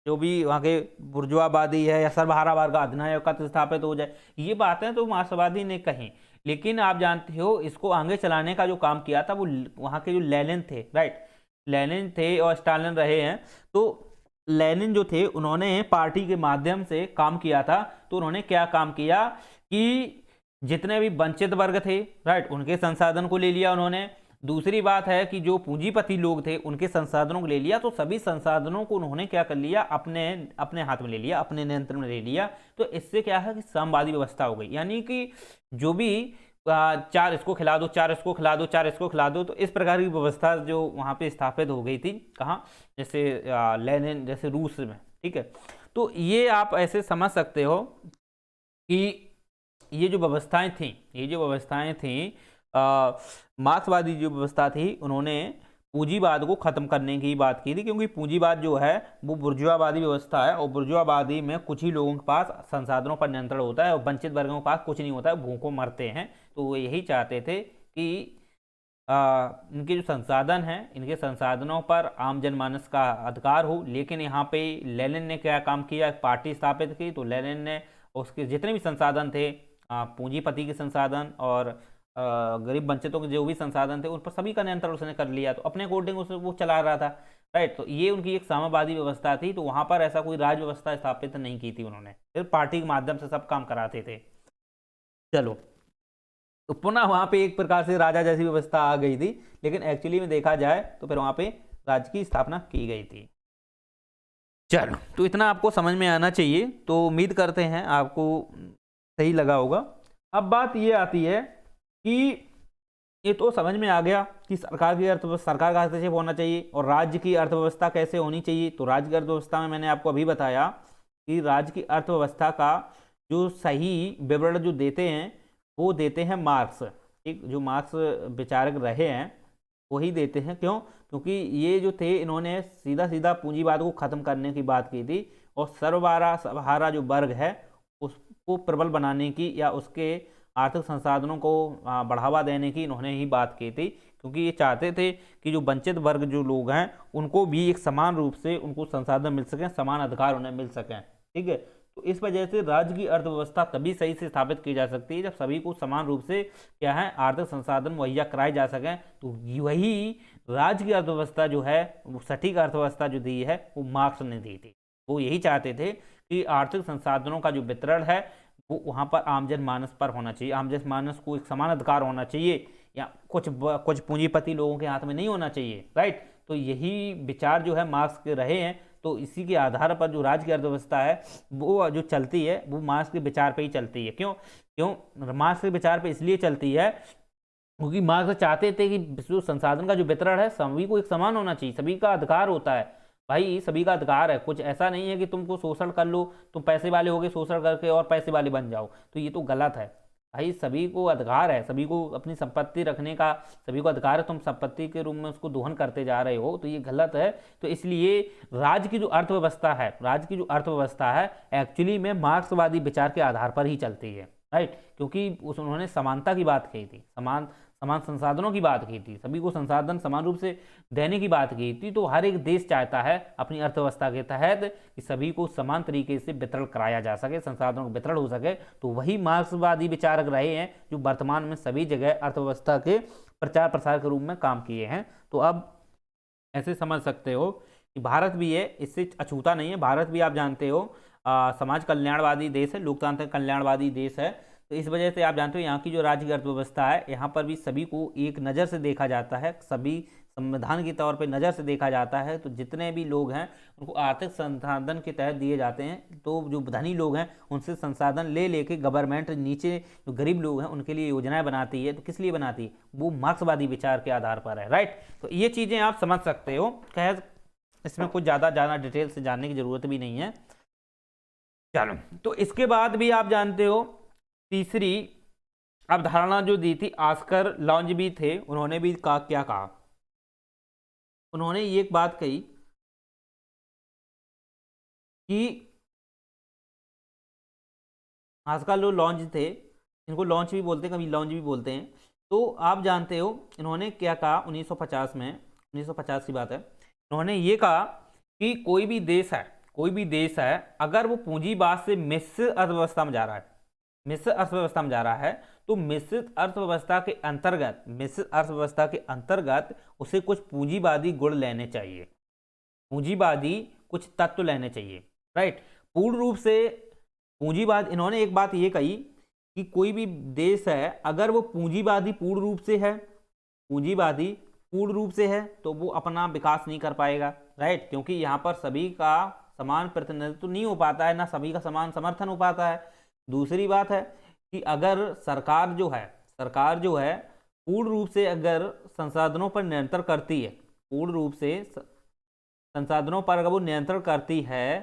जो भी वहाँ के बुर्जुआवादी है या सर्वहारावाद का अधिनायक का स्थापित हो जाए। ये बातें तो मार्क्सवादी ने कही। लेकिन आप जानते हो इसको आगे चलाने का जो काम किया था वो वहाँ के जो लेनिन थे, राइट, लेनिन थे और स्टालिन रहे हैं। तो लेनिन जो थे, उन्होंने पार्टी के माध्यम से काम किया था। तो उन्होंने क्या काम किया कि जितने भी वंचित वर्ग थे, राइट, उनके संसाधन को ले लिया उन्होंने। दूसरी बात है कि जो पूंजीपति लोग थे उनके संसाधनों को ले लिया। तो सभी संसाधनों को उन्होंने क्या कर लिया, अपने हाथ में ले लिया, अपने नियंत्रण में ले लिया। तो इससे क्या है कि साम्यवादी व्यवस्था हो गई। यानी कि जो भी चार इसको खिला दो, चार इसको खिला दो, चार इसको खिला दो, तो इस प्रकार की व्यवस्था जो वहाँ पे स्थापित हो गई थी। कहाँ? जैसे लेनिन जैसे रूस में, ठीक है। तो ये आप ऐसे समझ सकते हो कि ये जो व्यवस्थाएं थी मार्क्सवादी जो व्यवस्था थी, उन्होंने पूंजीवाद को खत्म करने की बात की थी। क्योंकि पूंजीवाद जो है वो बुर्जुआवादी व्यवस्था है, और बुर्जुआवादी में कुछ ही लोगों के पास संसाधनों पर नियंत्रण होता है और वंचित वर्गों के पास कुछ नहीं होता है, भूखों मरते हैं। तो वो यही चाहते थे कि इनके जो संसाधन हैं, इनके संसाधनों पर आम जनमानस का अधिकार हो। लेकिन यहाँ पे लेनिन ने क्या काम किया, पार्टी स्थापित की। तो लेनिन ने उसके जितने भी संसाधन थे, पूंजीपति के संसाधन और गरीब वंचितों के जो भी संसाधन थे, उन पर सभी का नियंत्रण उसने कर लिया। तो अपने अकॉर्डिंग उसे वो चला रहा था, राइट। तो ये उनकी एक साम्यवादी व्यवस्था थी। तो वहां पर ऐसा कोई राज व्यवस्था स्थापित नहीं की थी उन्होंने, सिर्फ पार्टी के माध्यम से सब काम कराते थे। चलो, तो पुनः वहां पे एक प्रकार से राजा जैसी व्यवस्था आ गई थी। लेकिन एक्चुअली में देखा जाए तो फिर वहां पे राज्य की स्थापना की गई थी। चलो, तो इतना आपको समझ में आना चाहिए। तो उम्मीद करते हैं आपको सही लगा होगा। अब बात ये आती है कि ये तो समझ में आ गया कि सरकार का हस्तक्षेप होना चाहिए और राज्य की अर्थव्यवस्था कैसे होनी चाहिए। तो राज्य की अर्थव्यवस्था में मैंने आपको अभी बताया कि राज्य की अर्थव्यवस्था का जो सही विवरण जो देते हैं वो देते हैं मार्क्स, ठीक, जो मार्क्स विचारक रहे हैं वही देते हैं। क्यों? क्योंकि ये जो थे, इन्होंने सीधा सीधा पूंजीवाद को खत्म करने की बात की थी और सर्वहारा जो वर्ग है उसको प्रबल बनाने की या उसके आर्थिक संसाधनों को बढ़ावा देने की इन्होंने ही बात की थी। क्योंकि ये चाहते थे कि जो वंचित वर्ग जो लोग हैं उनको भी एक समान रूप से उनको संसाधन मिल सकें, समान अधिकार उन्हें मिल सकें, ठीक है। तो इस वजह से राज्य की अर्थव्यवस्था तभी सही से स्थापित की जा सकती है जब सभी को समान रूप से क्या है आर्थिक संसाधन मुहैया कराए जा सकें। तो वही राज्य की अर्थव्यवस्था जो है वो सटीक अर्थव्यवस्था जो दी है वो मार्क्स ने दी थी। वो यही चाहते थे कि आर्थिक संसाधनों का जो वितरण है वो वहाँ पर आमजन मानस पर होना चाहिए, आमजन मानस को एक समान अधिकार होना चाहिए, या कुछ पूंजीपति लोगों के हाथ में नहीं होना चाहिए, राइट। तो यही विचार जो है मार्क्स के रहे हैं। तो इसी के आधार पर जो राज्य की अर्थव्यवस्था है वो जो चलती है वो मार्क्स के विचार पे ही चलती है। क्यों क्यों मार्क्स के विचार पे इसलिए चलती है क्योंकि मार्क्स चाहते थे कि जो संसाधन का जो वितरण है सभी को एक समान होना चाहिए, सभी का अधिकार होता है भाई, सभी का अधिकार है। कुछ ऐसा नहीं है कि तुमको शोषण कर लो, तुम पैसे वाले हो गए शोषण करके और पैसे वाले बन जाओ, तो ये तो गलत है भाई। सभी को अधिकार है, सभी को अपनी संपत्ति रखने का सभी को अधिकार है। तुम संपत्ति के रूप में उसको दोहन करते जा रहे हो तो ये गलत है। तो इसलिए राज्य की जो अर्थव्यवस्था है, राज्य की जो अर्थव्यवस्था है एक्चुअली में मार्क्सवादी विचार के आधार पर ही चलती है, राइट। क्योंकि उन्होंने समानता की बात कही थी, समान समान संसाधनों की बात की थी, सभी को संसाधन समान रूप से देने की बात की थी। तो हर एक देश चाहता है अपनी अर्थव्यवस्था के तहत कि सभी को समान तरीके से वितरण कराया जा सके, संसाधनों का वितरण हो सके। तो वही मार्क्सवादी विचारक रहे हैं जो वर्तमान में सभी जगह अर्थव्यवस्था के प्रचार प्रसार के रूप में काम किए हैं। तो अब ऐसे समझ सकते हो कि भारत भी है, इससे अछूता नहीं है। भारत भी आप जानते हो समाज कल्याणवादी देश है, लोकतांत्रिक कल्याणवादी देश है। तो इस वजह से आप जानते हो यहाँ की जो राज्य की अर्थव्यवस्था है यहाँ पर भी सभी को एक नज़र से देखा जाता है, सभी संविधान के तौर पे नज़र से देखा जाता है। तो जितने भी लोग हैं उनको आर्थिक संसाधन के तहत दिए जाते हैं। तो जो धनी लोग हैं उनसे संसाधन ले लेके गवर्नमेंट नीचे जो गरीब लोग हैं उनके लिए योजनाएं बनाती है। तो किस लिए बनाती है? वो मार्क्सवादी विचार के आधार पर है, राइट। तो ये चीज़ें आप समझ सकते हो। खैर इसमें कुछ ज़्यादा डिटेल से जानने की ज़रूरत भी नहीं है। चलो, तो इसके बाद भी आप जानते हो तीसरी अवधारणा जो दी थी ऑस्कर लॉन्ज भी थे, उन्होंने भी कहा, क्या कहा? उन्होंने ये एक बात कही कि आजकल जो लॉन्च थे, इनको लॉन्च भी बोलते हैं, कभी लॉन्च भी बोलते हैं। तो आप जानते हो इन्होंने क्या कहा 1950 में, 1950 की बात है। उन्होंने ये कहा कि कोई भी देश है अगर वो पूंजीवाद से मिश्रित अर्थव्यवस्था में जा रहा है, मिश्रित अर्थव्यवस्था में जा रहा है, तो मिश्रित अर्थव्यवस्था के अंतर्गत उसे कुछ पूंजीवादी गुण लेने चाहिए, पूंजीवादी कुछ तत्व लेने चाहिए, राइट। पूर्ण रूप से पूंजीवाद, इन्होंने एक बात ये कही कि कोई भी देश है अगर वो पूंजीवादी पूर्ण रूप से है, पूंजीवादी पूर्ण रूप से है तो वो अपना विकास नहीं कर पाएगा, राइट। क्योंकि यहाँ पर सभी का समान प्रतिनिधित्व तो नहीं हो पाता है, ना सभी का समान समर्थन हो पाता है। दूसरी बात है कि अगर सरकार जो है पूर्ण रूप से अगर संसाधनों पर नियंत्रण करती है, पूर्ण रूप से संसाधनों पर अगर वो नियंत्रण करती है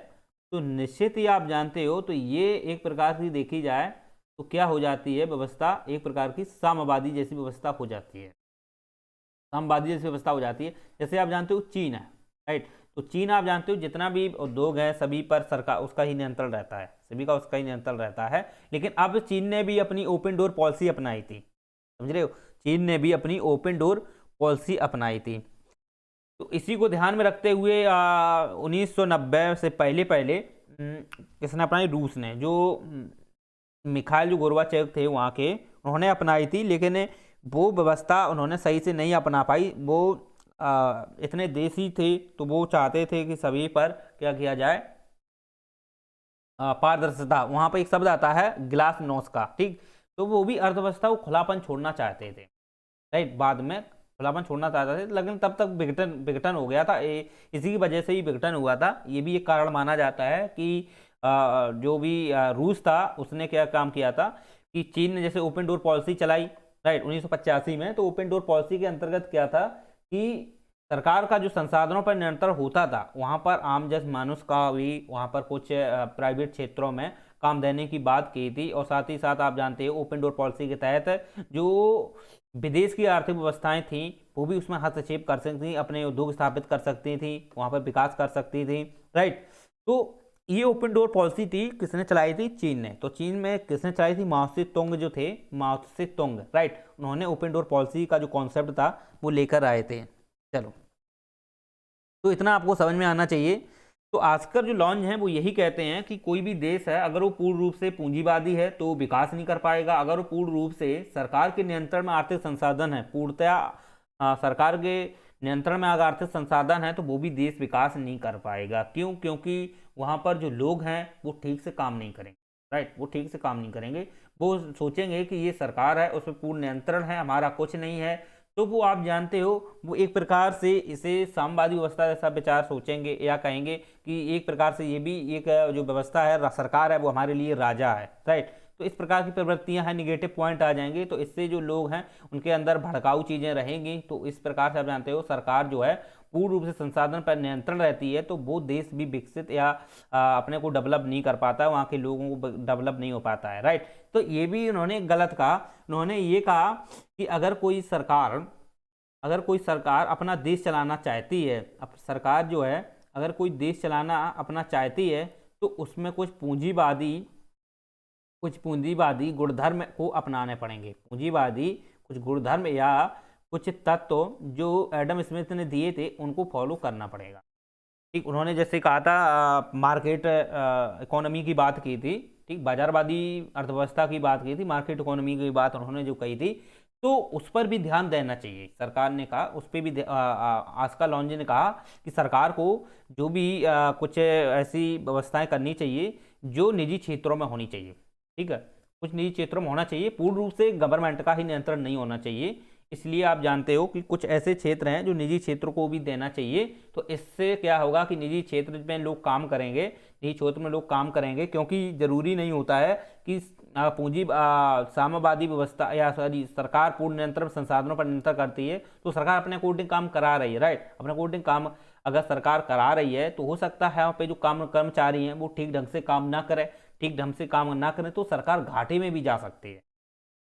तो निश्चित ही आप जानते हो, तो ये एक प्रकार की देखी जाए तो क्या हो जाती है व्यवस्था, एक प्रकार की साम्यवादी जैसी व्यवस्था हो जाती है, साम्यवादी जैसी व्यवस्था हो जाती है। जैसे आप जानते हो चीन है, राइट। तो चीन आप जानते हो जितना भी उद्योग है सभी पर सरकार उसका ही नियंत्रण रहता है, सभी का उसका ही नियंत्रण रहता है। लेकिन अब चीन ने भी अपनी ओपन डोर पॉलिसी अपनाई थी, समझ रहे हो, चीन ने भी अपनी ओपन डोर पॉलिसी अपनाई थी। तो इसी को ध्यान में रखते हुए 1990 से पहले किसने अपनाई? रूस ने, जो मिखाइल जो गोर्बाचेव थे वहाँ के, उन्होंने अपनाई थी। लेकिन वो व्यवस्था उन्होंने सही से नहीं अपना पाई। वो इतने देशी थे तो वो चाहते थे कि सभी पर क्या किया जाए, पारदर्शिता। वहाँ पर एक शब्द आता है ग्लास नॉस का, ठीक। तो वो भी अर्थव्यवस्था को खुलापन छोड़ना चाहते थे, राइट। बाद में खुलापन छोड़ना चाहते थे, लेकिन तब तक विघटन हो गया था। इसी की वजह से ही विघटन हुआ था। ये भी एक कारण माना जाता है कि जो भी रूस था उसने क्या काम किया था कि चीन ने जैसे ओपन डोर पॉलिसी चलाई, राइट, 1985 में। तो ओपन डोर पॉलिसी के अंतर्गत क्या था कि सरकार का जो संसाधनों पर नियंत्रण होता था वहाँ पर आम जन मानुष का भी वहाँ पर कुछ प्राइवेट क्षेत्रों में काम देने की बात की थी। और साथ ही साथ आप जानते हो ओपन डोर पॉलिसी के तहत जो विदेश की आर्थिक व्यवस्थाएं थी वो भी उसमें हस्तक्षेप कर सकती थी, अपने उद्योग स्थापित कर सकती थी, वहाँ पर विकास कर सकती थी, राइट। तो ये ओपन डोर पॉलिसी थी, किसने चलाई थी? चीन ने। तो चीन में किसने चलाई थी? माओ से तुंग जो थे, माओ से तुंग, राइट। उन्होंने ओपन डोर पॉलिसी का जो कॉन्सेप्ट था वो लेकर आए थे। चलो, तो इतना आपको समझ में आना चाहिए। तो आस्कर जो लॉन्ज हैं वो यही कहते हैं कि कोई भी देश है अगर वो पूर्ण रूप से पूंजीवादी है तो विकास नहीं कर पाएगा, अगर वो पूर्ण रूप से सरकार के नियंत्रण में आर्थिक संसाधन है, पूर्णतया सरकार के नियंत्रण में अगर आर्थिक संसाधन है तो वो भी देश विकास नहीं कर पाएगा। क्यों? क्योंकि वहाँ पर जो लोग हैं वो ठीक से काम नहीं करेंगे। राइट, वो ठीक से काम नहीं करेंगे, वो सोचेंगे कि ये सरकार है, उस पर पूर्ण नियंत्रण है, हमारा कुछ नहीं है। तो वो आप जानते हो वो एक प्रकार से इसे साम्यवादी व्यवस्था जैसा विचार सोचेंगे या कहेंगे कि एक प्रकार से ये भी एक जो व्यवस्था है, सरकार है, वो हमारे लिए राजा है। राइट, तो इस प्रकार की प्रवृत्तियां हैं, निगेटिव पॉइंट आ जाएंगे, तो इससे जो लोग हैं उनके अंदर भड़काऊ चीज़ें रहेंगी। तो इस प्रकार से आप जानते हो सरकार जो है पूर्ण रूप से संसाधन पर नियंत्रण रहती है तो वो देश भी विकसित या अपने को डेवलप नहीं कर पाता है, वहाँ के लोगों को डेवलप नहीं हो पाता है। राइट, तो ये भी उन्होंने गलत कहा। उन्होंने ये कहा कि अगर कोई सरकार अपना देश चलाना चाहती है, अब सरकार जो है अगर कोई देश चलाना अपना चाहती है तो उसमें कुछ पूंजीवादी गुणधर्म को अपनाने पड़ेंगे। पूंजीवादी कुछ गुणधर्म या कुछ तत्व जो एडम स्मिथ ने दिए थे उनको फॉलो करना पड़ेगा। ठीक, उन्होंने जैसे कहा था मार्केट इकोनॉमी की बात की थी, ठीक, बाजारवादी अर्थव्यवस्था की बात की थी, मार्केट इकोनॉमी की बात उन्होंने जो कही थी, तो उस पर भी ध्यान देना चाहिए। सरकार ने कहा उस पर भी आस्का लॉन्जे ने कहा कि सरकार को जो भी कुछ ऐसी व्यवस्थाएं करनी चाहिए जो निजी क्षेत्रों में होनी चाहिए। ठीक है, कुछ निजी क्षेत्रों में होना चाहिए, पूर्ण रूप से गवर्नमेंट का ही नियंत्रण नहीं होना चाहिए। इसलिए आप जानते हो कि कुछ ऐसे क्षेत्र हैं जो निजी क्षेत्रों को भी देना चाहिए। तो इससे क्या होगा कि निजी क्षेत्र में लोग काम करेंगे, निजी क्षेत्र में लोग काम करेंगे, क्योंकि जरूरी नहीं होता है कि पूंजी साम्यवादी व्यवस्था या सॉरी सरकार पूर्ण नियंत्रण संसाधनों पर नियंत्रण करती है तो सरकार अपने अकॉर्डिंग काम करा रही है। राइट, अपने अकॉर्डिंग काम अगर सरकार करा रही है तो हो सकता है वहाँ पे जो काम कर्मचारी हैं वो ठीक ढंग से काम ना करें, ठीक ढंग से काम ना करें तो सरकार घाटे में भी जा सकती है।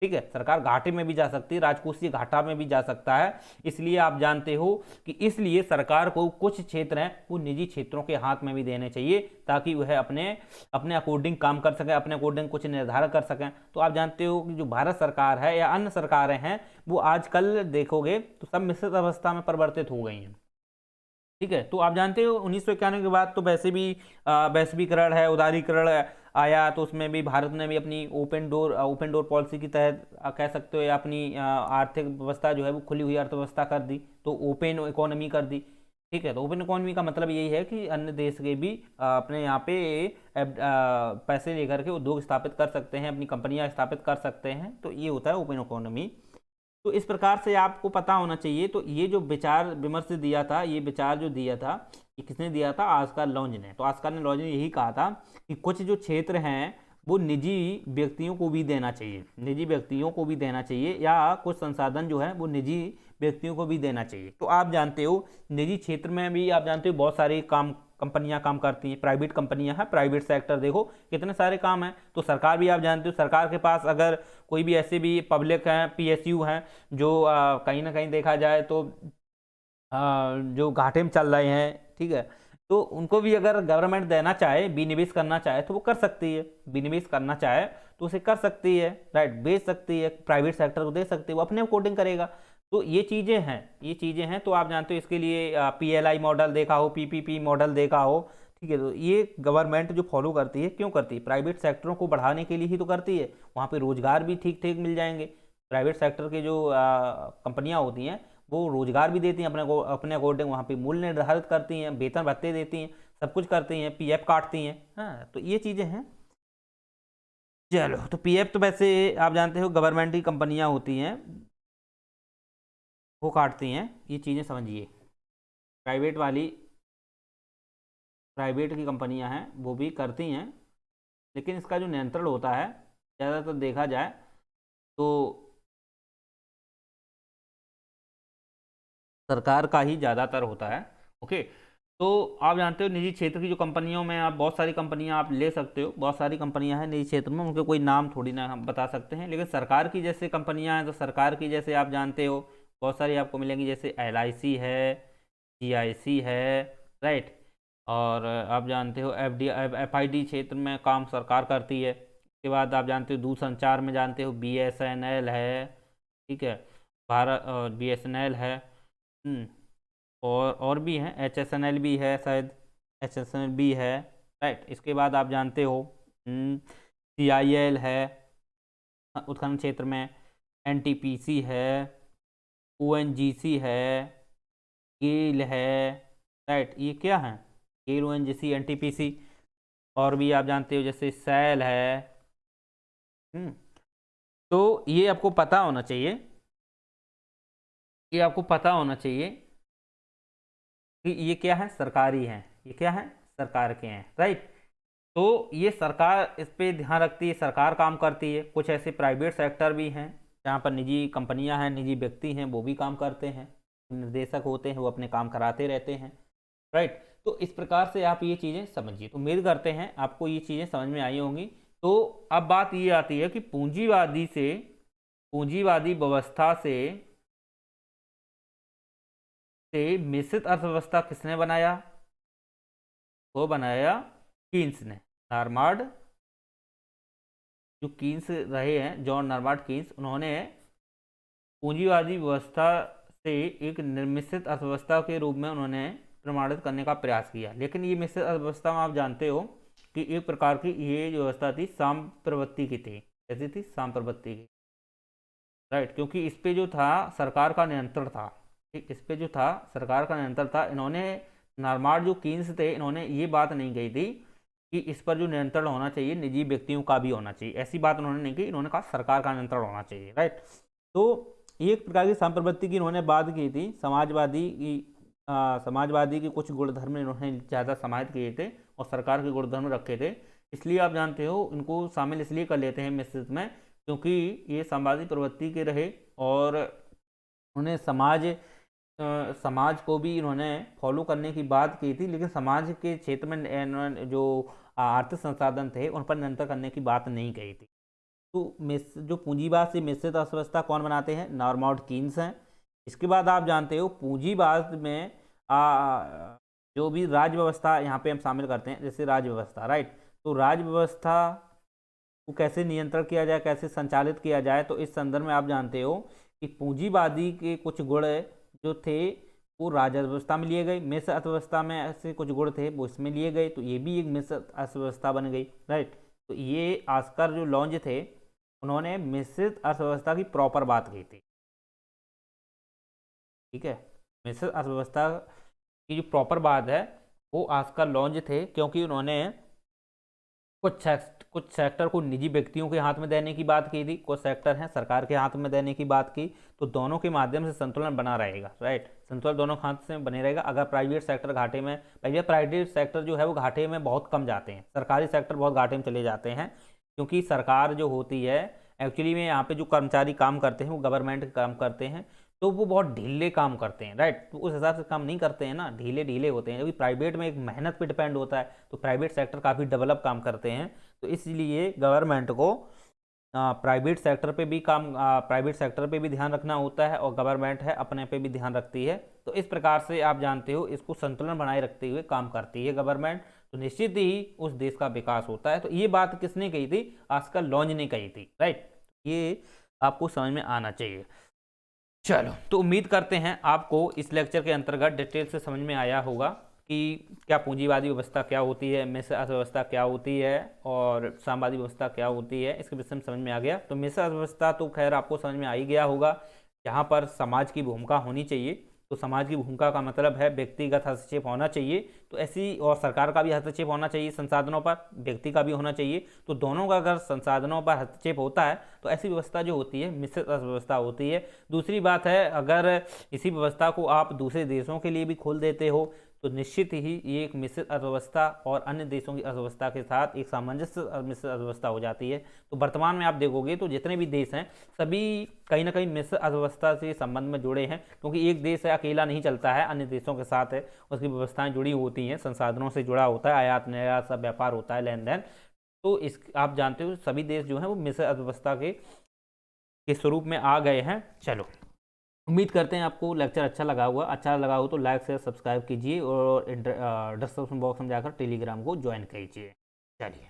ठीक है, सरकार घाटे में भी जा सकती है, राजकोषीय घाटा में भी जा सकता है। इसलिए आप जानते हो कि इसलिए सरकार को कुछ क्षेत्र हैं वो निजी क्षेत्रों के हाथ में भी देने चाहिए ताकि वह अपने अपने अकॉर्डिंग काम कर सकें, अपने अकॉर्डिंग कुछ निर्धारण कर सकें। तो आप जानते हो कि जो भारत सरकार है या अन्य सरकारें हैं वो आजकल देखोगे तो सब मिश्रित अवस्था में परिवर्तित हो गई हैं। ठीक है, तो आप जानते हो 1991 के बाद तो वैसे भी वैश्वीकरण है, उदारीकरण आया, तो उसमें भी भारत ने भी अपनी ओपन डोर पॉलिसी के तहत कह सकते हो या अपनी आर्थिक व्यवस्था जो है वो खुली हुई अर्थव्यवस्था कर दी, तो ओपन इकोनॉमी कर दी। ठीक है, तो ओपन इकोनॉमी का मतलब यही है कि अन्य देश के भी अपने यहाँ पे पैसे लेकर के उद्योग स्थापित कर सकते हैं, अपनी कंपनियां स्थापित कर सकते हैं, तो ये होता है ओपन इकोनॉमी। तो इस प्रकार से आपको पता होना चाहिए। तो ये जो विचार विमर्श दिया था, ये विचार जो दिया था ये किसने दिया था? आस्कर लॉन्ज ने। तो आस्कर लॉन्ज ने यही कहा था कि कुछ जो क्षेत्र हैं वो निजी व्यक्तियों को भी देना चाहिए, निजी व्यक्तियों को भी देना चाहिए, या कुछ संसाधन जो है वो निजी व्यक्तियों को भी देना चाहिए। तो आप जानते हो निजी क्षेत्र में भी आप जानते हो बहुत सारे कंपनियां काम करती हैं, प्राइवेट कंपनियां हैं, प्राइवेट सेक्टर देखो कितने सारे काम हैं। तो सरकार भी आप जानते हो, सरकार के पास अगर कोई भी ऐसे भी पब्लिक हैं, पीएसयू हैं जो कहीं ना कहीं देखा जाए तो जो घाटे में चल रहे हैं, ठीक है, तो उनको भी अगर गवर्नमेंट देना चाहे, विनिवेश करना चाहे तो वो कर सकती है, विनिवेश करना चाहे तो उसे कर सकती है। राइट, बेच सकती है, प्राइवेट सेक्टर को दे सकती है, वो अपने कोडिंग करेगा। तो ये चीज़ें हैं, ये चीज़ें हैं। तो आप जानते हो इसके लिए पीएलआई मॉडल देखा हो, पीपीपी मॉडल देखा हो। ठीक है, तो ये गवर्नमेंट जो फॉलो करती है, क्यों करती है? प्राइवेट सेक्टरों को बढ़ाने के लिए ही तो करती है, वहाँ पे रोजगार भी ठीक ठीक मिल जाएंगे। प्राइवेट सेक्टर के जो कंपनियां होती हैं वो रोजगार भी देती हैं, अपने अकॉर्डिंग वहाँ पे मूल्य निर्धारित करती हैं, वेतन भत्ते देती हैं, सब कुछ करती हैं, पीएफ काटती हैं। हाँ, तो ये चीज़ें हैं। चलो, तो पीएफ तो वैसे आप जानते हो गवर्नमेंट की कंपनियां होती हैं वो काटती हैं, ये चीज़ें समझिए। प्राइवेट वाली प्राइवेट की कंपनियां हैं वो भी करती हैं, लेकिन इसका जो नियंत्रण होता है ज़्यादातर देखा जाए तो सरकार का ही ज़्यादातर होता है। ओके, तो आप जानते हो निजी क्षेत्र की जो कंपनियों में आप बहुत सारी कंपनियां आप ले सकते हो, बहुत सारी कंपनियां हैं निजी क्षेत्र में, उनके कोई नाम थोड़ी ना हम बता सकते हैं, लेकिन सरकार की जैसे कंपनियां हैं तो सरकार की जैसे आप जानते हो बहुत सारी आपको मिलेंगी, जैसे एलआईसी है, जीआईसी है। राइट, और आप जानते हो एफआईडी क्षेत्र में काम सरकार करती है। उसके बाद आप जानते हो दूरसंचार में जानते हो बीएसएनएल है, ठीक है, भारत बीएसएनएल है। और भी हैं, एचएसएनएल भी है शायद, HSNB है, राइट। इसके बाद आप जानते हो CIL है उत्खनन क्षेत्र में, NTPC है, ONGC है, गेल है, राइट। ये क्या है? गेल, ONGC, NTPC। और भी आप जानते हो जैसे सैल है। तो ये आपको पता होना चाहिए, ये आपको पता होना चाहिए कि ये क्या है, सरकारी हैं, ये क्या है, सरकार के हैं, राइट। तो ये सरकार इस पे ध्यान रखती है, सरकार काम करती है। कुछ ऐसे प्राइवेट सेक्टर भी हैं जहाँ पर निजी कंपनियां हैं, निजी व्यक्ति हैं, वो भी काम करते हैं, निर्देशक होते हैं, वो अपने काम कराते रहते हैं, राइट। तो इस प्रकार से आप ये चीज़ें समझिए। तो उम्मीद करते हैं आपको ये चीज़ें समझ में आई होंगी। तो अब बात ये आती है कि पूंजीवादी व्यवस्था से मिश्रित अर्थव्यवस्था किसने बनाया? वो बनाया कीन्स ने, नारमार्ड, जो कीन्स रहे हैं, जॉन नारमार्ड कीन्स, उन्होंने पूंजीवादी व्यवस्था से एक मिश्रित अर्थव्यवस्था के रूप में उन्होंने प्रमाणित करने का प्रयास किया। लेकिन ये मिश्रित अर्थव्यवस्था में आप जानते हो कि एक प्रकार की ये जो व्यवस्था थी साम प्रवृत्ति की थी। कैसी थी? साम प्रवृत्ति की, राइट। क्योंकि इस पे जो था सरकार का नियंत्रण था, ठीक, इस पे जो था सरकार का नियंत्रण था। इन्होंने नारमार्ड जो कीन्स थे, इन्होंने ये बात नहीं कही थी कि इस पर जो नियंत्रण होना चाहिए निजी व्यक्तियों का भी होना चाहिए, ऐसी बात उन्होंने नहीं की। इन्होंने कहा सरकार का नियंत्रण होना चाहिए, राइट। तो एक प्रकार की संप्रवृत्ति की इन्होंने बात की थी। समाजवादी के कुछ गुणधर्म इन्होंने ज़्यादा समाहित किए थे और सरकार के गुणधर्म रखे थे। इसलिए आप जानते हो इनको शामिल इसलिए कर लेते हैं मिश्रित में, क्योंकि ये सामाजिक प्रवृत्ति के रहे और उन्हें समाज को भी इन्होंने फॉलो करने की बात की थी। लेकिन समाज के क्षेत्र में जो आर्थिक संसाधन थे उन पर नियंत्रण करने की बात नहीं कही थी। तो जो पूंजीवाद से मिश्रित अर्थव्यवस्था कौन बनाते हैं? नारमार्ड कीन्स हैं। इसके बाद आप जानते हो पूंजीवाद में जो भी राज्य व्यवस्था यहाँ पे हम शामिल करते हैं, जैसे राज्य व्यवस्था, राइट। तो राज्य व्यवस्था को कैसे नियंत्रण किया जाए, कैसे संचालित किया जाए, तो इस संदर्भ में आप जानते हो कि पूंजीवादी के कुछ गुण जो थे वो राज्य अर्थव्यवस्था में लिए गए, मिश्र अर्थव्यवस्था में ऐसे कुछ गुण थे वो इसमें लिए गए, तो ये भी एक मिश्र अर्थव्यवस्था बन गई, राइट। तो ये आस्कर जो लॉन्ज थे उन्होंने मिश्रित अर्थव्यवस्था की प्रॉपर बात की थी, ठीक है। मिश्रित अर्थव्यवस्था की जो प्रॉपर बात है वो आस्कर लॉन्ज थे, क्योंकि उन्होंने कुछ सेक्टर को निजी व्यक्तियों के हाथ में देने की बात की थी, कुछ सेक्टर हैं सरकार के हाथ में देने की बात की। तो दोनों के माध्यम से संतुलन बना रहेगा, राइट। संतुलन दोनों हाथ से बने रहेगा। अगर प्राइवेट सेक्टर घाटे में, पहले प्राइवेट सेक्टर जो है वो घाटे में बहुत कम जाते हैं, सरकारी सेक्टर बहुत घाटे में चले जाते हैं, क्योंकि सरकार जो होती है एक्चुअली में यहाँ पे जो कर्मचारी काम करते हैं वो गवर्नमेंट काम करते हैं, तो वो बहुत ढीले काम करते हैं, राइट। तो उस हिसाब से काम नहीं करते हैं ना, ढीले होते हैं। जबकि प्राइवेट में एक मेहनत पे डिपेंड होता है, तो प्राइवेट सेक्टर काफ़ी डेवलप काम करते हैं। तो इसलिए गवर्नमेंट को प्राइवेट सेक्टर पे भी ध्यान रखना होता है और गवर्नमेंट है अपने पे भी ध्यान रखती है। तो इस प्रकार से आप जानते हो इसको संतुलन बनाए रखते हुए काम करती है गवर्नमेंट, तो निश्चित ही उस देश का विकास होता है। तो ये बात किसने कही थी? आस्कर लॉन्ज ने कही थी, राइट। ये आपको समझ में आना चाहिए। चलो, तो उम्मीद करते हैं आपको इस लेक्चर के अंतर्गत डिटेल से समझ में आया होगा कि क्या पूंजीवादी व्यवस्था क्या होती है, मिश्र अर्थव्यवस्था क्या होती है और साम्यवादी व्यवस्था क्या होती है, इसके विषय में समझ में आ गया। तो मिश्र अर्थव्यवस्था तो खैर आपको समझ में आ ही गया होगा, जहाँ पर समाज की भूमिका होनी चाहिए। तो समाज की भूमिका का मतलब है व्यक्तिगत हस्तक्षेप होना चाहिए, तो ऐसी, और सरकार का भी हस्तक्षेप होना चाहिए संसाधनों पर, व्यक्ति का भी होना चाहिए। तो दोनों का अगर संसाधनों पर हस्तक्षेप होता है तो ऐसी व्यवस्था जो होती है मिश्रित अर्थव्यवस्था होती है। दूसरी बात है, अगर इसी व्यवस्था को आप दूसरे देशों के लिए भी खोल देते हो तो निश्चित ही ये एक मिश्रित अर्थव्यवस्था और अन्य देशों की अर्थव्यवस्था के साथ एक सामंजस्य मिश्रित अर्थव्यवस्था हो जाती है। तो वर्तमान में आप देखोगे तो जितने भी देश हैं सभी कहीं ना कहीं मिश्रित अर्थव्यवस्था से संबंध में जुड़े हैं, क्योंकि एक देश है अकेला नहीं चलता है, अन्य देशों के साथ है, उसकी व्यवस्थाएं जुड़ी होती हैं, संसाधनों से जुड़ा होता है, आयात निर्यात सब व्यापार होता है, लेन देन। तो इस आप जानते हो सभी देश जो हैं वो मिश्रित अर्थव्यवस्था के स्वरूप में आ गए हैं। चलो, उम्मीद करते हैं आपको लेक्चर अच्छा लगा हो तो लाइक शेयर सब्सक्राइब कीजिए और डिस्क्रिप्शन बॉक्स में जाकर टेलीग्राम को ज्वाइन कीजिए। चलिए।